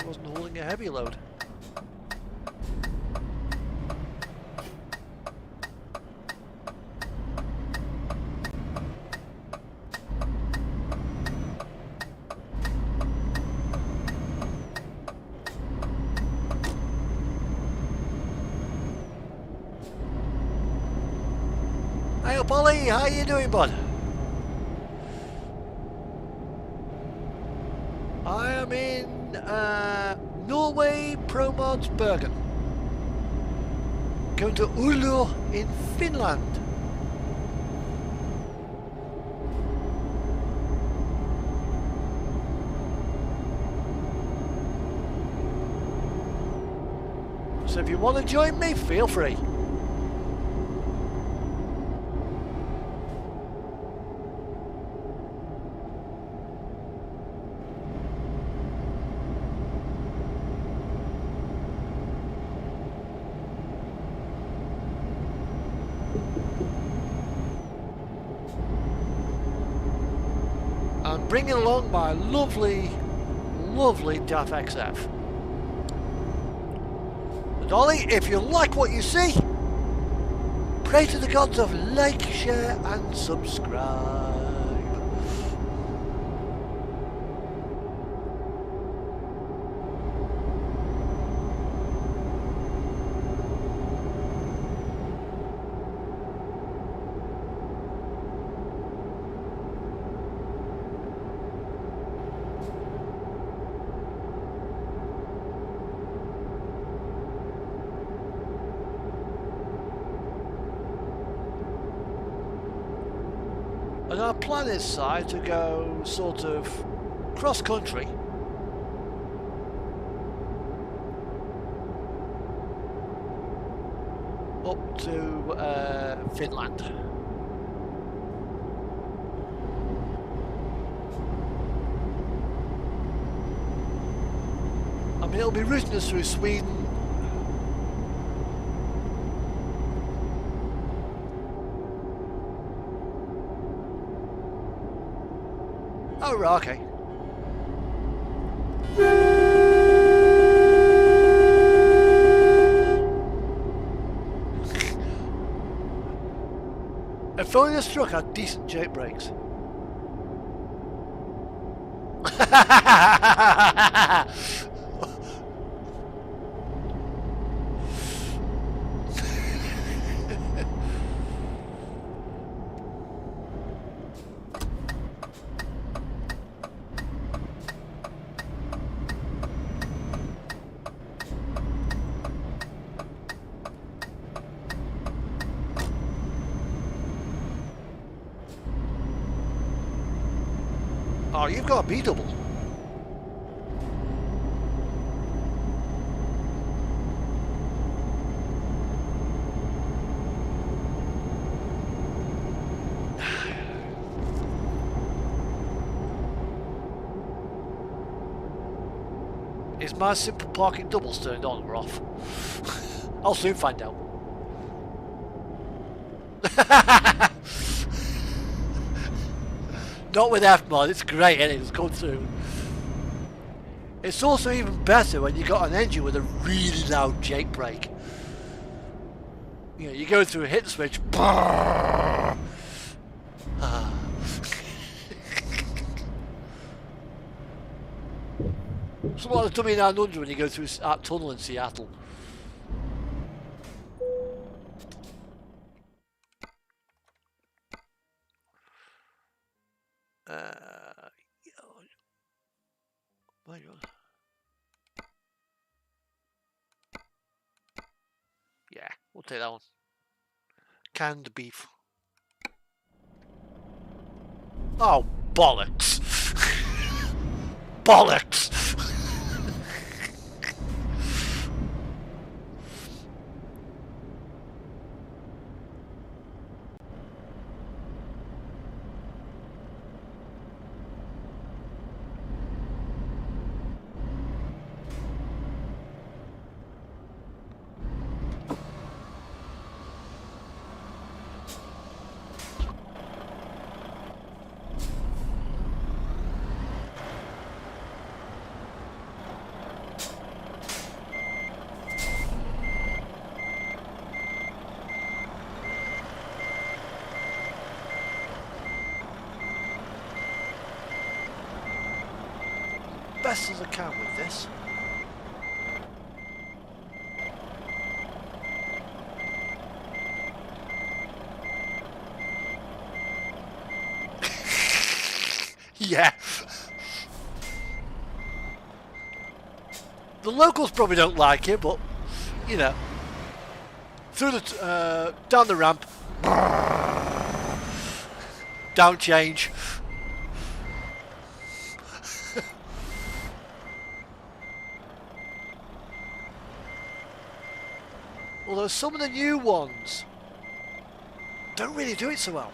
He wasn't holding a heavy load. Hey up, Ollie, how you doing, bud? I am in Norway, Promods, Bergen. Going to Oulu in Finland. So if you want to join me, feel free. And bringing along my lovely, lovely DAF XF. And Ollie, if you like what you see, pray to the gods of like, share and subscribe. And our plan is, Si, to go sort of cross-country. Up to Finland. I mean, it'll be routing us through Sweden. right, okay. If only this truck had decent Jake brakes. Oh, you've got a B double. Is my simple parking doubles turned on or off? I'll soon find out. Not with F-mod, it's great, and it's gone through. It's also even better when you got an engine with a really loud Jake brake. You know, you go through a hit switch. Something like the W900 when you go through that tunnel in Seattle. Yeah, we'll take that one. Canned beef. Oh, bollocks! Bollocks! Best as I can with this. Yeah. The locals probably don't like it, but you know, through the down the ramp, down change. Although some of the new ones don't really do it so well.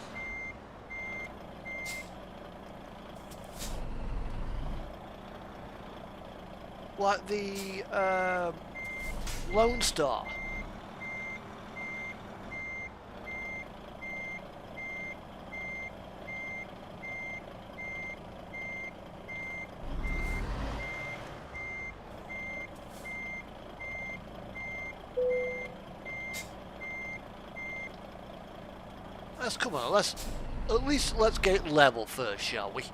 Like the Lone Star. Come on, let's get it level first, shall we?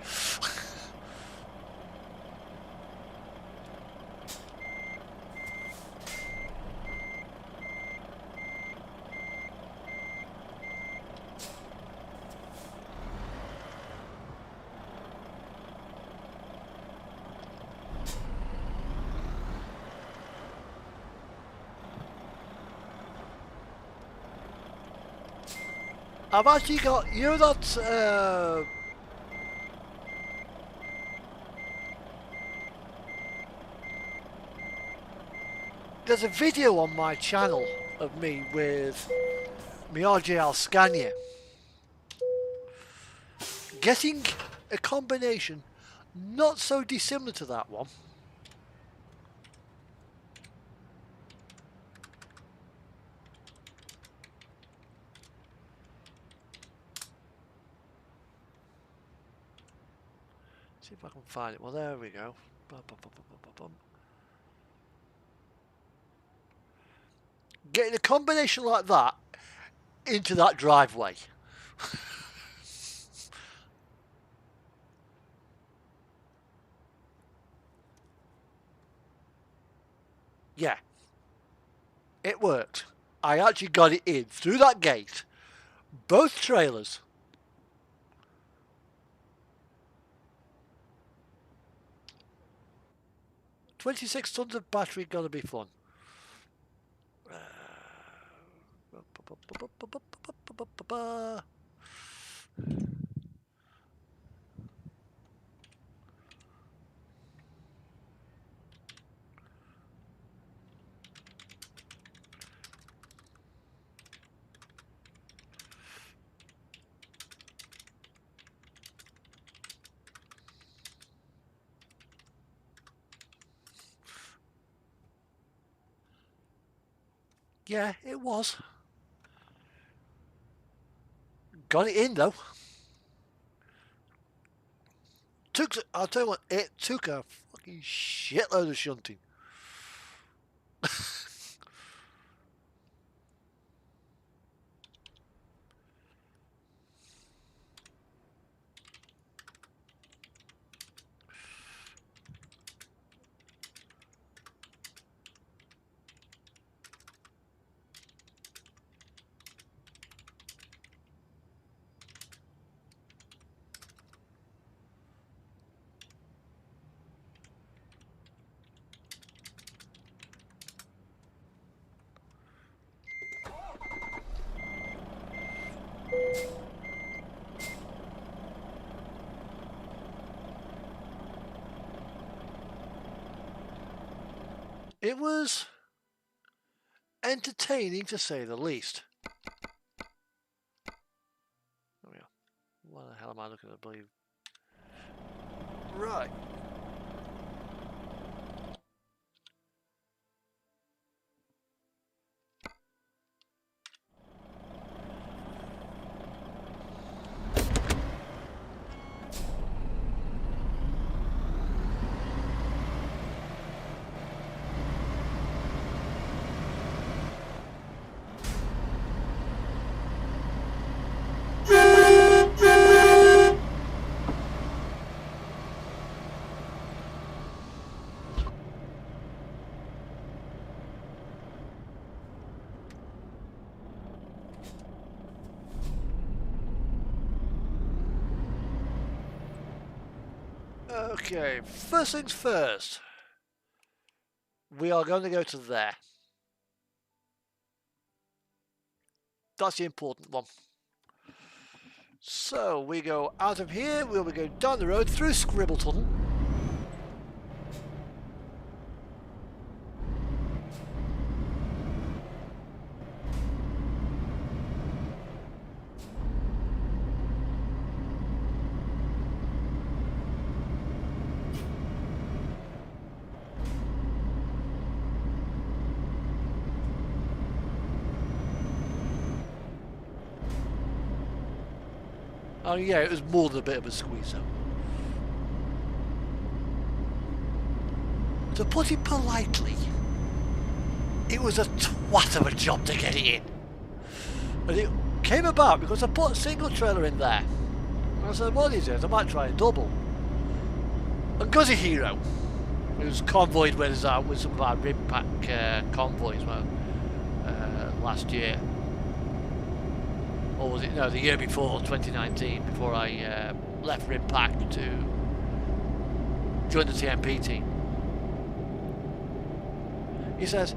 I've actually got, you know that, there's a video on my channel of me with my RJL Scania getting a combination not so dissimilar to that one. See if I can find it. Well, there we go. Bum, bum, bum, bum, bum, bum. Getting a combination like that into that driveway. Yeah. It worked. I actually got it in through that gate. Both trailers. $26 tons of battery, gonna be fun. Yeah, it was. Got it in though. I'll tell you what, it took a fucking shitload of shunting. It was entertaining to say the least. There we go. What the hell am I looking at, I believe? Right. Okay, first things first. We are going to go to there. That's the important one. So we go out of here, we'll be going down the road through Scribble Tunnel. Oh yeah, it was more than a bit of a squeeze out. To put it politely, it was a twat of a job to get it in. And it came about because I put a single trailer in there. And I said, what is it? I might try a double. And Guzzy Hero, who's convoyed with us with some of our rib pack convoys last year. Or was it, no, the year before, 2019, before I left Rib Pack to join the TMP team. He says,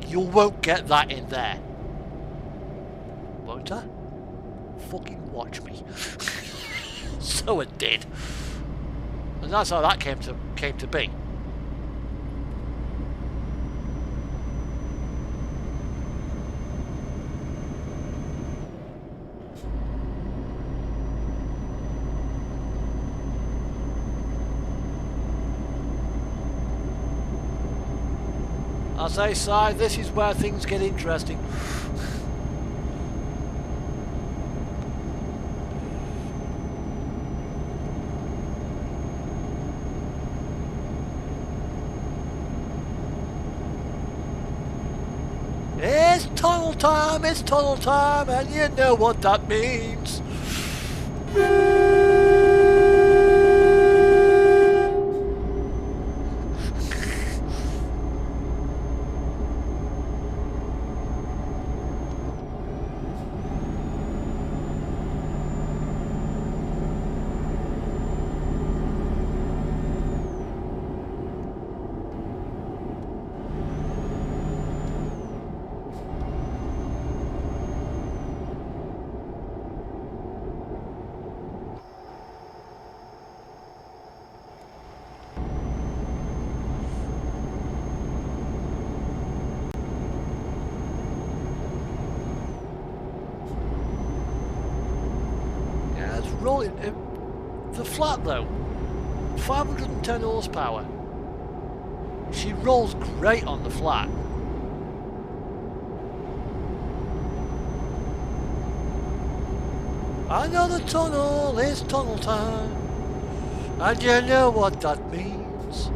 you won't get that in there. Won't I? Fucking watch me. So it did. And that's how that came to be. I say, Si, this is where things get interesting. it's tunnel time, and you know what that means. Yeah, it's rolling. The flat though, 510 horsepower. She rolls great on the flat. I know the tunnel is tunnel time, and you know what that means.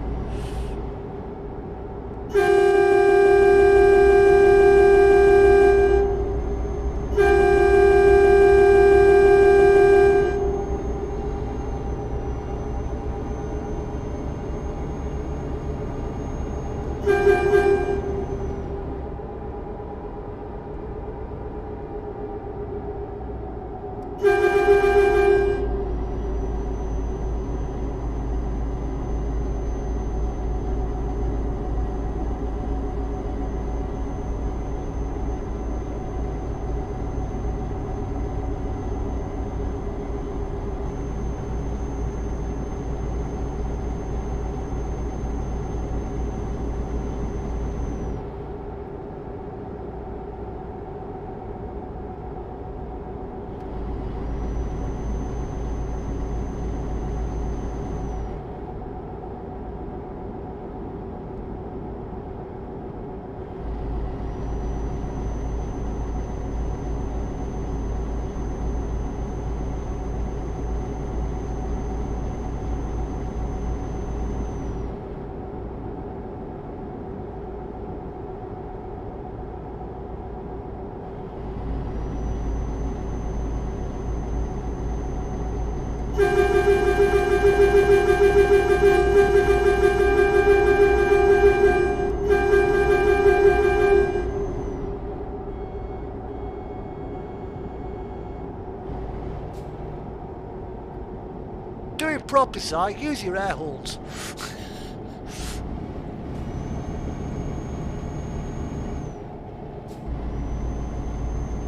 Do it properly, Si. Use your air horns.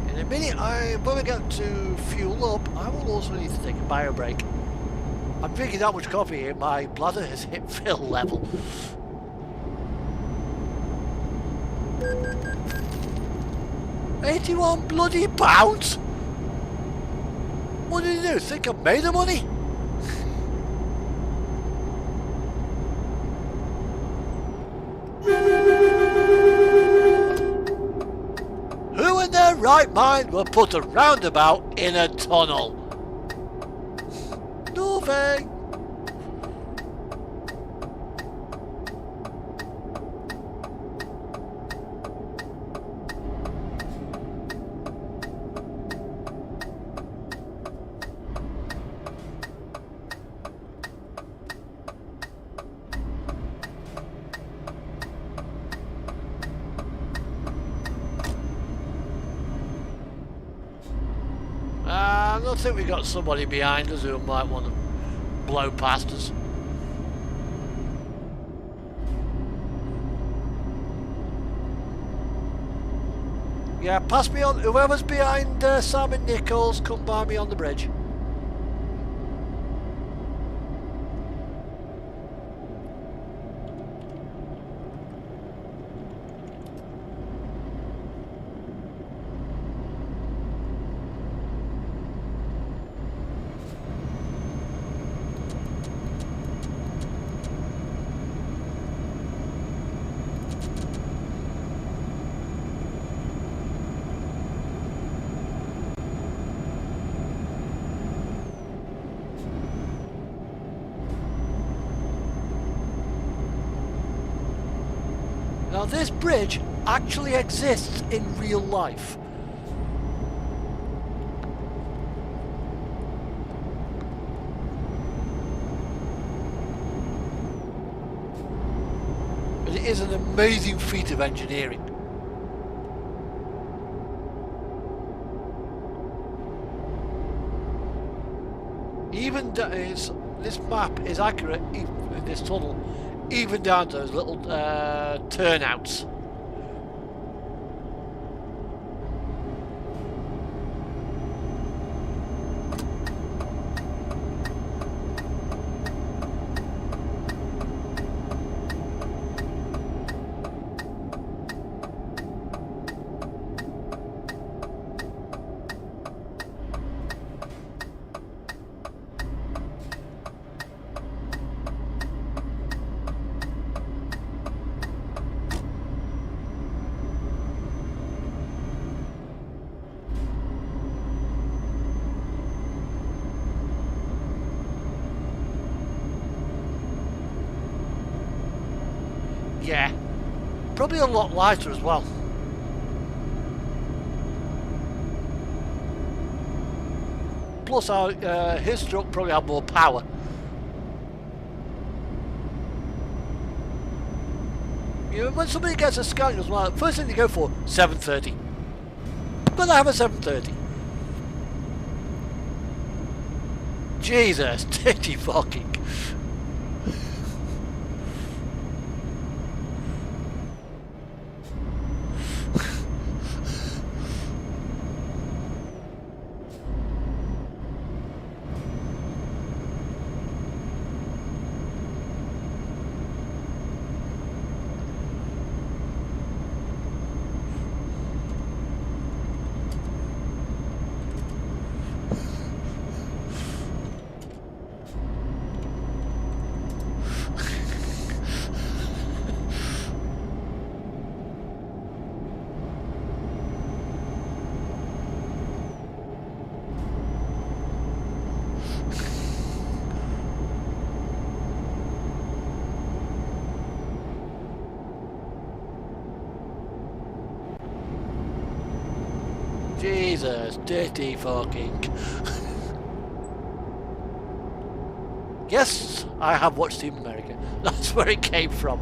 In a minute, when we get to fuel up, I will also need to take a bio break. I'm drinking that much coffee here, my bladder has hit fill level. £81 bloody pounds? What did you do? Think I made the money? Who in their right mind will put a roundabout in a tunnel? Nothing. I don't think we got somebody behind us who might want to blow past us. Yeah, pass me on. Whoever's behind Simon Nichols, come by me on the bridge. Now this bridge actually exists in real life. But it is an amazing feat of engineering. Even this map is accurate in this tunnel, even down to those little turnouts. Yeah, probably a lot lighter as well. Plus, his truck probably had more power. You know, when somebody gets a Scania as well, first thing they go for 730. But I have a 730. Jesus, titty fucking. Jesus, dirty fucking. Yes, I have watched Team America. That's where it came from.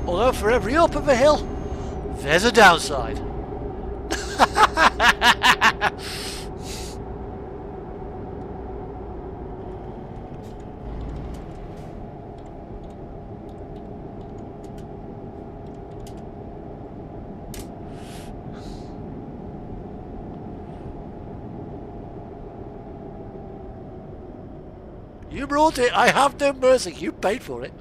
Although for every up of a hill, there's a downside. You brought it. I have no mercy. You paid for it.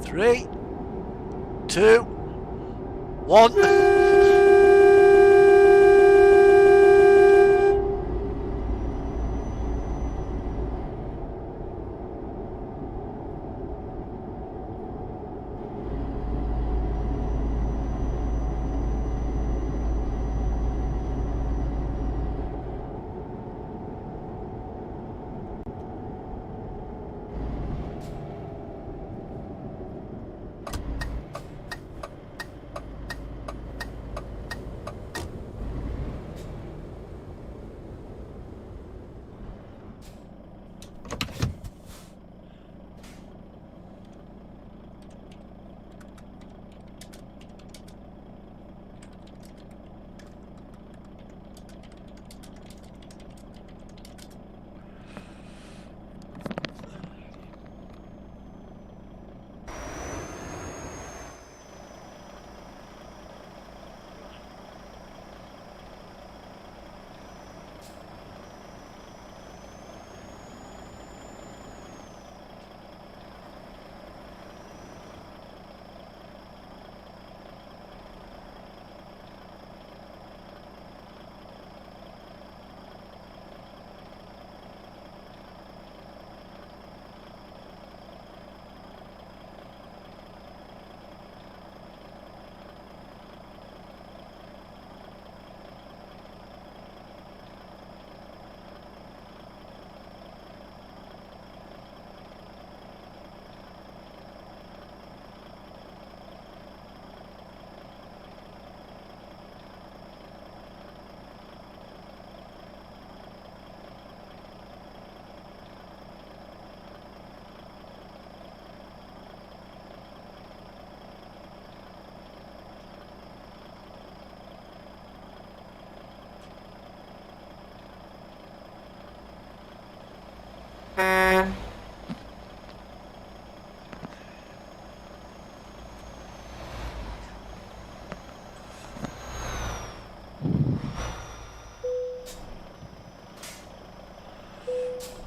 Three, two, one.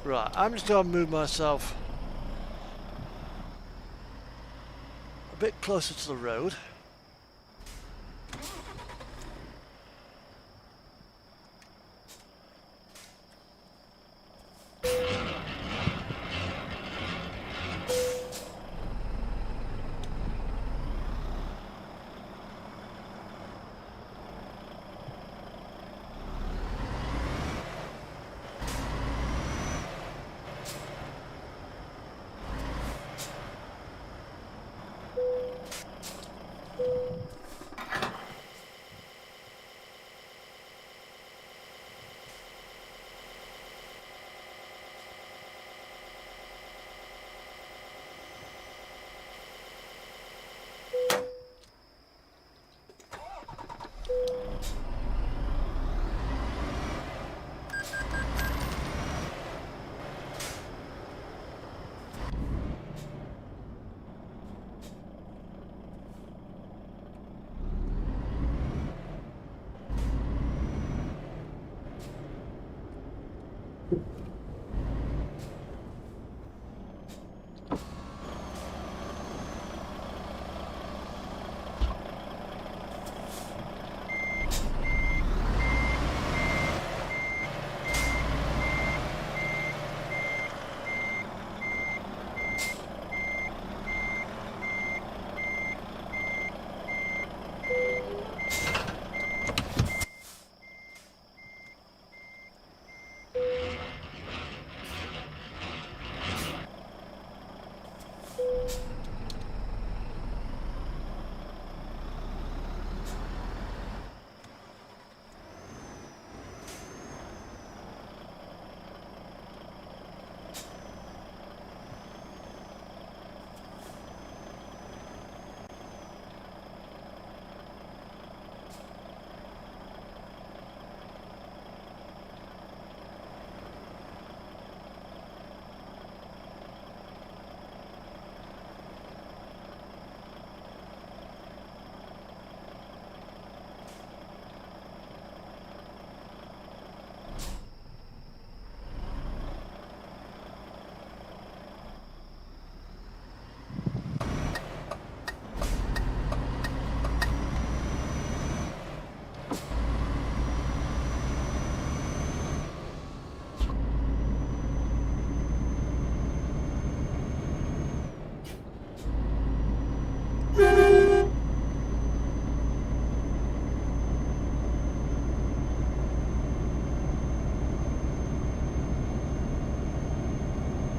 Right, I'm just going to move myself a bit closer to the road.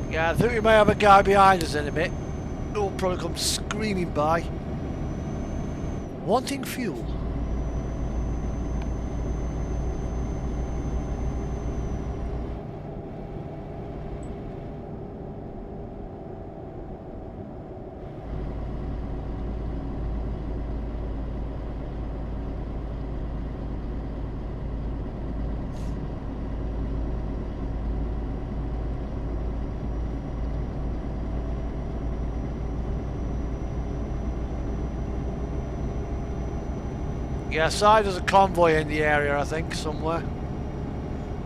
Yeah, I think we may have a guy behind us in a bit. Who'll probably come screaming by. Wanting fuel. Yeah, side there's a convoy in the area, I think, somewhere.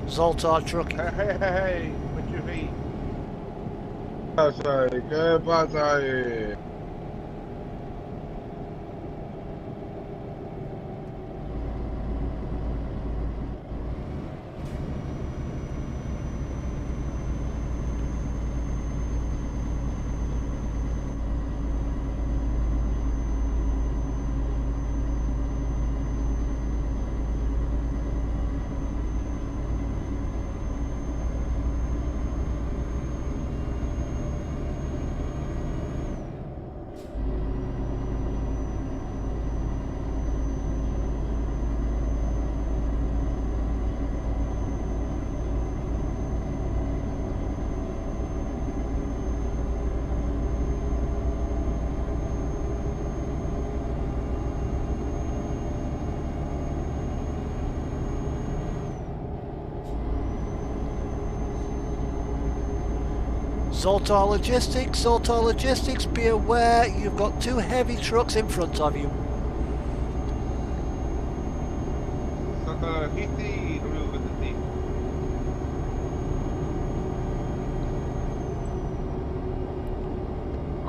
Zoltar truck. Hey, what you mean? ¿Qué pasa ahí? Zoltar Logistics, be aware you've got two heavy trucks in front of you.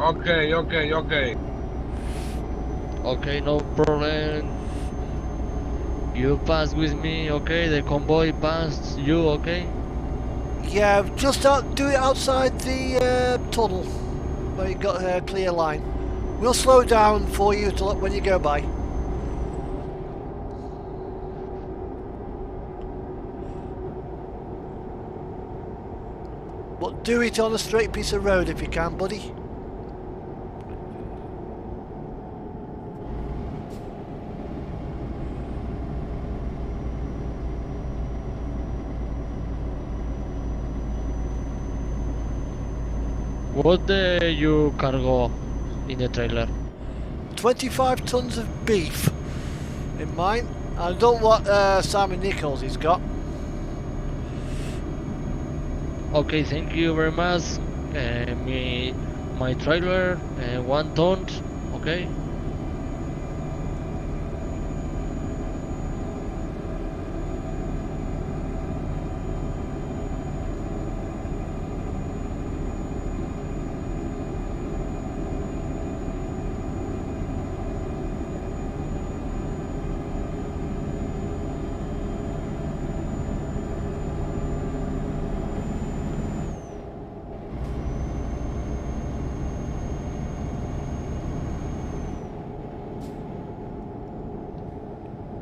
Okay, okay, okay. Okay, no problem. You pass with me, okay? The convoy passed you, okay? Yeah, just do it outside the tunnel where you got a clear line. We'll slow down for you to when you go by. But do it on a straight piece of road if you can, buddy. What do you cargo in the trailer? 25 tons of beef in mine. I don't know what Simon Nichols has got. Okay, thank you very much. My trailer, 1 ton, okay?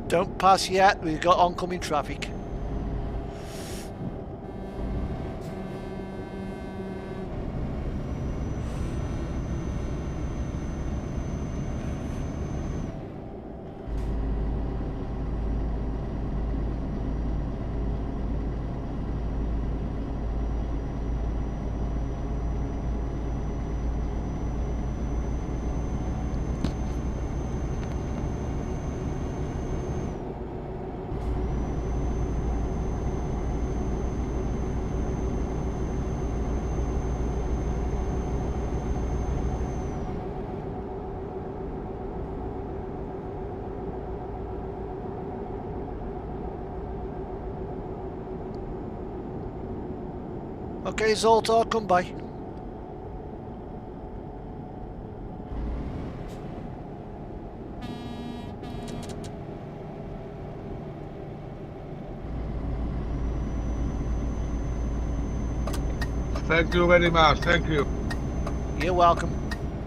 Don't pass yet, we've got oncoming traffic. Okay, Zoltar, come by. Thank you very much, thank you. You're welcome.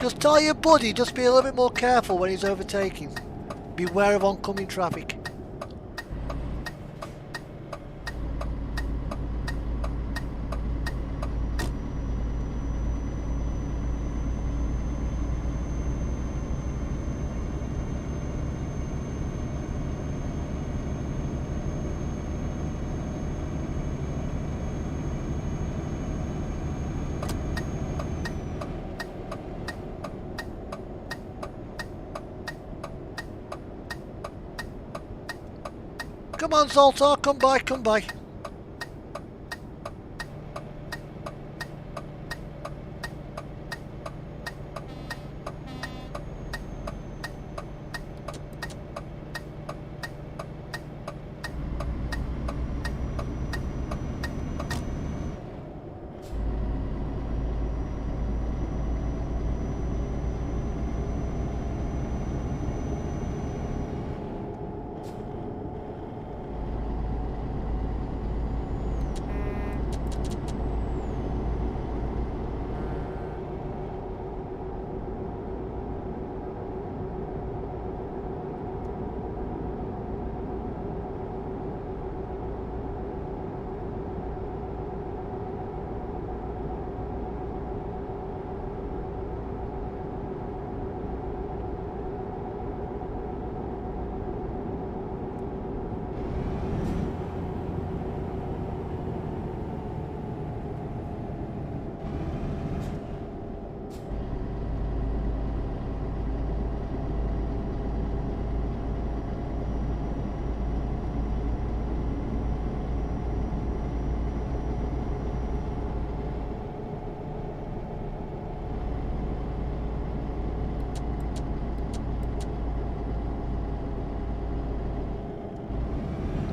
Just tell your buddy, just be a little bit more careful when he's overtaking. Beware of oncoming traffic. Come on, Zoltar, come by, come by.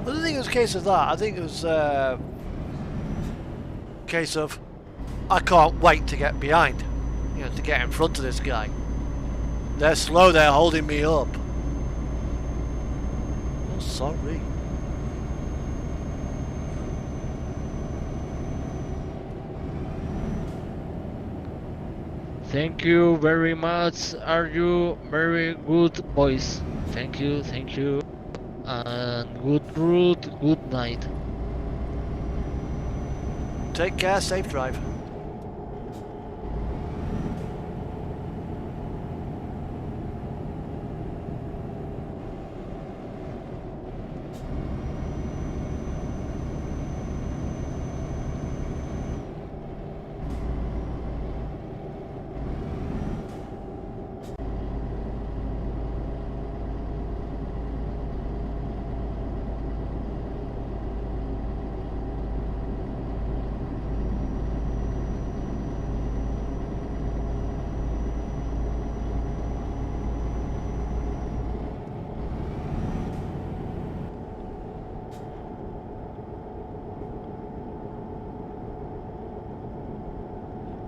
I don't think it was a case of that. I think it was a case of I can't wait to get behind. you know, to get in front of this guy. They're slow, they're holding me up. Oh, sorry. Thank you very much. Are you very good boys? Thank you, and good route, good night. Take care, safe drive.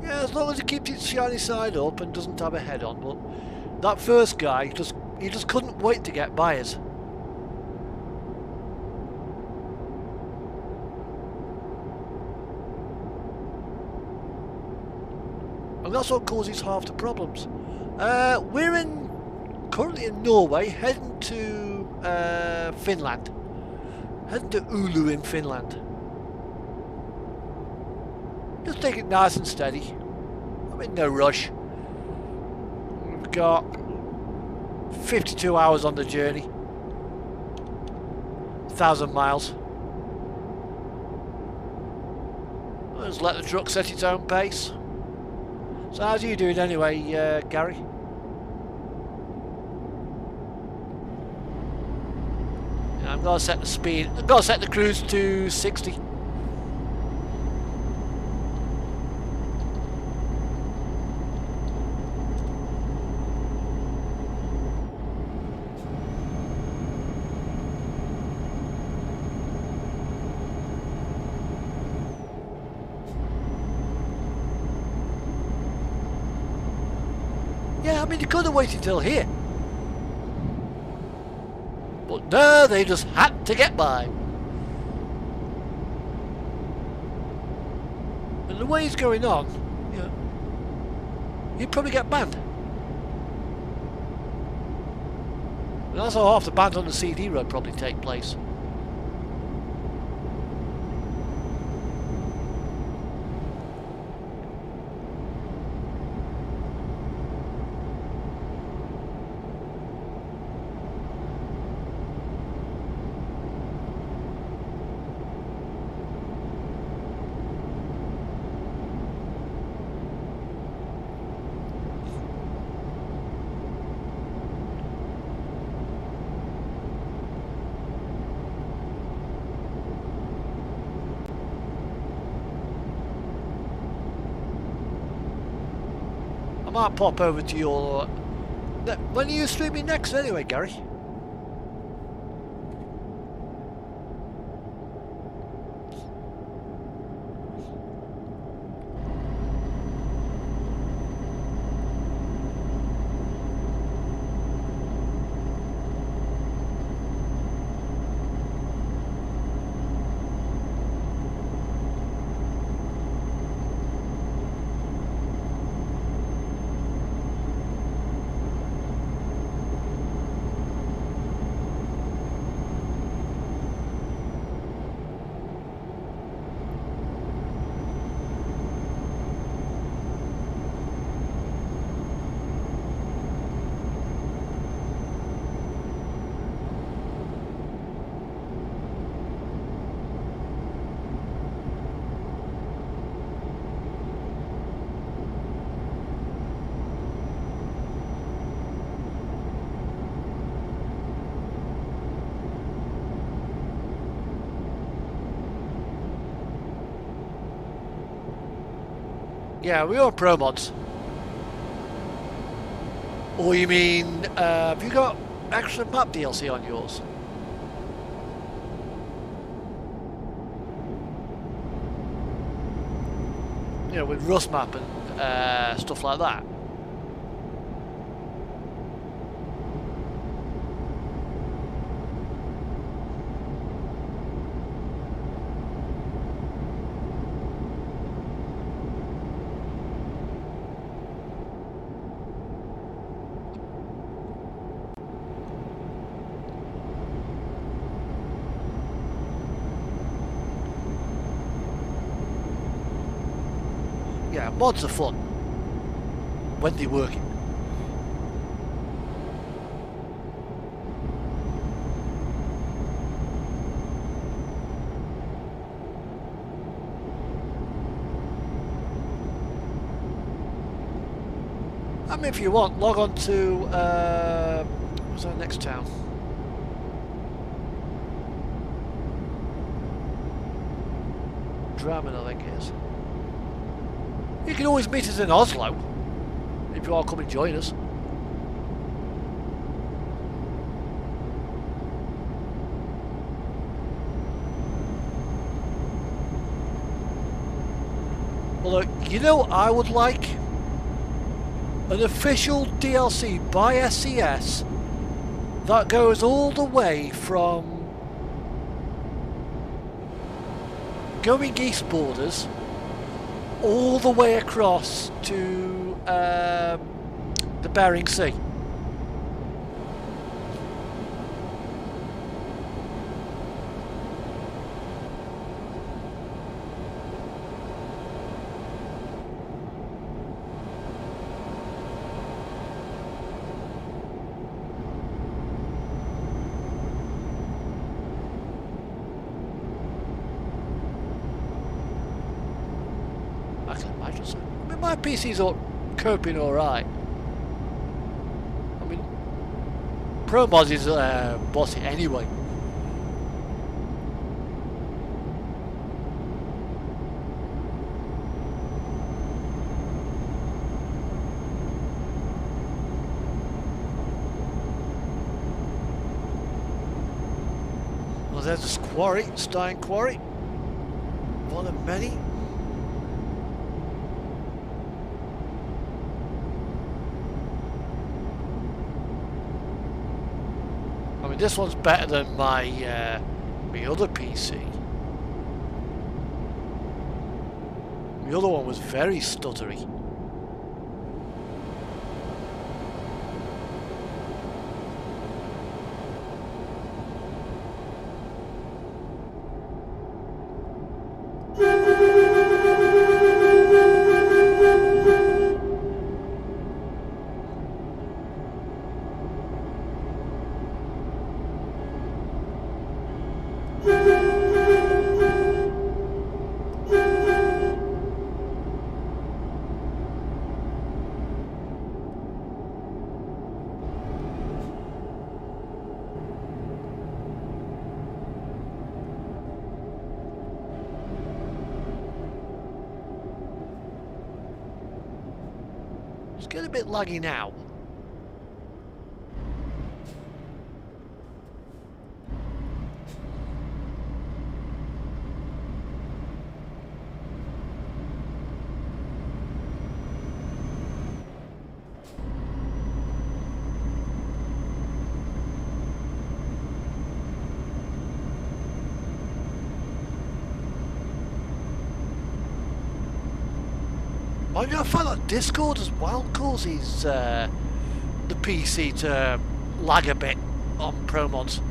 Yeah, as long as he keeps its shiny side up and doesn't have a head on. But that first guy, he just couldn't wait to get by us. And that's what causes half the problems. We're currently in Norway, heading to Finland. Heading to Oulu in Finland. Just take it nice and steady. I'm in no rush. We've got 52 hours on the journey. 1,000 miles. I'll just let the truck set its own pace. So how's you doing anyway, Gary? Yeah, I'm gonna set the speed. I'm gonna set the cruise to 60. Yeah, I mean, you could have waited till here. But no, they just had to get by. And the way it's going on, you know, you'd probably get banned. And that's how half the bans on the CD road probably take place. I might pop over to your... When are you streaming next anyway, Gary? Yeah, we are pro mods. Or you mean, have you got extra map DLC on yours? You know, with Rust map and stuff like that. Yeah, mods are fun when they're working. I mean, if you want, log on to what's our next town? Drammen, I think it is. You can always meet us in Oslo if you all come and join us. Well, look, you know, I would like an official DLC by SCS that goes all the way from going east borders all the way across to the Bering Sea. I can imagine so. I mean, my PC's all coping alright. I mean, ProMods is bossy anyway. Well, there's this quarry, Stein Quarry. One of many. I mean, this one's better than my my other PC. The other one was very stuttery. It's getting a bit laggy now. I find that Discord as well causes the PC to lag a bit on ProMods.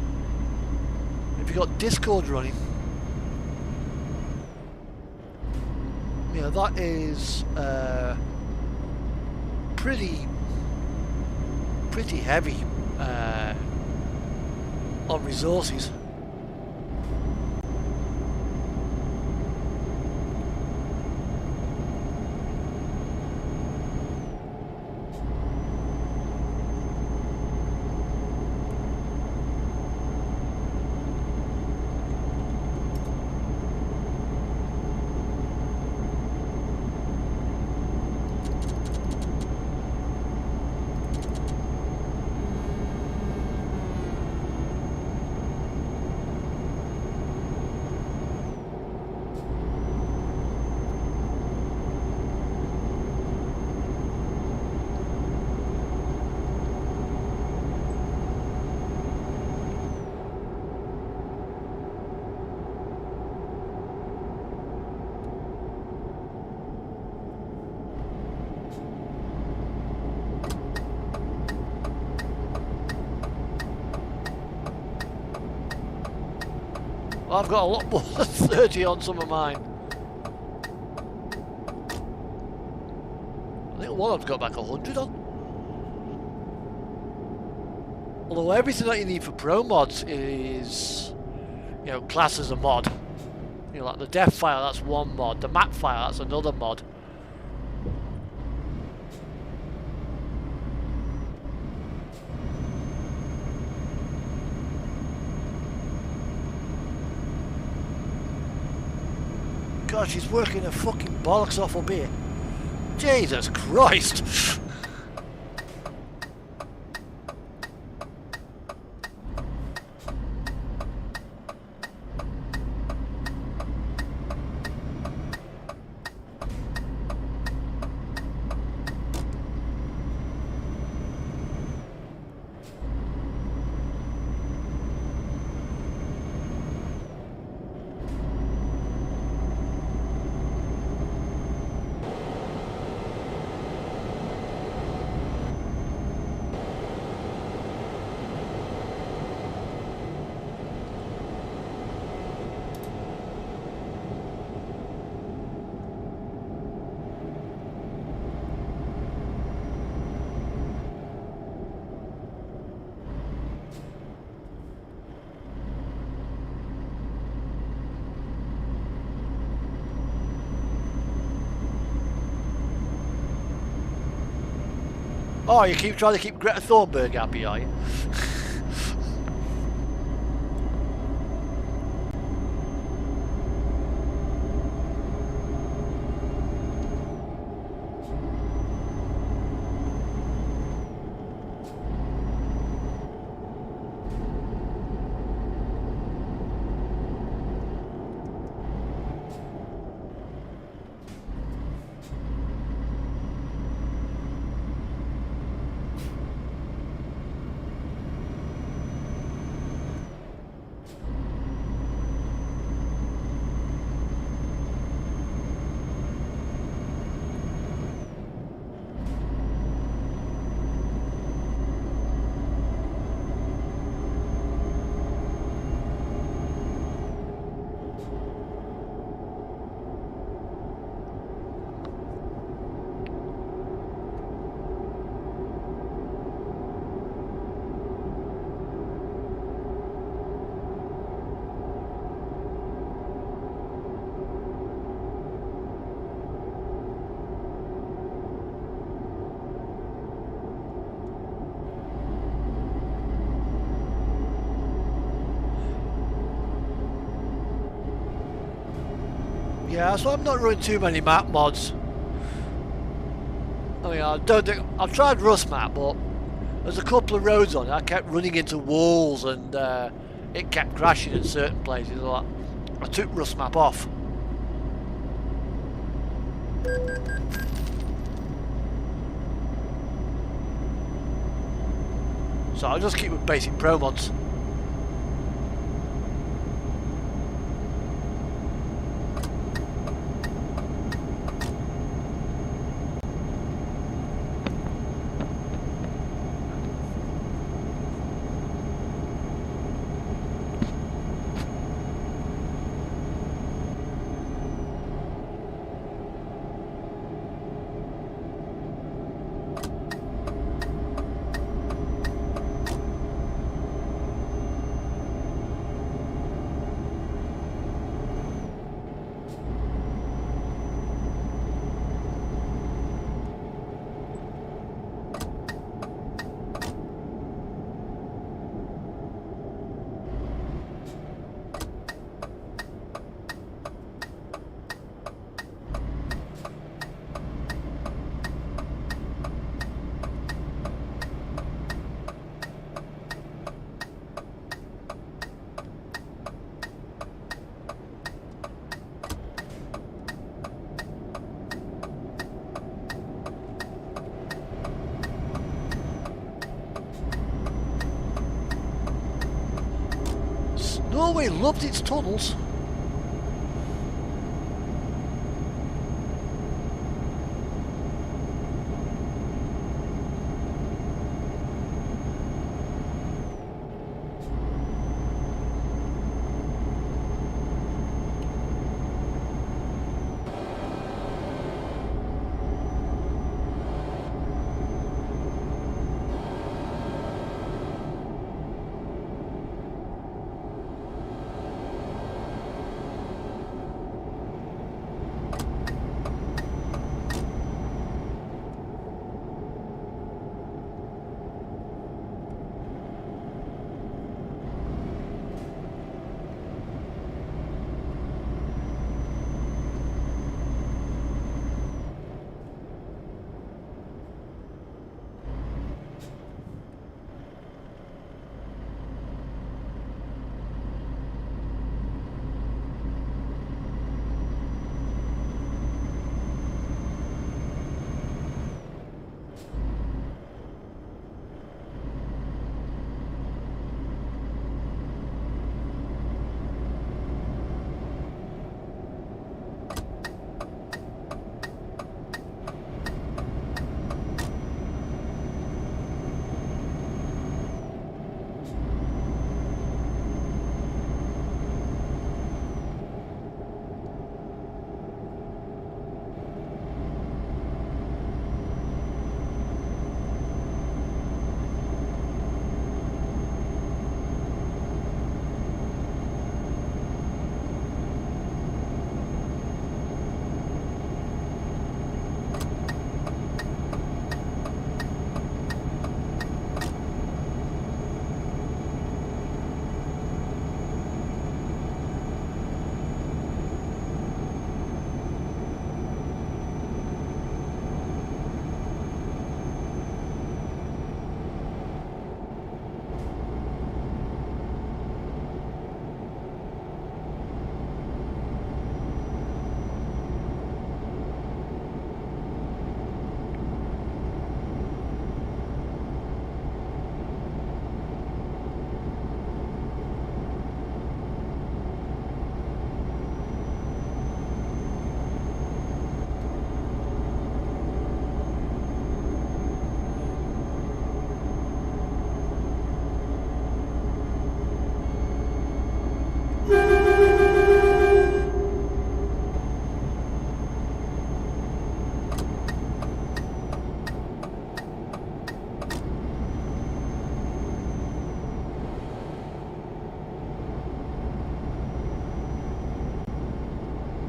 If you've got Discord running, you know, that is pretty heavy on resources. I've got a lot more than 30 on some of mine. I think one of them's got back 100 on. Although everything that you need for pro mods is, you know, classed as a mod. You know, like the def file, that's one mod. The map file, that's another mod. Gosh, he's working a fucking bollocks off up here. Jesus Christ! Oh, you keep trying to keep Greta Thunberg happy, are you? Yeah, so I'm not running too many map mods. I mean, I don't think I've tried Rust Map, but there's a couple of roads on it. I kept running into walls and it kept crashing in certain places. I took Rust Map off. So I'll just keep with basic pro mods. Norway loved its tunnels.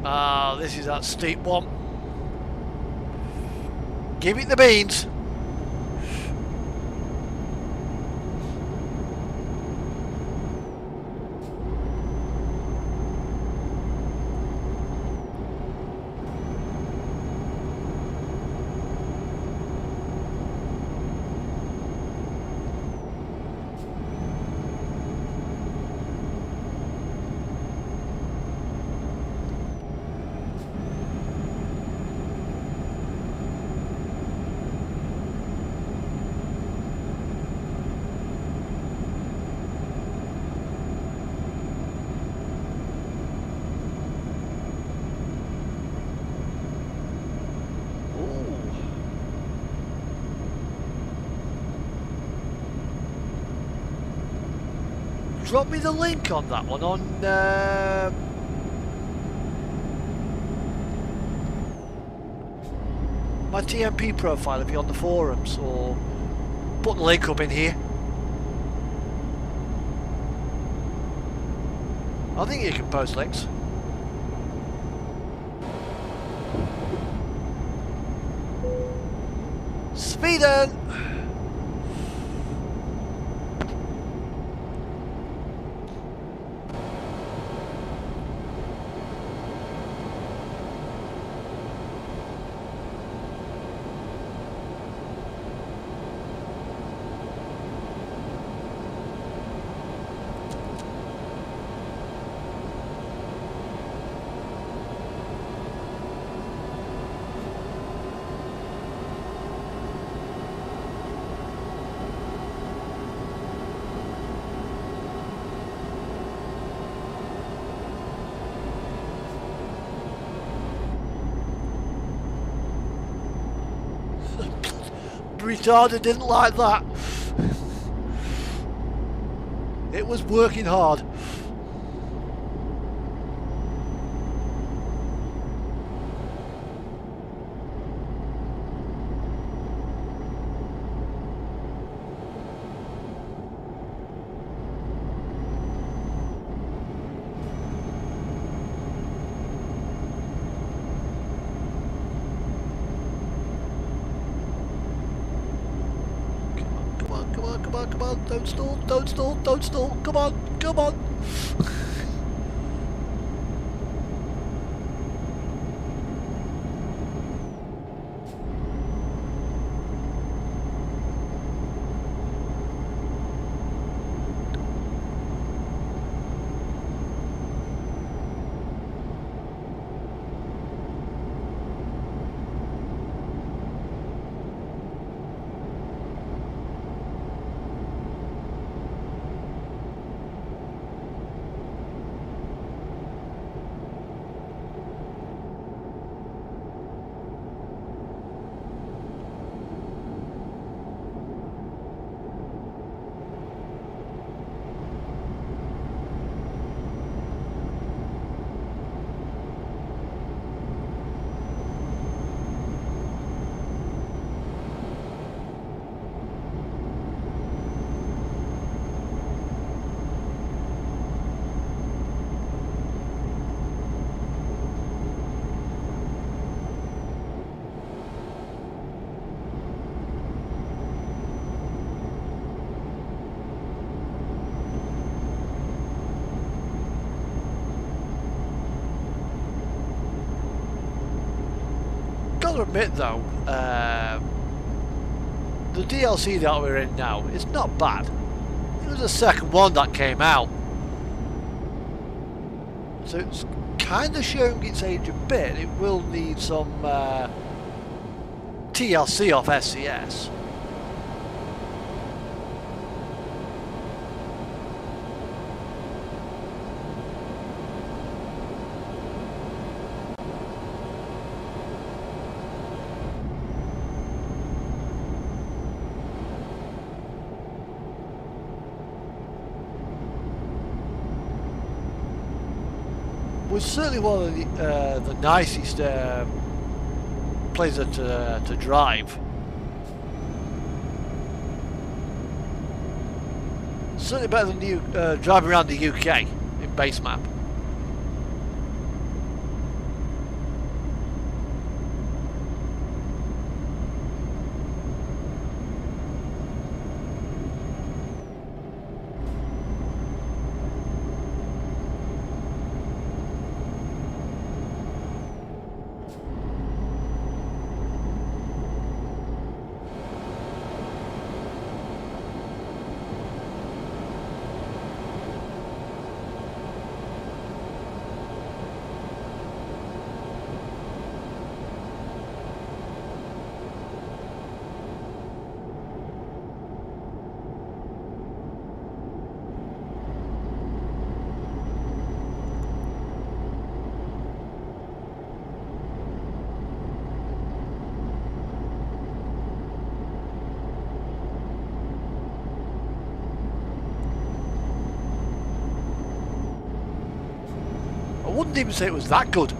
Ah, this is that steep one. Give it the beans. Drop me the link on that one on my TMP profile if you're on the forums, or put the link up in here. I think you can post links. Sweden! Retarded didn't like that. It was working hard. Come on, don't stall, don't stall, don't stall, come on, come on. Gotta admit though, the DLC that we're in now is not bad. It was the second one that came out, so it's kind of showing its age a bit. It will need some TLC off SCS. Was certainly one of the nicest places to drive. Certainly better than driving around the UK in base map. wouldn't even say it was that good.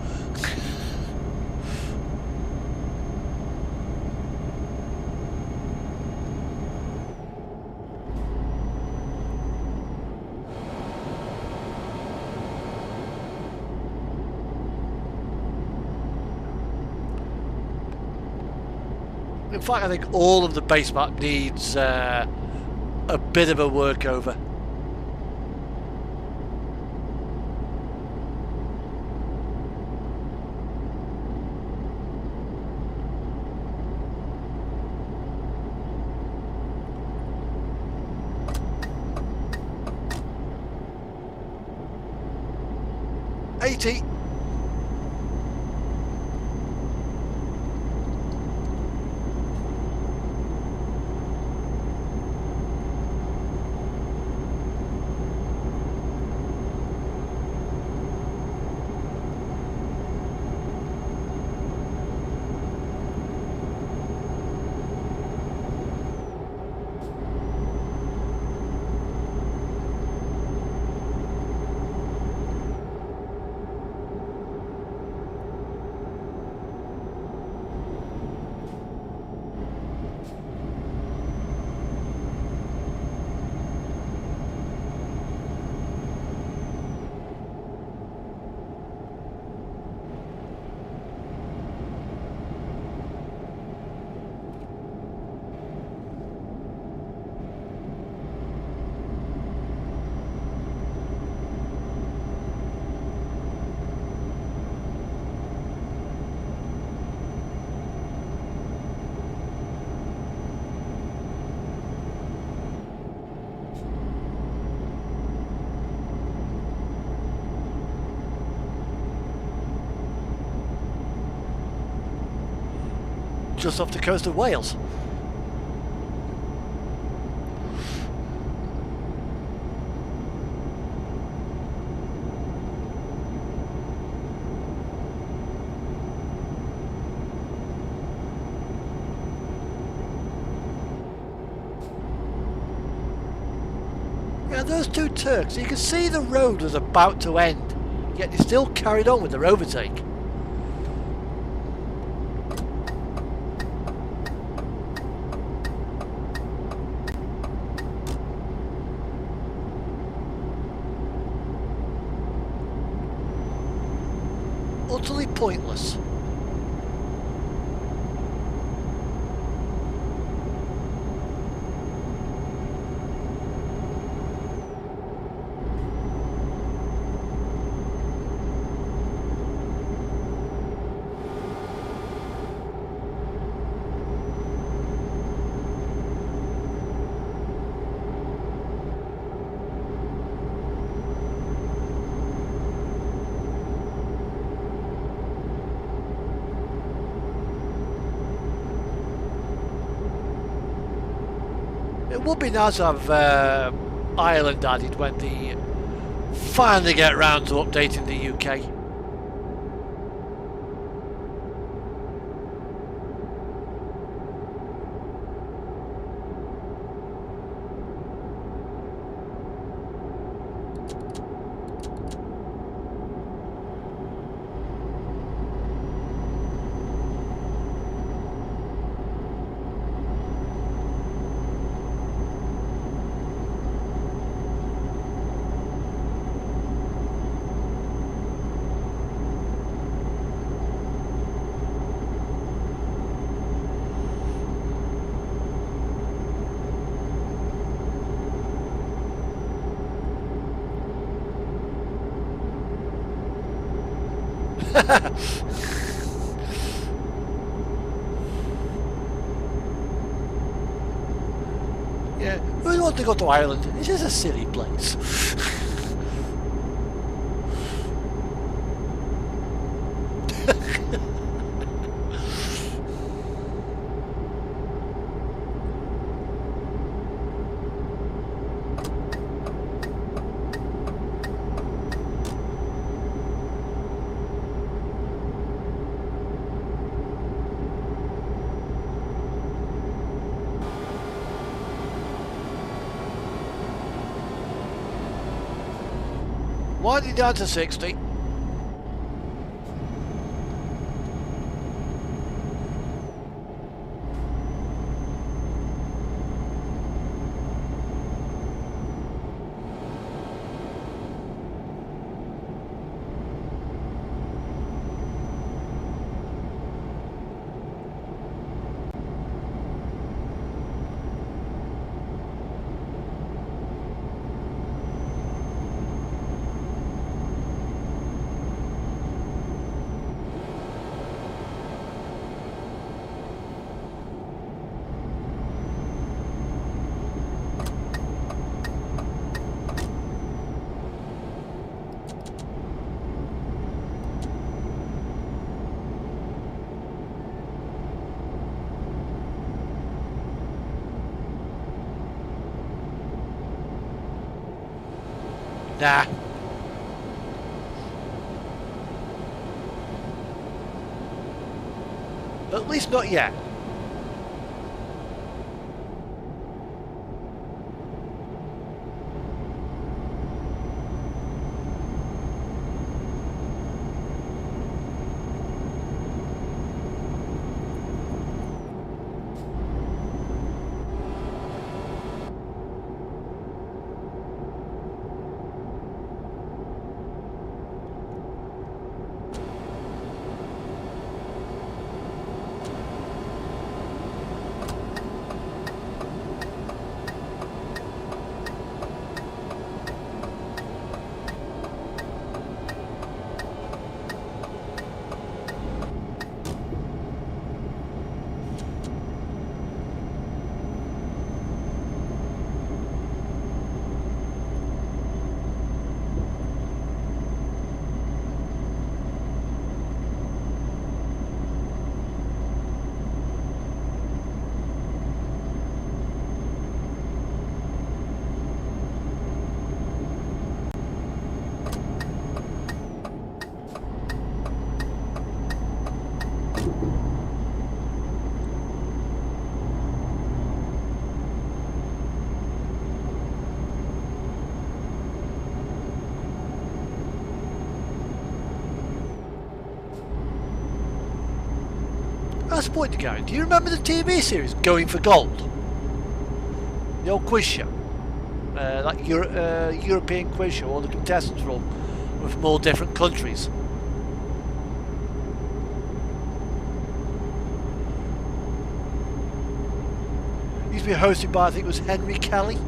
In fact, I think all of the base map needs a bit of a workover. $80. Just off the coast of Wales. Yeah, those two Turks, you can see the road was about to end, yet they still carried on with their overtake. Utterly pointless. It would be nice to have Ireland added when they finally get round to updating the UK. Yeah, who wants to go to Ireland? It's just a silly place. Winding down to 60. Nah. At least not yet. That's the point, Gary. Do you remember the TV series Going for Gold? The old quiz show. Like European quiz show, all the contestants were from all different countries. Used to be hosted by, I think it was Henry Kelly.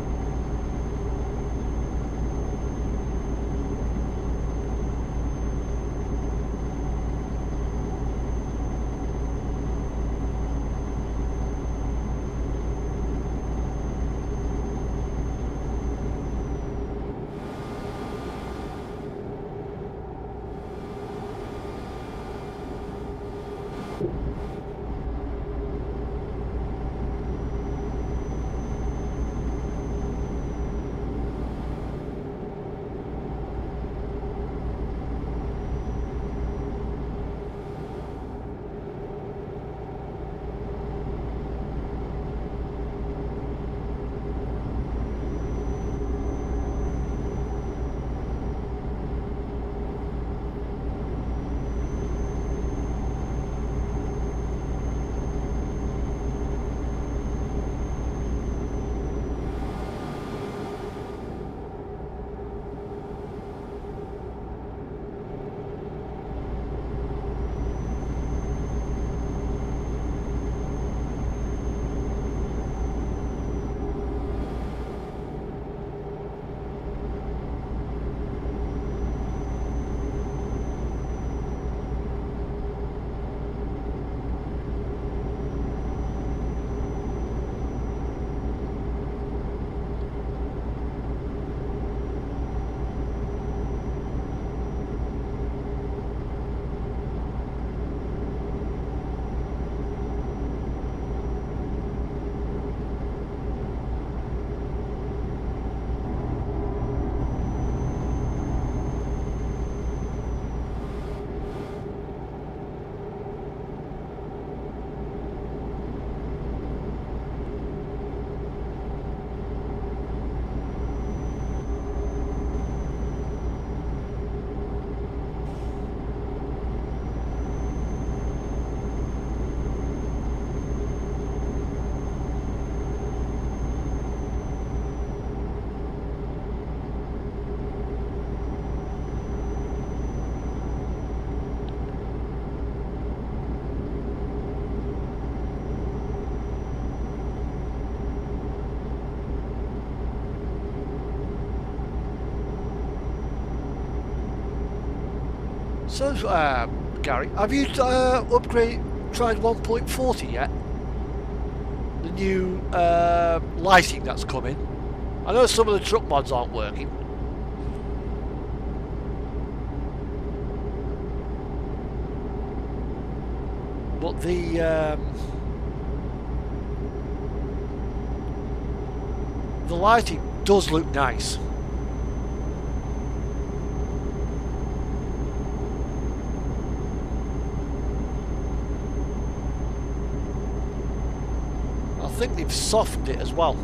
So, Gary, have you tried 1.40 yet? The new lighting that's coming. I know some of the truck mods aren't working. But the lighting does look nice. they've softened it as well.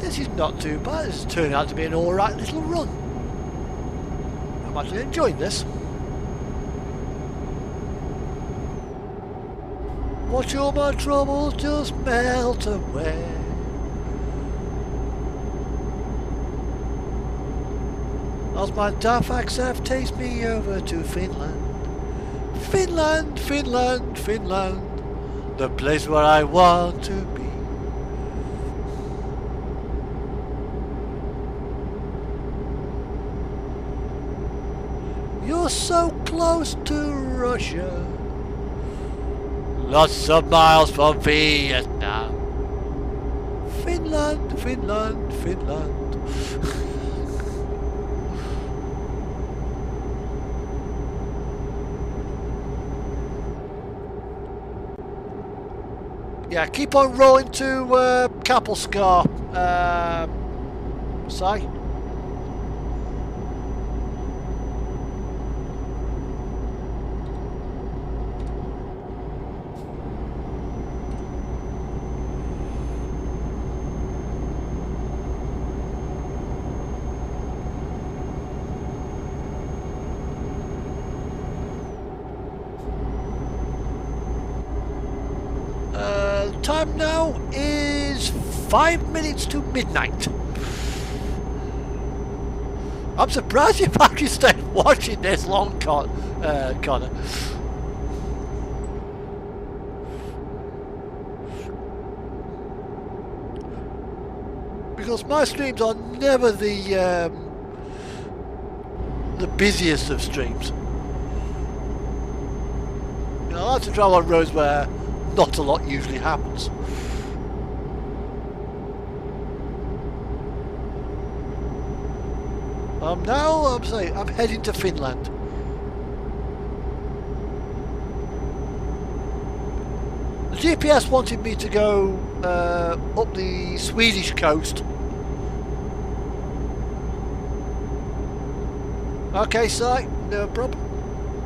This is not too bad. This has turned out to be an alright little run. I'm actually enjoying this. Watch all my troubles just melt away. As my daft XF takes me over to Finland. Finland, Finland, Finland, the place where I want to be. You're so close to Russia, lots of miles from Vietnam. Finland, Finland, Finland. Yeah, keep on rolling to Kapellskär, Si. Time now is 5 minutes to midnight. I'm surprised you've actually stayed watching this long, Connor. Because my streams are never the busiest of streams. You know, I like to travel on roads where not a lot usually happens. Now I'm heading to Finland. The GPS wanted me to go up the Swedish coast. Okay, Si, no problem.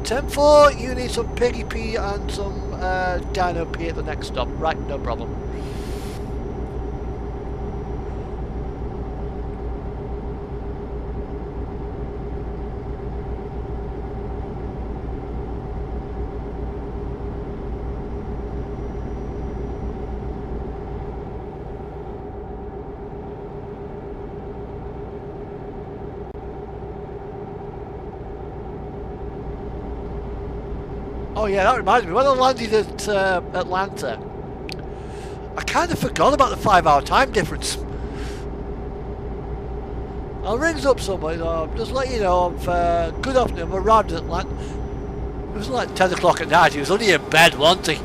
10-4, you need some Piggy P and some Dino P at the next stop. Right, no problem. Oh yeah, that reminds me, when I landed at Atlanta, I kind of forgot about the 5-hour time difference. I'll rings up somebody. Just let you know. Good afternoon. I'm arrived at Atlanta. It was like 10 o'clock at night. He was only in bed, wasn't he?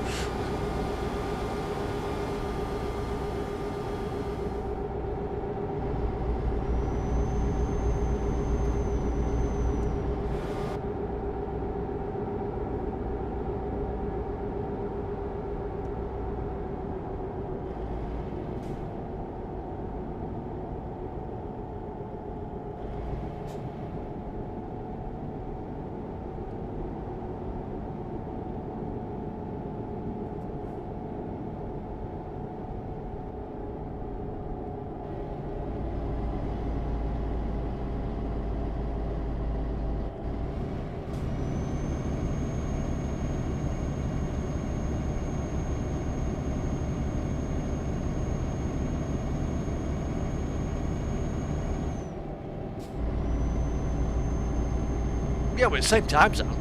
Yeah, we're at the same time zone.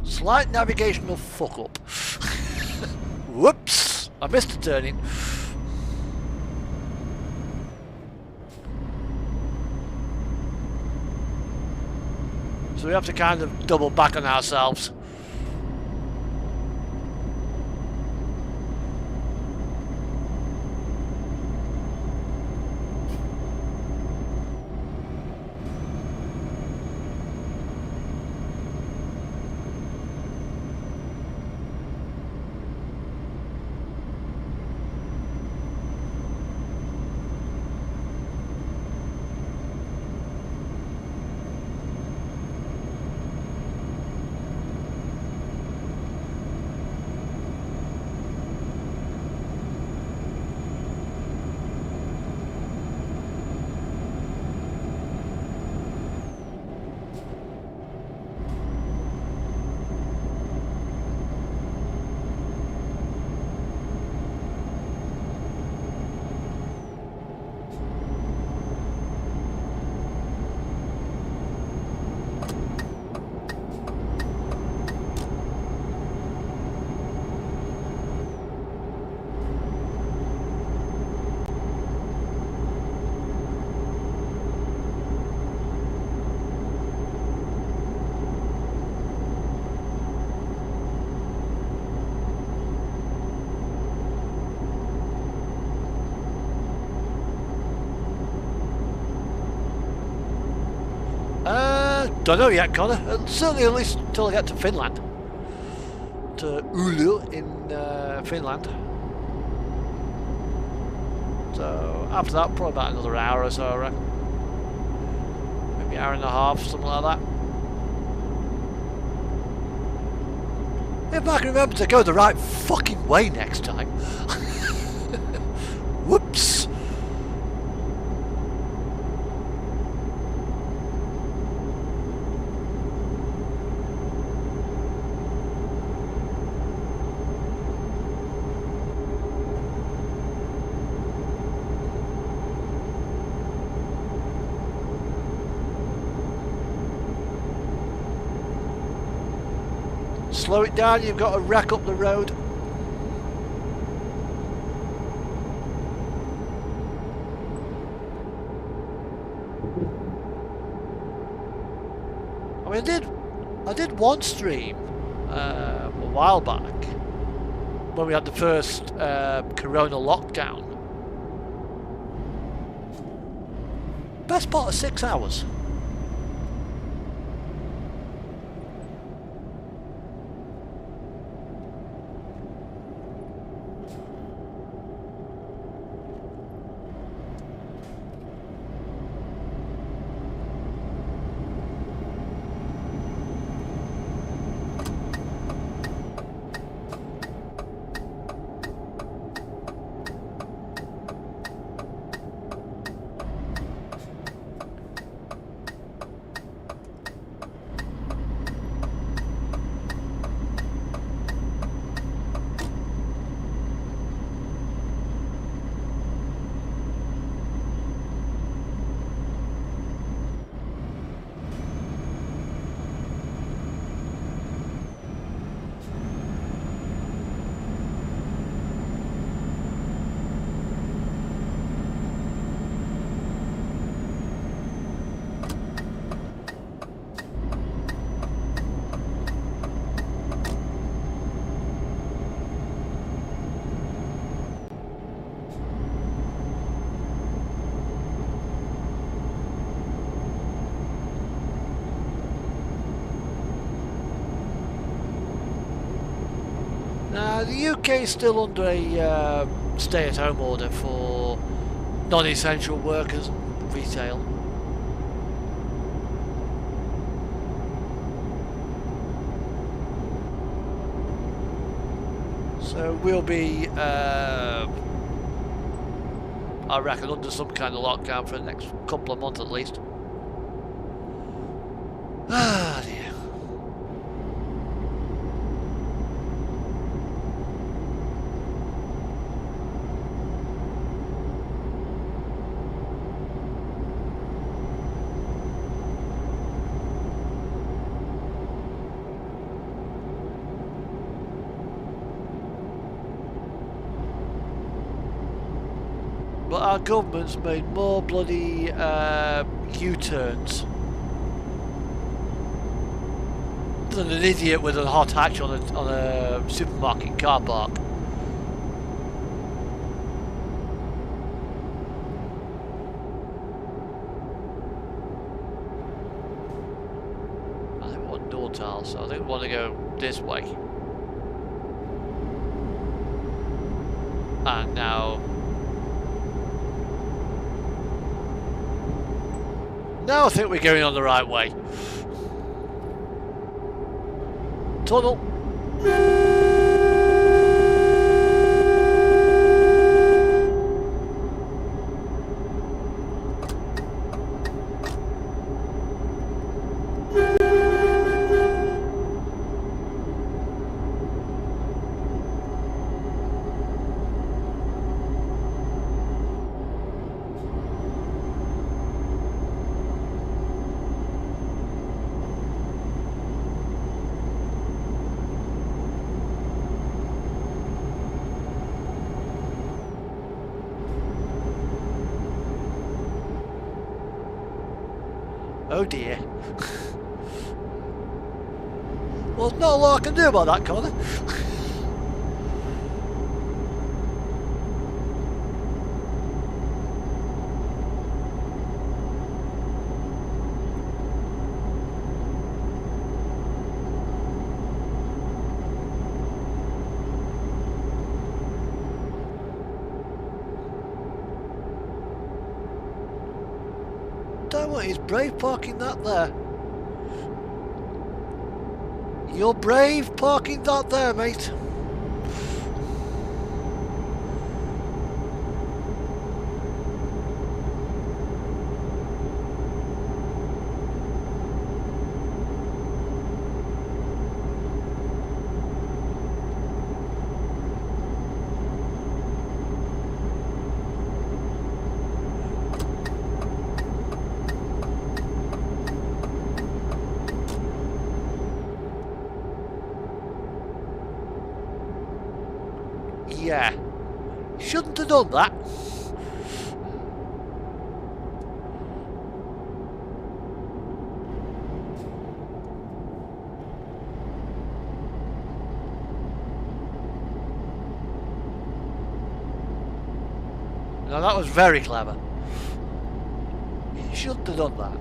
Slight navigational fuck up. Whoops! I missed a turning. So we have to kind of double back on ourselves. Don't know yet, Connor. Certainly at least until I get to Finland. To Oulu in Finland. So after that, probably about another hour or so, I reckon. Maybe an hour and a half, something like that. If I can remember to go the right fucking way next time. Whoops. Slow it down, you've got to rack up the road. I mean, I did one stream a while back when we had the first Corona lockdown. Best part of 6 hours. The UK is still under a stay-at-home order for non-essential workers and retail. So we'll be, I reckon, under some kind of lockdown for the next couple of months at least. Ah, dear. But our government's made more bloody U-turns than an idiot with a hot hatch on a supermarket car park. I think we want Nortal, so I think we want to go this way. And now... Now I think we're going on the right way. Tunnel. Oh dear. Well, there's not a lot I can do about that, Connor. Damn it, he's brave parking that there. You're brave parking that there, mate. Yeah. Shouldn't have done that. Now that was very clever. You shouldn't have done that.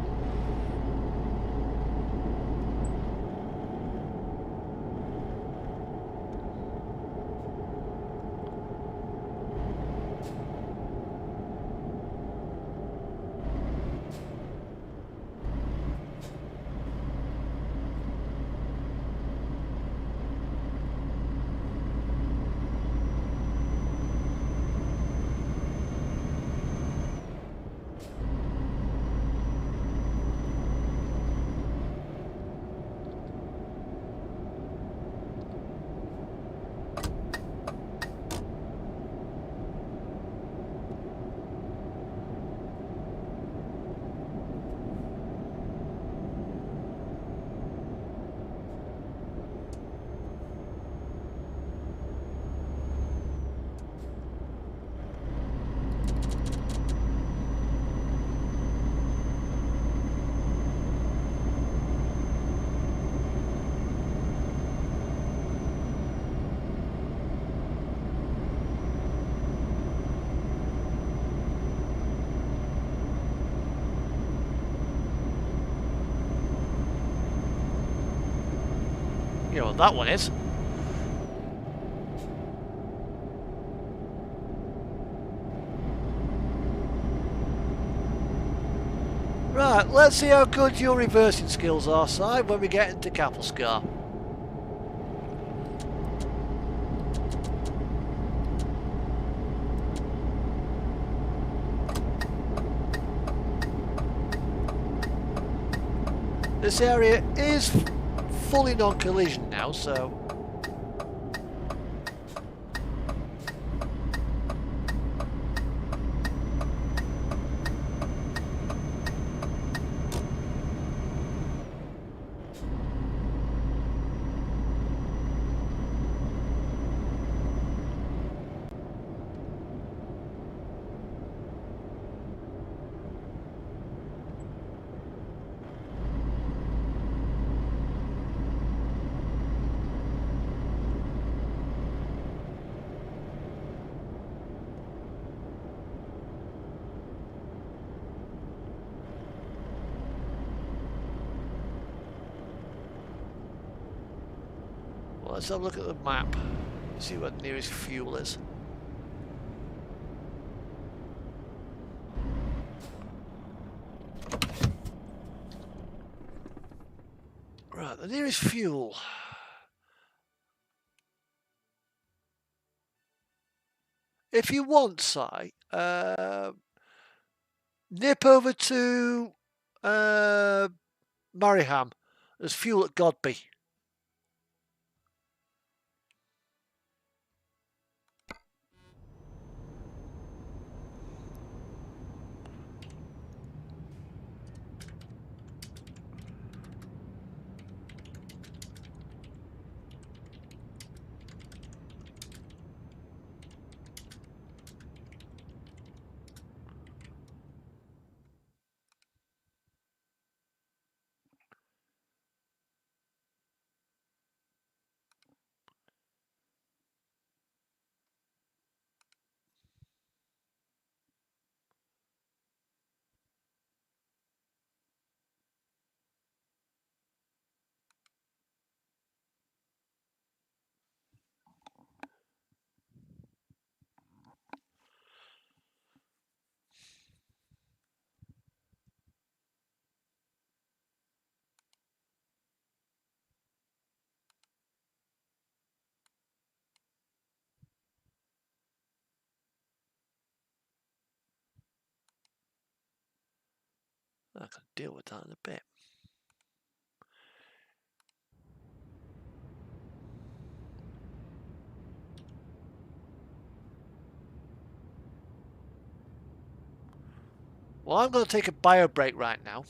You know what that one is. Right, let's see how good your reversing skills are, Si, when we get into Capelscar. This area is fully non-collision now, so... Well, let's have a look at the map, see what the nearest fuel is. Right, the nearest fuel. If you want, Si, nip over to Mariham. There's fuel at Godby. I can deal with that in a bit. Well, I'm going to take a bio break right now.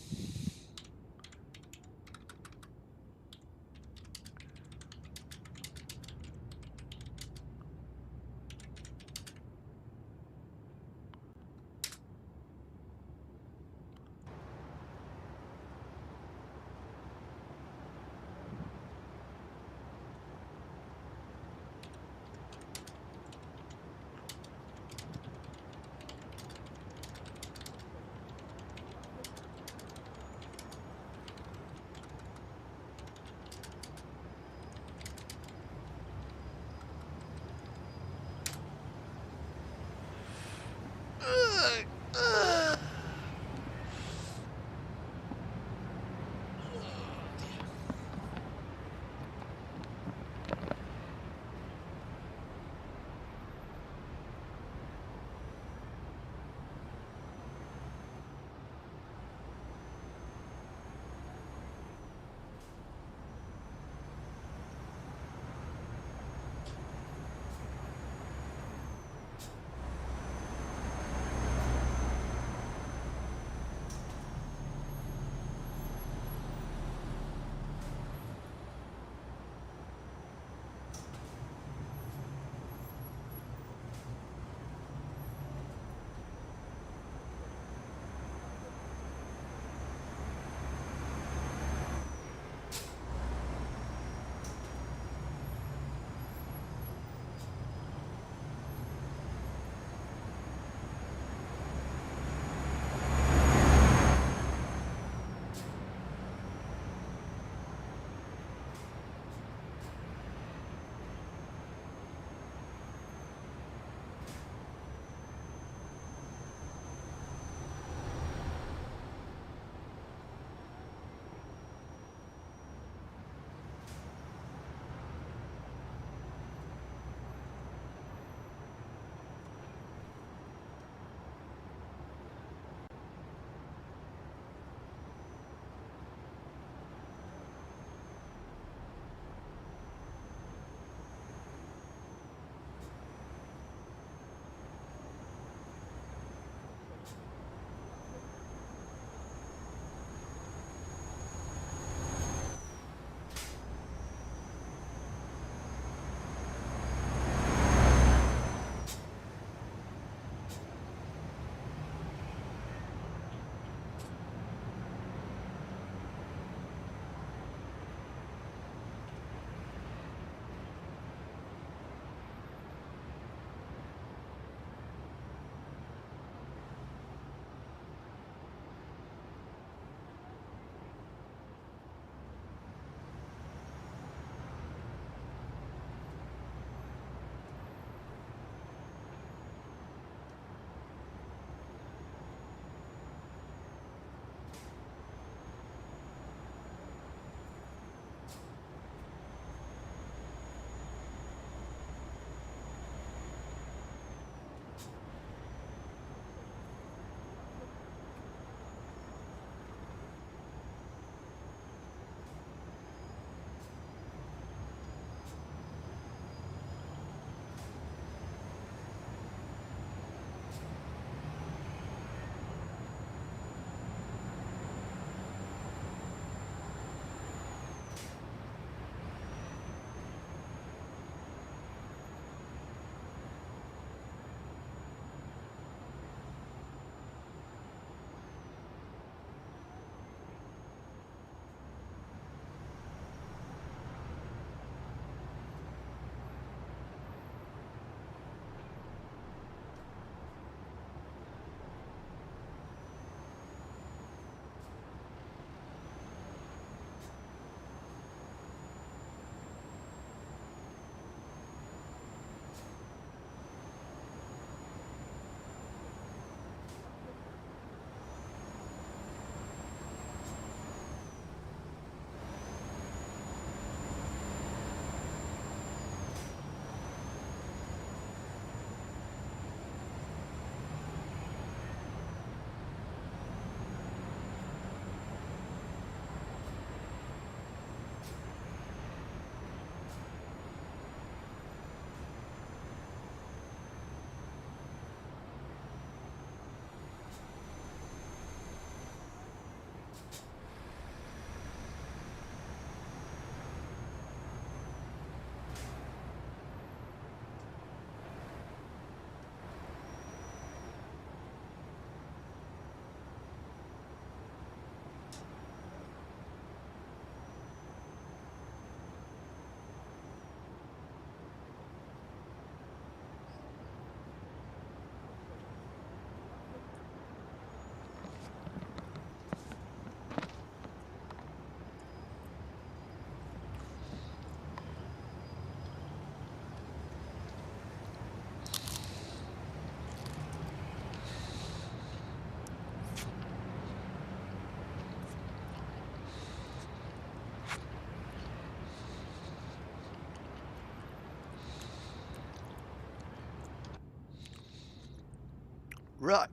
Right.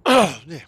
Yeah.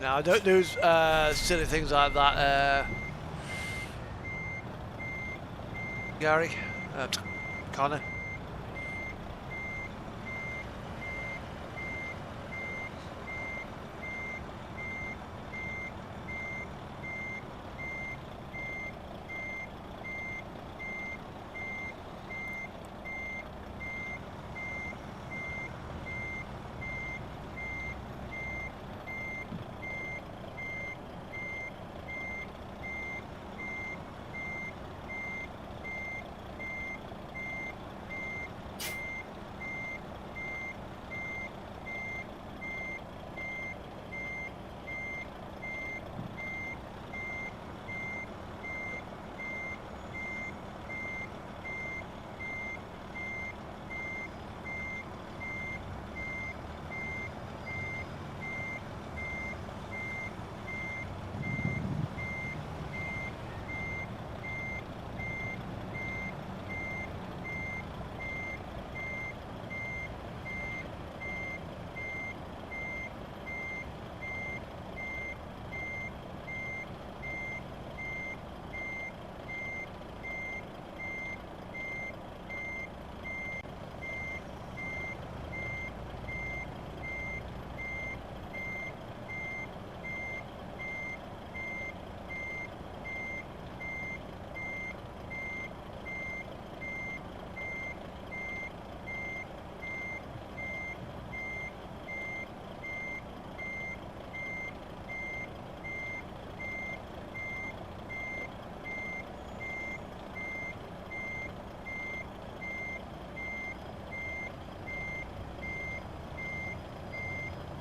Now, don't do silly things like that, Gary. Connor.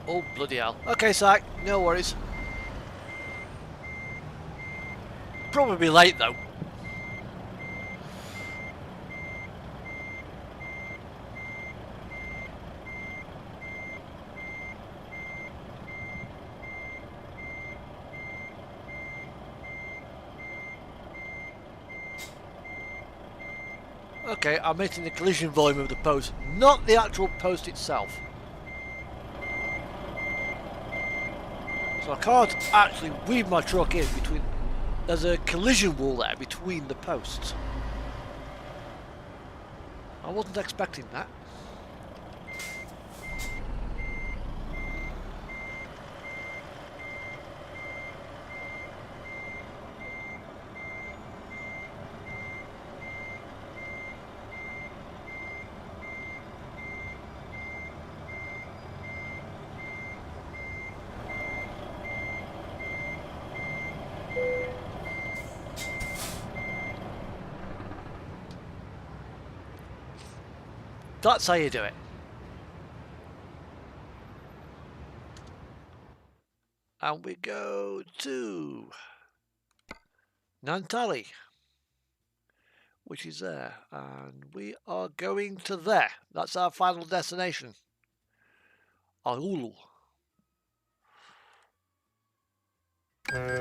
Oh, bloody hell. Okay, Sack, no worries. Probably late, though. Okay, I'm hitting the collision volume of the post, not the actual post itself. So I can't actually weave my truck in between... There's a collision wall there between the posts. I wasn't expecting that. That's how you do it. And we go to Nantali. which is there. And we are going to there. That's our final destination. Aulu. And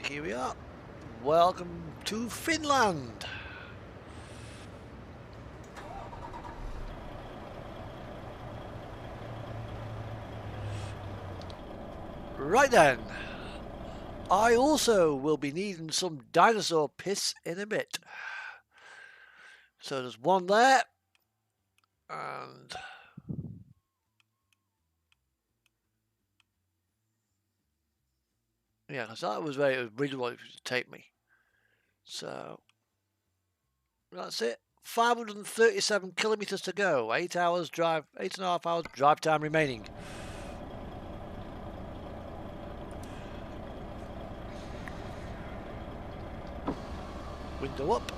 here we are. Welcome to Finland. Right then. I also will be needing some dinosaur piss in a bit. So there's one there. And yeah, because that was where it really wanted to take me. So that's it. 537 kilometers to go. 8 hours drive, 8.5 hours drive time remaining. Window up.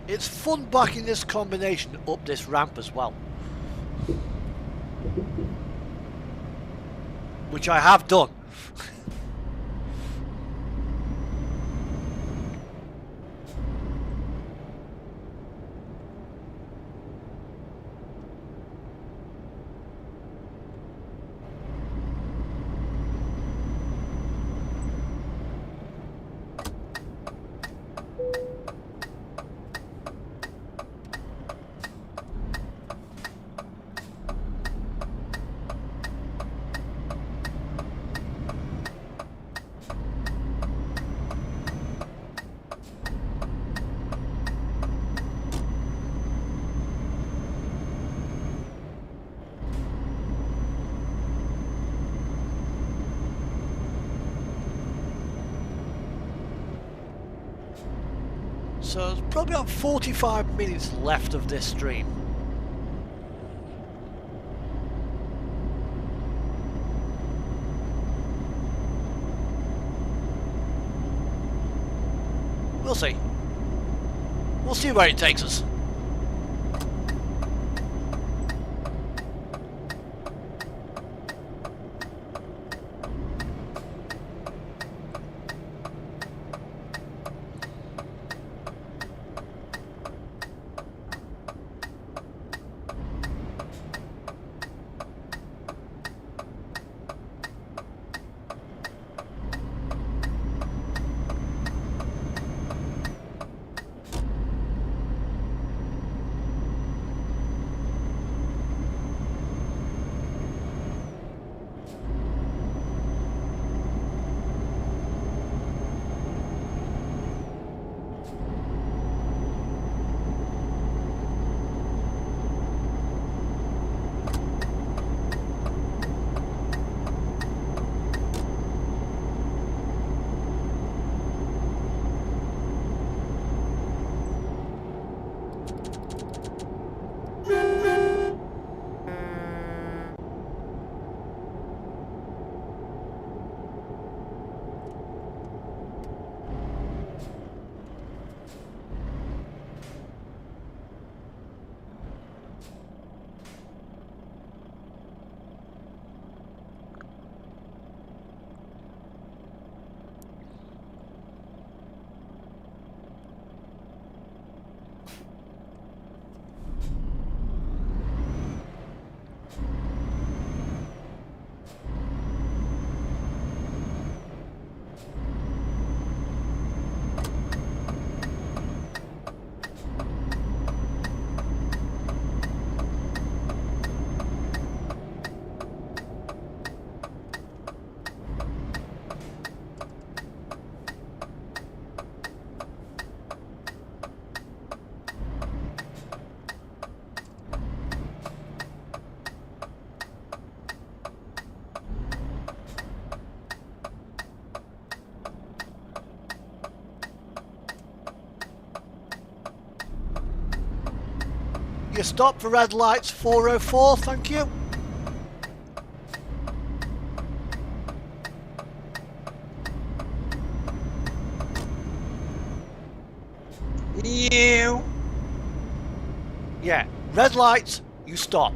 It's fun backing this combination up this ramp as well. Which I have done. So there's probably about 45 minutes left of this stream. We'll see. We'll see where it takes us. You stop for red lights 404, thank you. You. Yeah, red lights, you stop.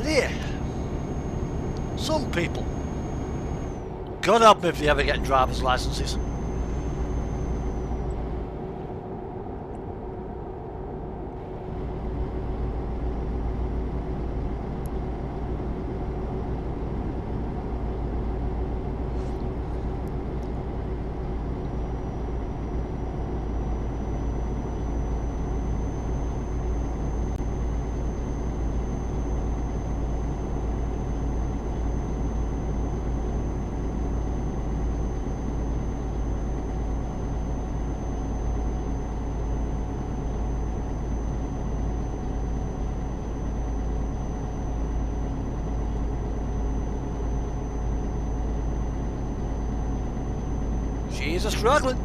There. Some people. God help me if they ever get driver's licenses. She's a struggling.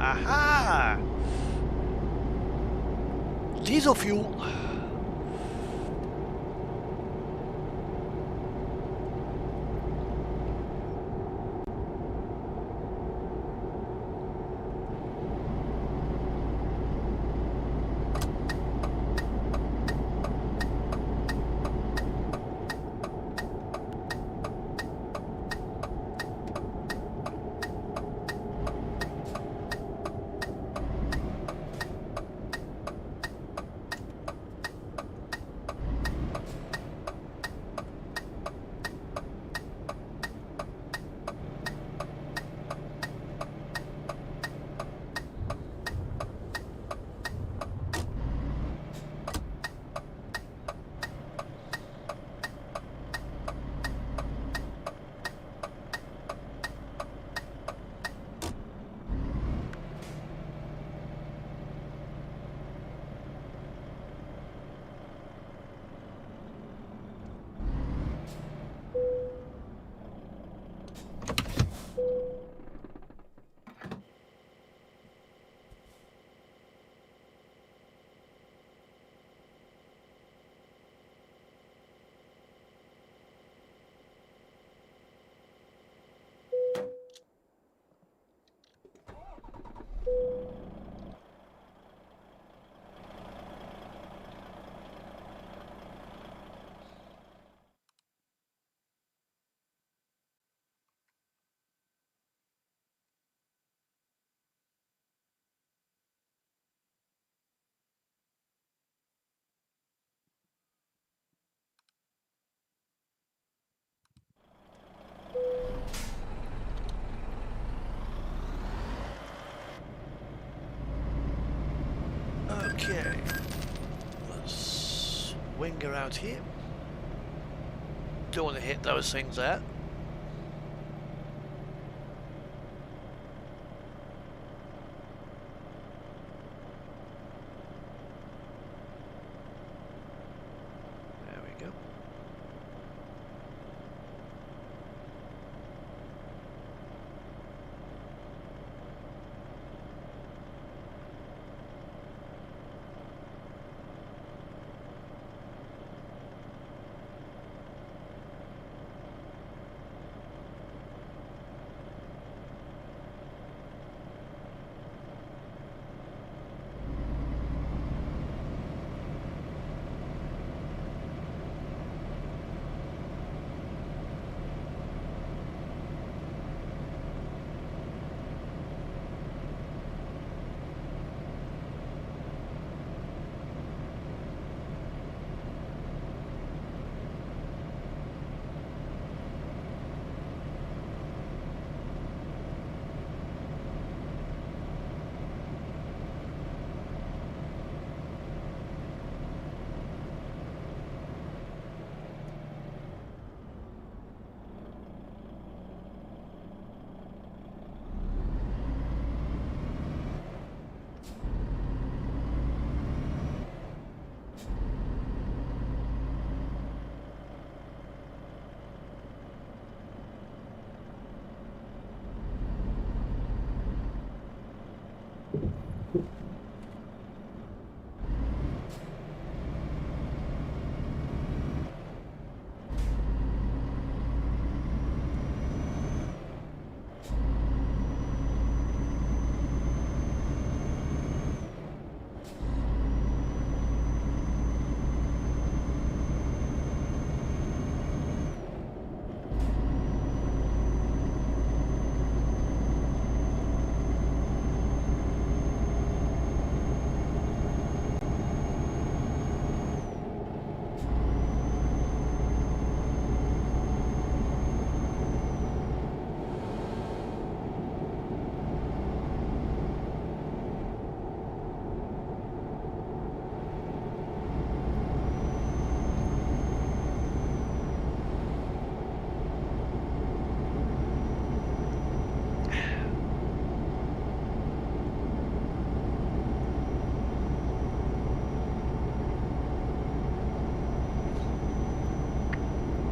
Aha! Diesel fuel. Okay. Let's wing around here. Don't want to hit those things there. There we go.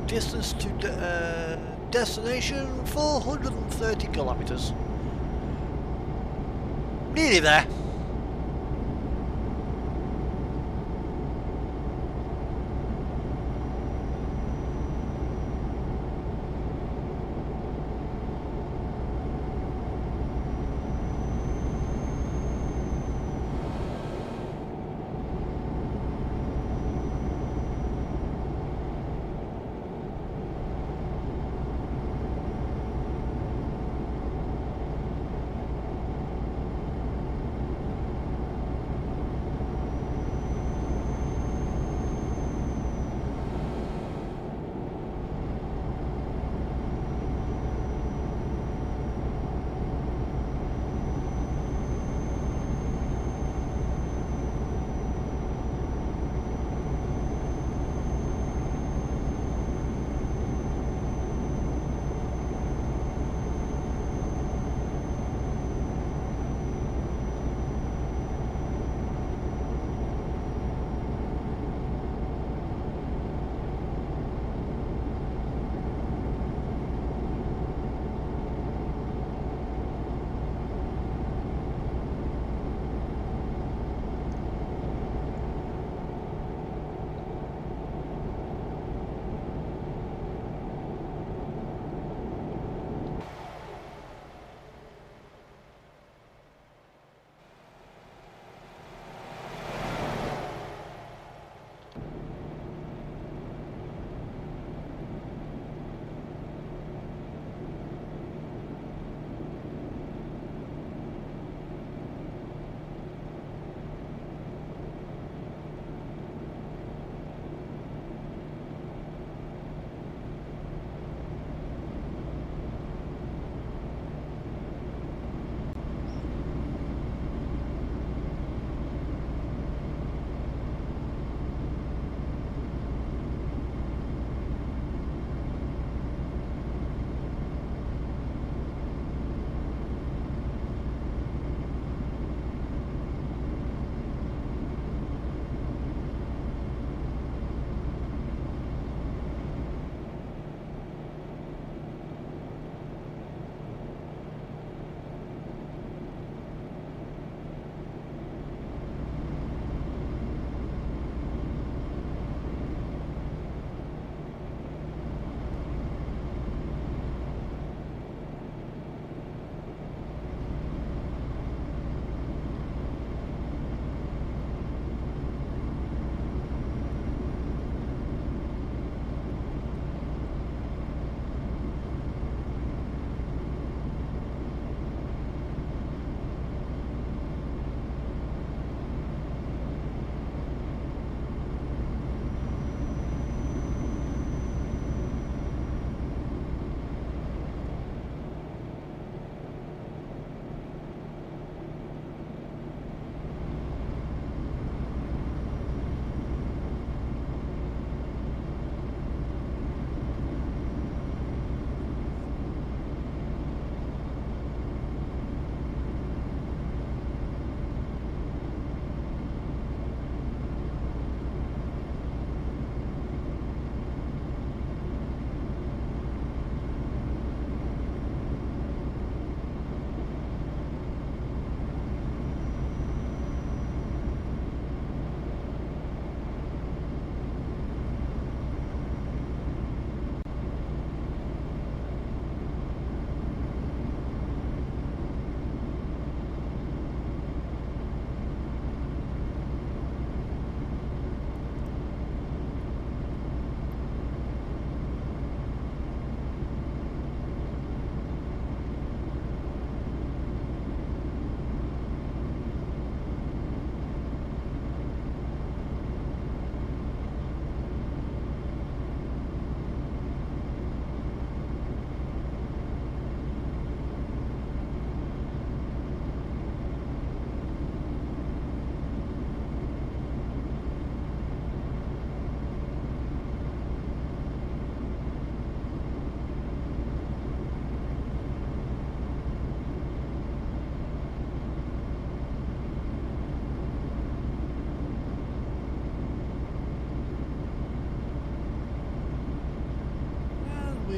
Distance to destination 430 kilometers. Nearly there.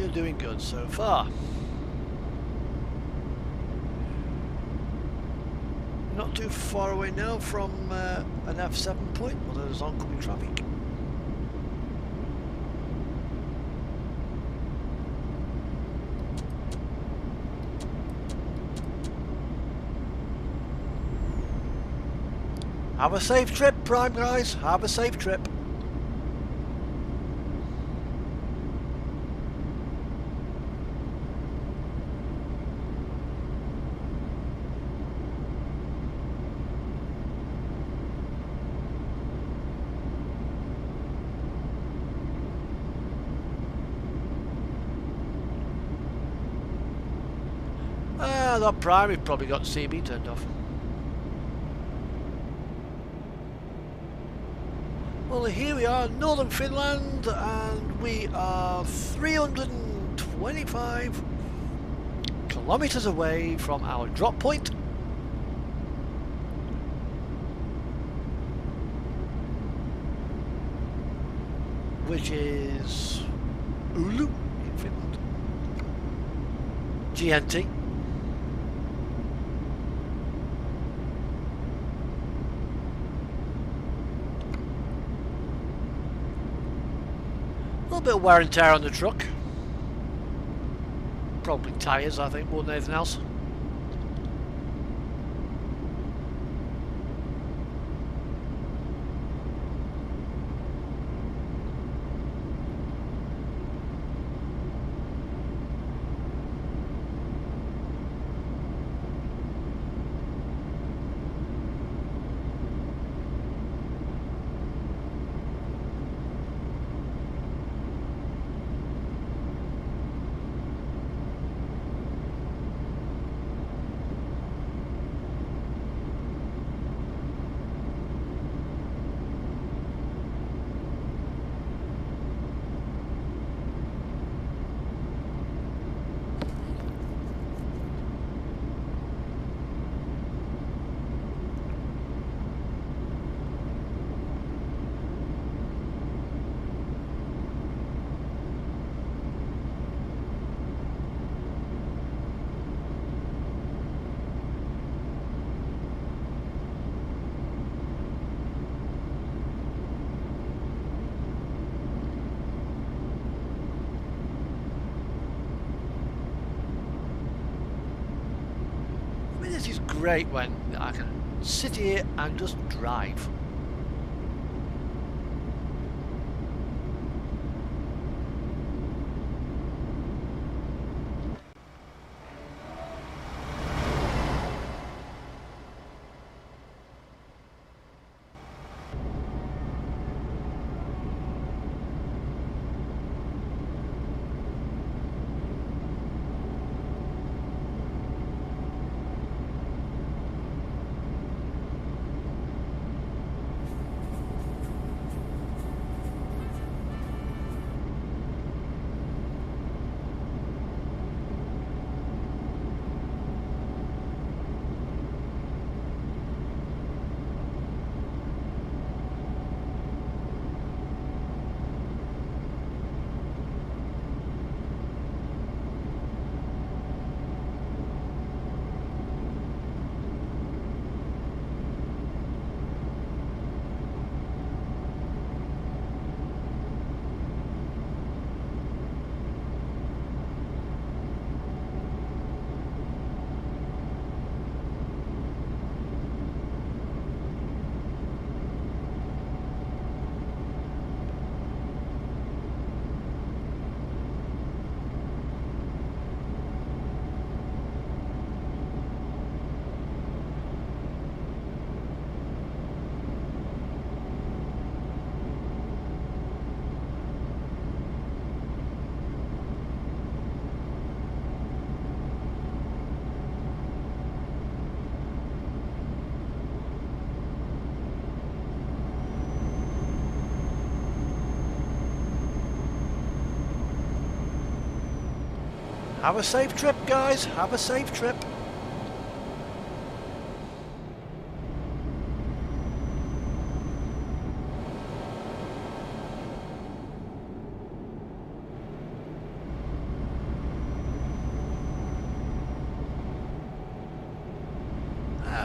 We're doing good so far. Not too far away now from an F7 point, although there's oncoming traffic. Have a safe trip, Prime guys. Have a safe trip. That Prime, we've probably got CB turned off. Well, here we are, northern Finland, and we are 325 kilometers away from our drop point. Which is Oulu in Finland. GNT. A little bit of wear and tear on the truck. Probably tyres, I think, more than anything else. This is great when I can sit here and just drive. Have a safe trip, guys. Have a safe trip.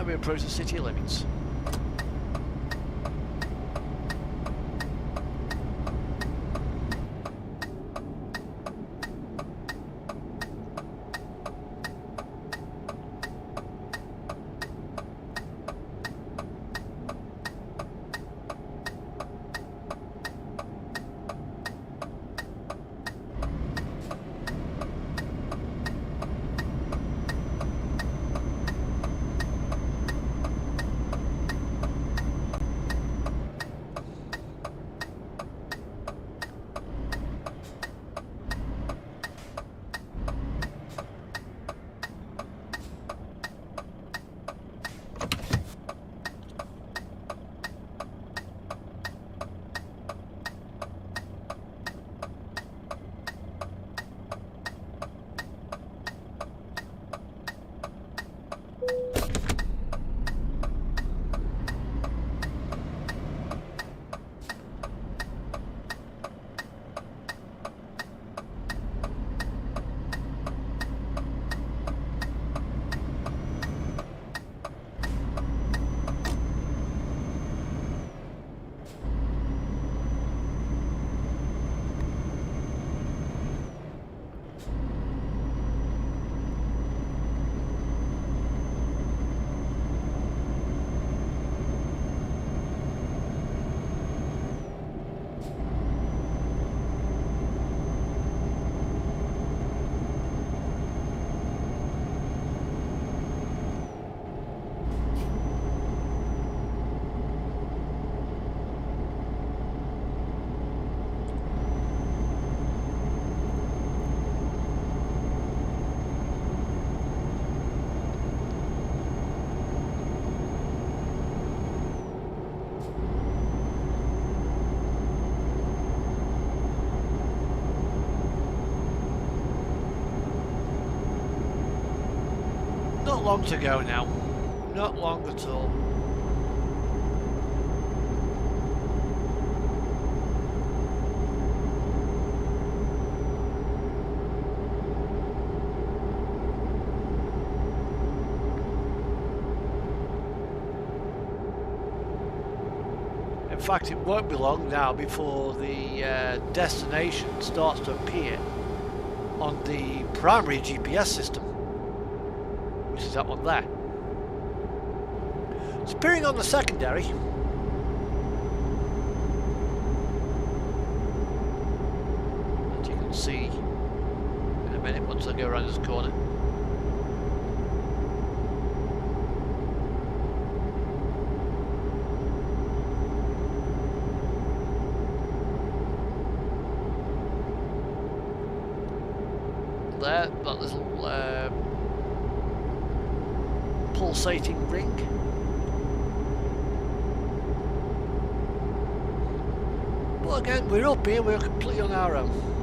And we approach the city limits. Not long to go now. Not long at all. In fact, it won't be long now before the destination starts to appear on the primary GPS system, which is that one there. It's appearing on the secondary. As you can see in a minute once I go around this corner. There, that little pulsating ring. But again, we're up here, we're completely on our own.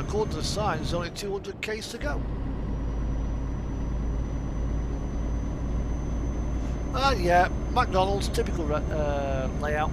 according to the sign, there's only 200 k's to go. And yeah, McDonald's typical layout.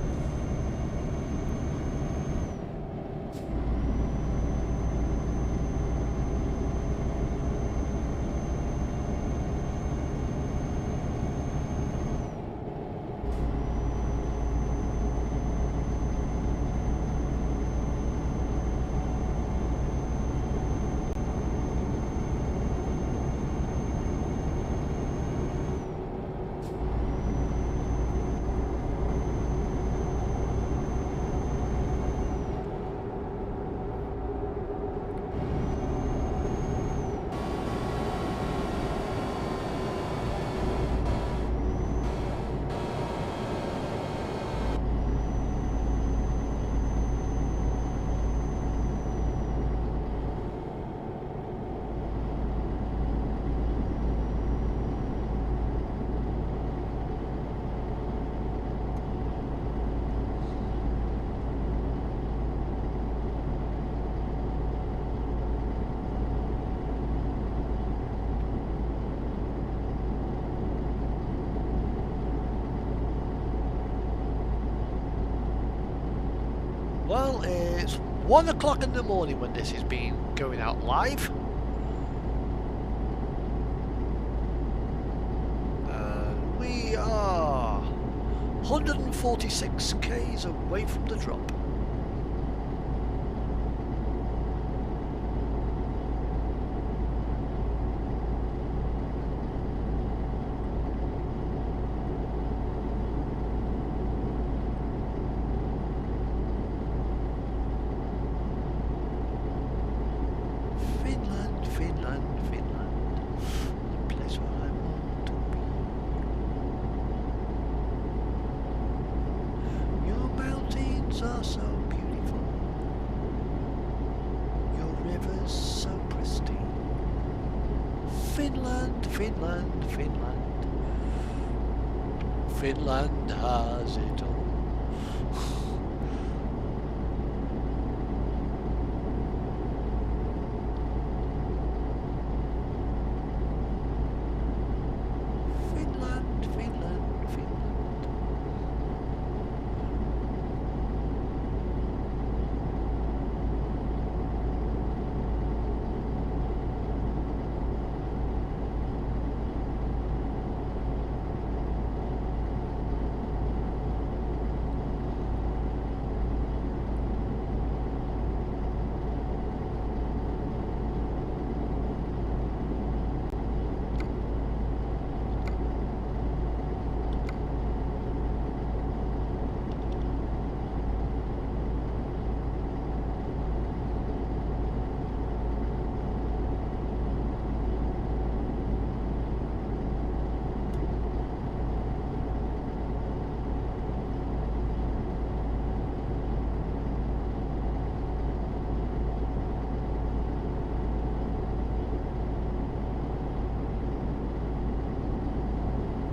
Well, it's 1 o'clock in the morning when this is being going out live. We are 146 k's away from the drop. Finland, Finland, Finland, the place where I want to be. Your mountains are so beautiful, your rivers so pristine. Finland, Finland, Finland, Finland has it all. Finland, Finland, Finland.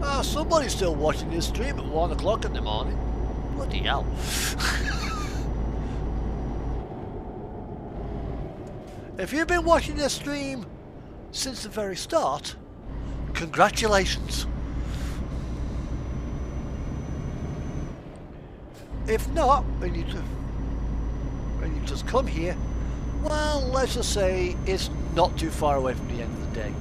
Ah, somebody's still watching this stream at 1 o'clock in the morning. Bloody hell. If you've been watching this stream since the very start, congratulations. If not, and you just come here, well, let's just say it's not too far away from the end of the day.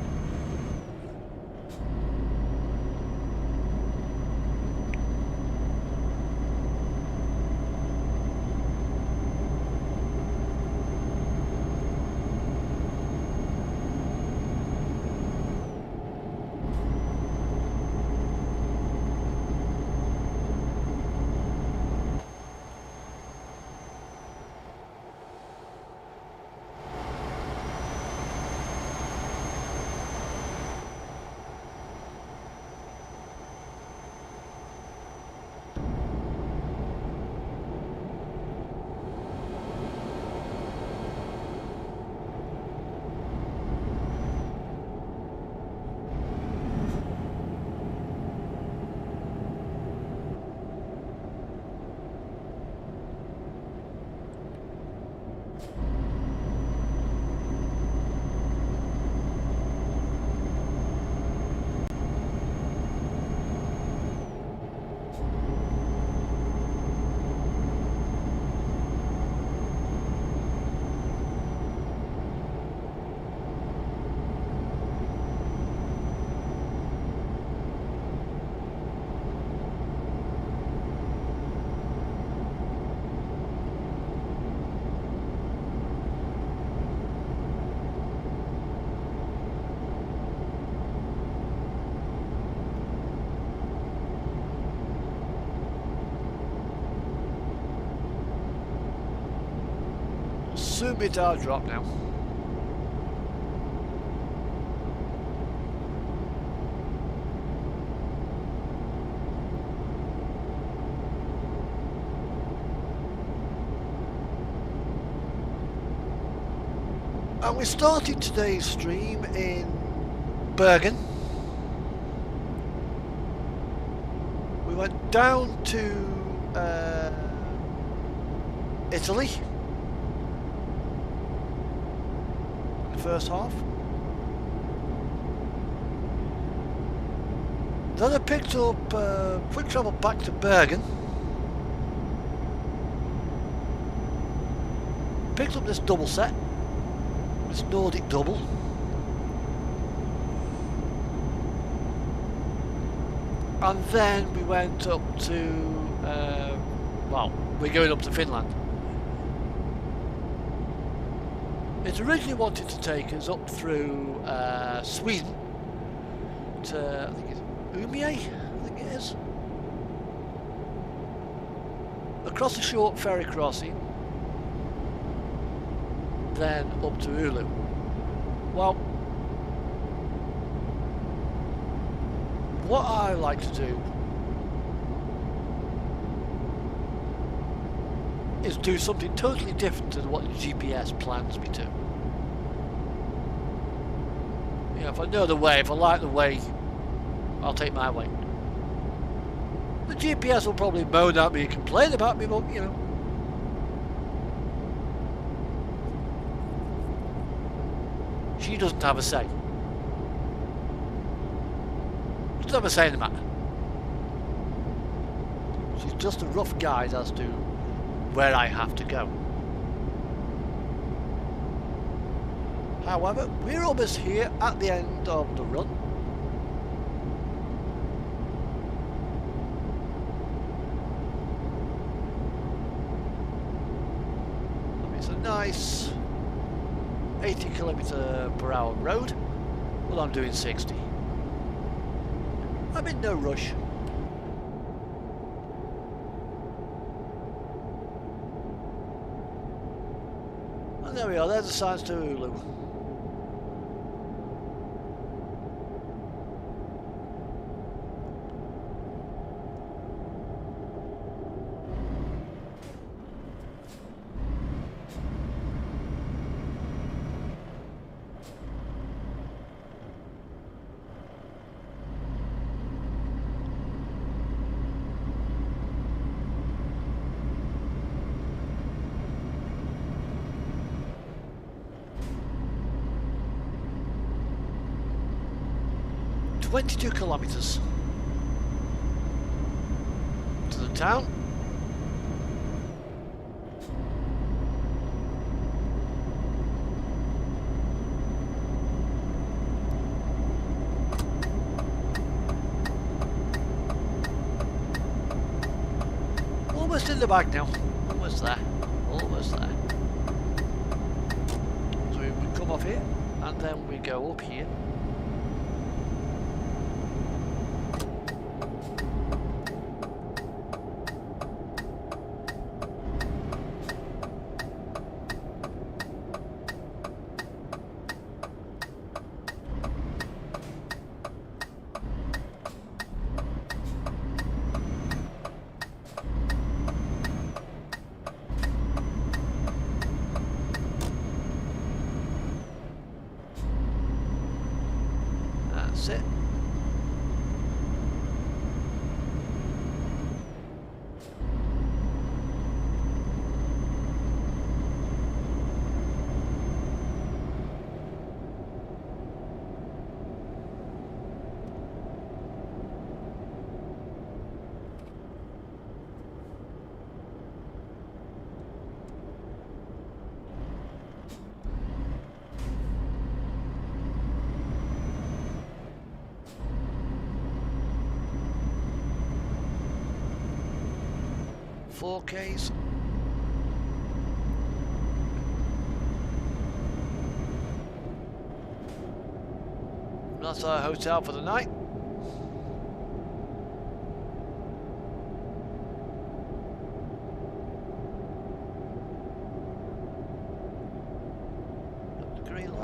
soon be at our drop now. And we started today's stream in Bergen. We went down to Italy in the first half. Then I picked up quick travel back to Bergen. Picked up this double set. This Nordic double. And then we went up to, well, we're going up to Finland. It originally wanted to take us up through Sweden to, I think it's Umeå, I think it is. Across a short ferry crossing, then up to Oulu. Well, what I like to do is do something totally different to what the GPS plans me to. You know, if I know the way, if I like the way, I'll take my way. The GPS will probably moan at me and complain about me, but you know. She doesn't have a say. She doesn't have a say in the matter. She's just a rough guide as to where I have to go. However, we're almost here at the end of the run. It's a nice 80 km/h road. Well, I'm doing 60. I'm in no rush. And there we are, there's the signs to Oulu. .22 kilometers to the town. Almost in the bag now. Almost there. Almost there. So we come off here and then we go up here. That's it. Four Ks. That's our hotel for the night.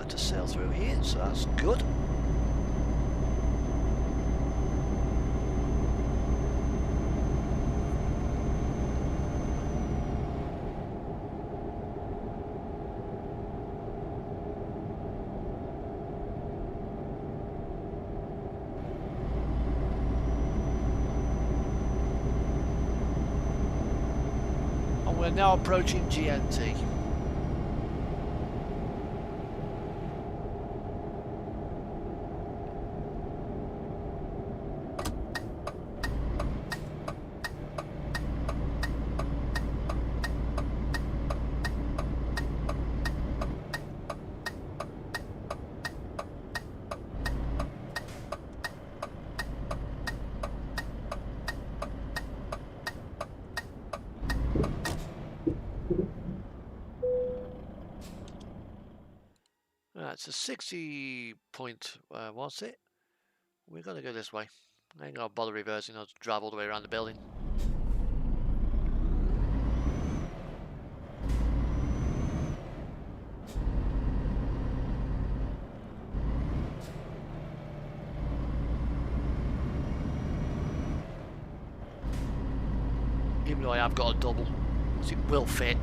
starting to sail through here, so that's good. And we're now approaching GNT. It's a 60 point, what's it? We're gonna go this way. I ain't gonna bother reversing, I'll drive all the way around the building. Even though I have got a double, because it will fit.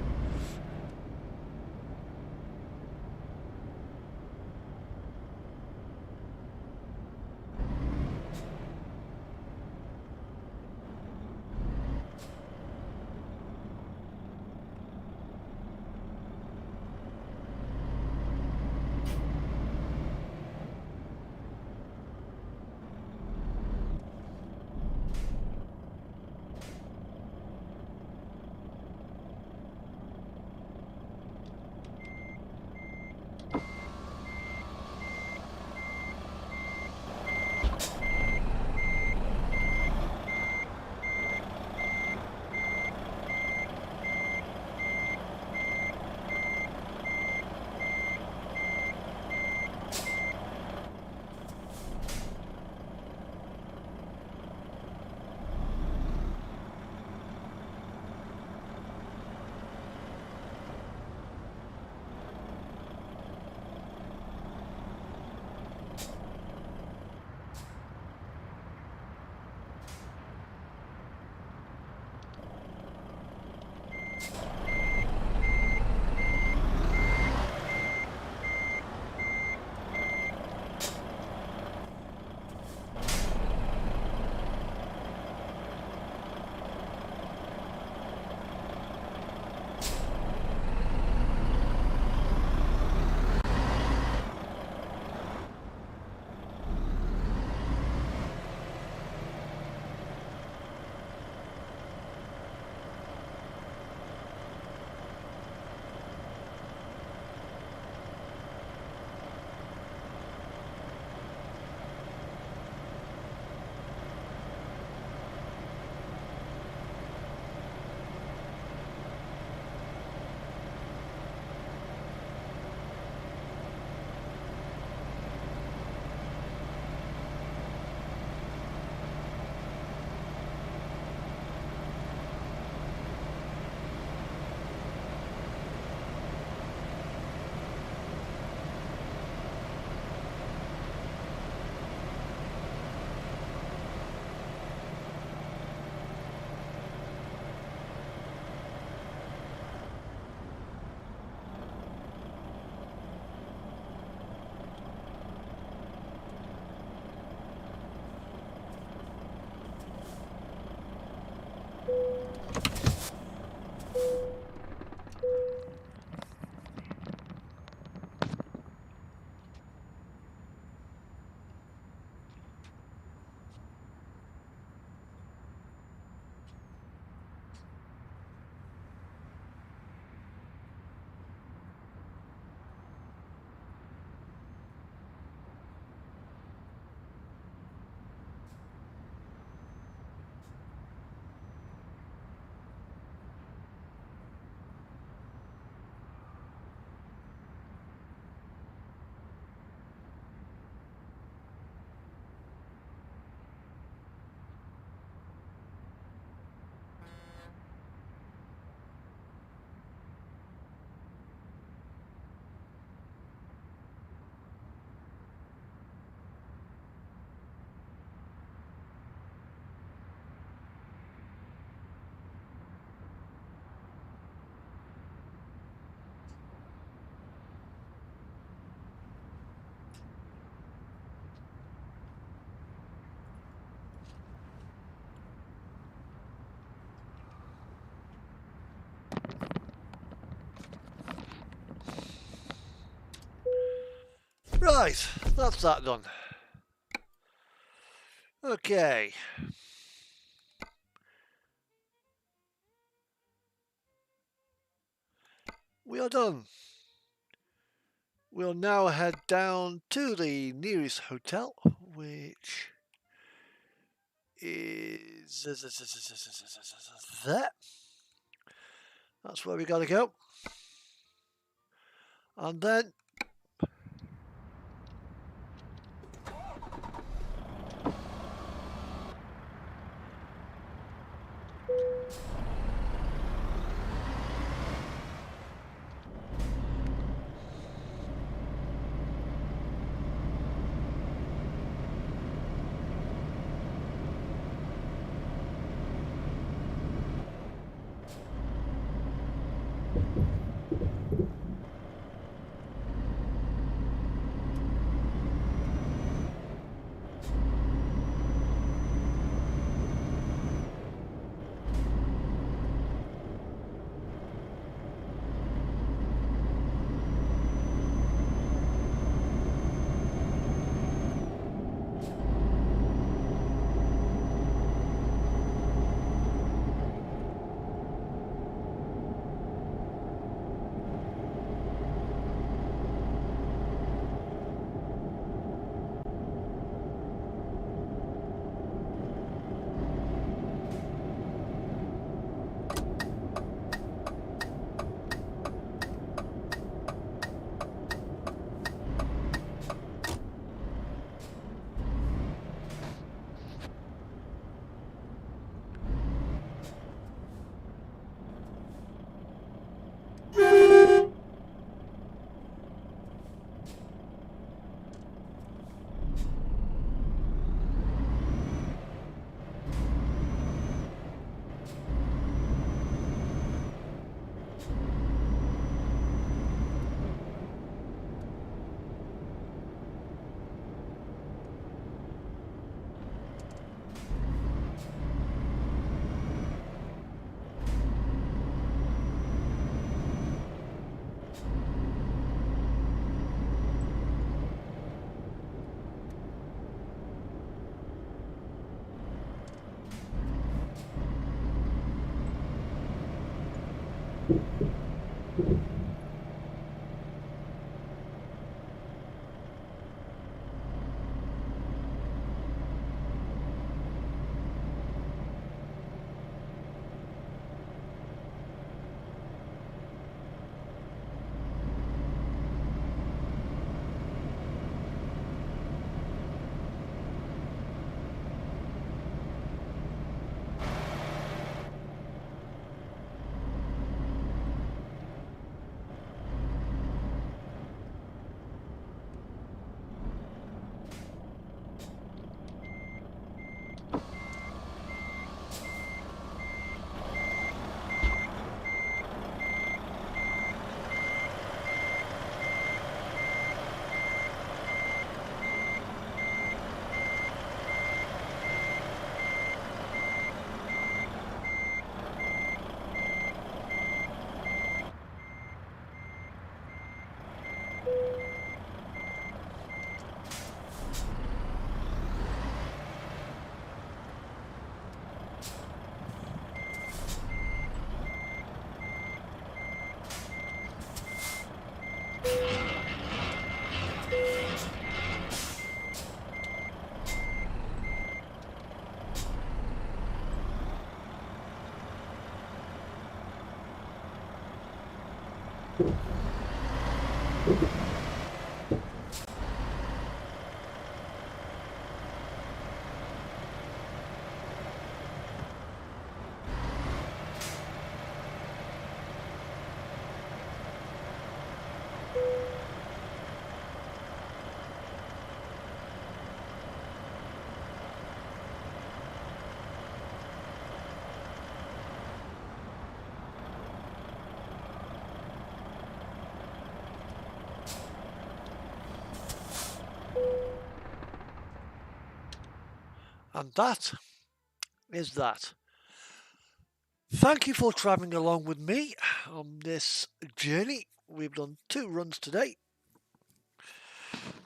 Right, that's that done. Okay. We are done. We'll now head down to the nearest hotel, which is there. That's where we gotta go. And then and that is that. Thank you for travelling along with me on this journey. We've done 2 runs today.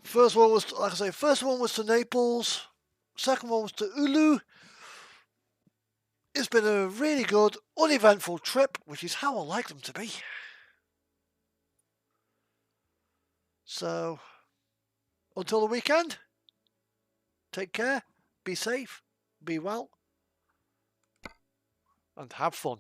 First one was, like I say, first one was to Naples. Second one was to Ulu. It's been a really good, uneventful trip, which is how I like them to be. So, until the weekend, take care, be safe, be well, and have fun.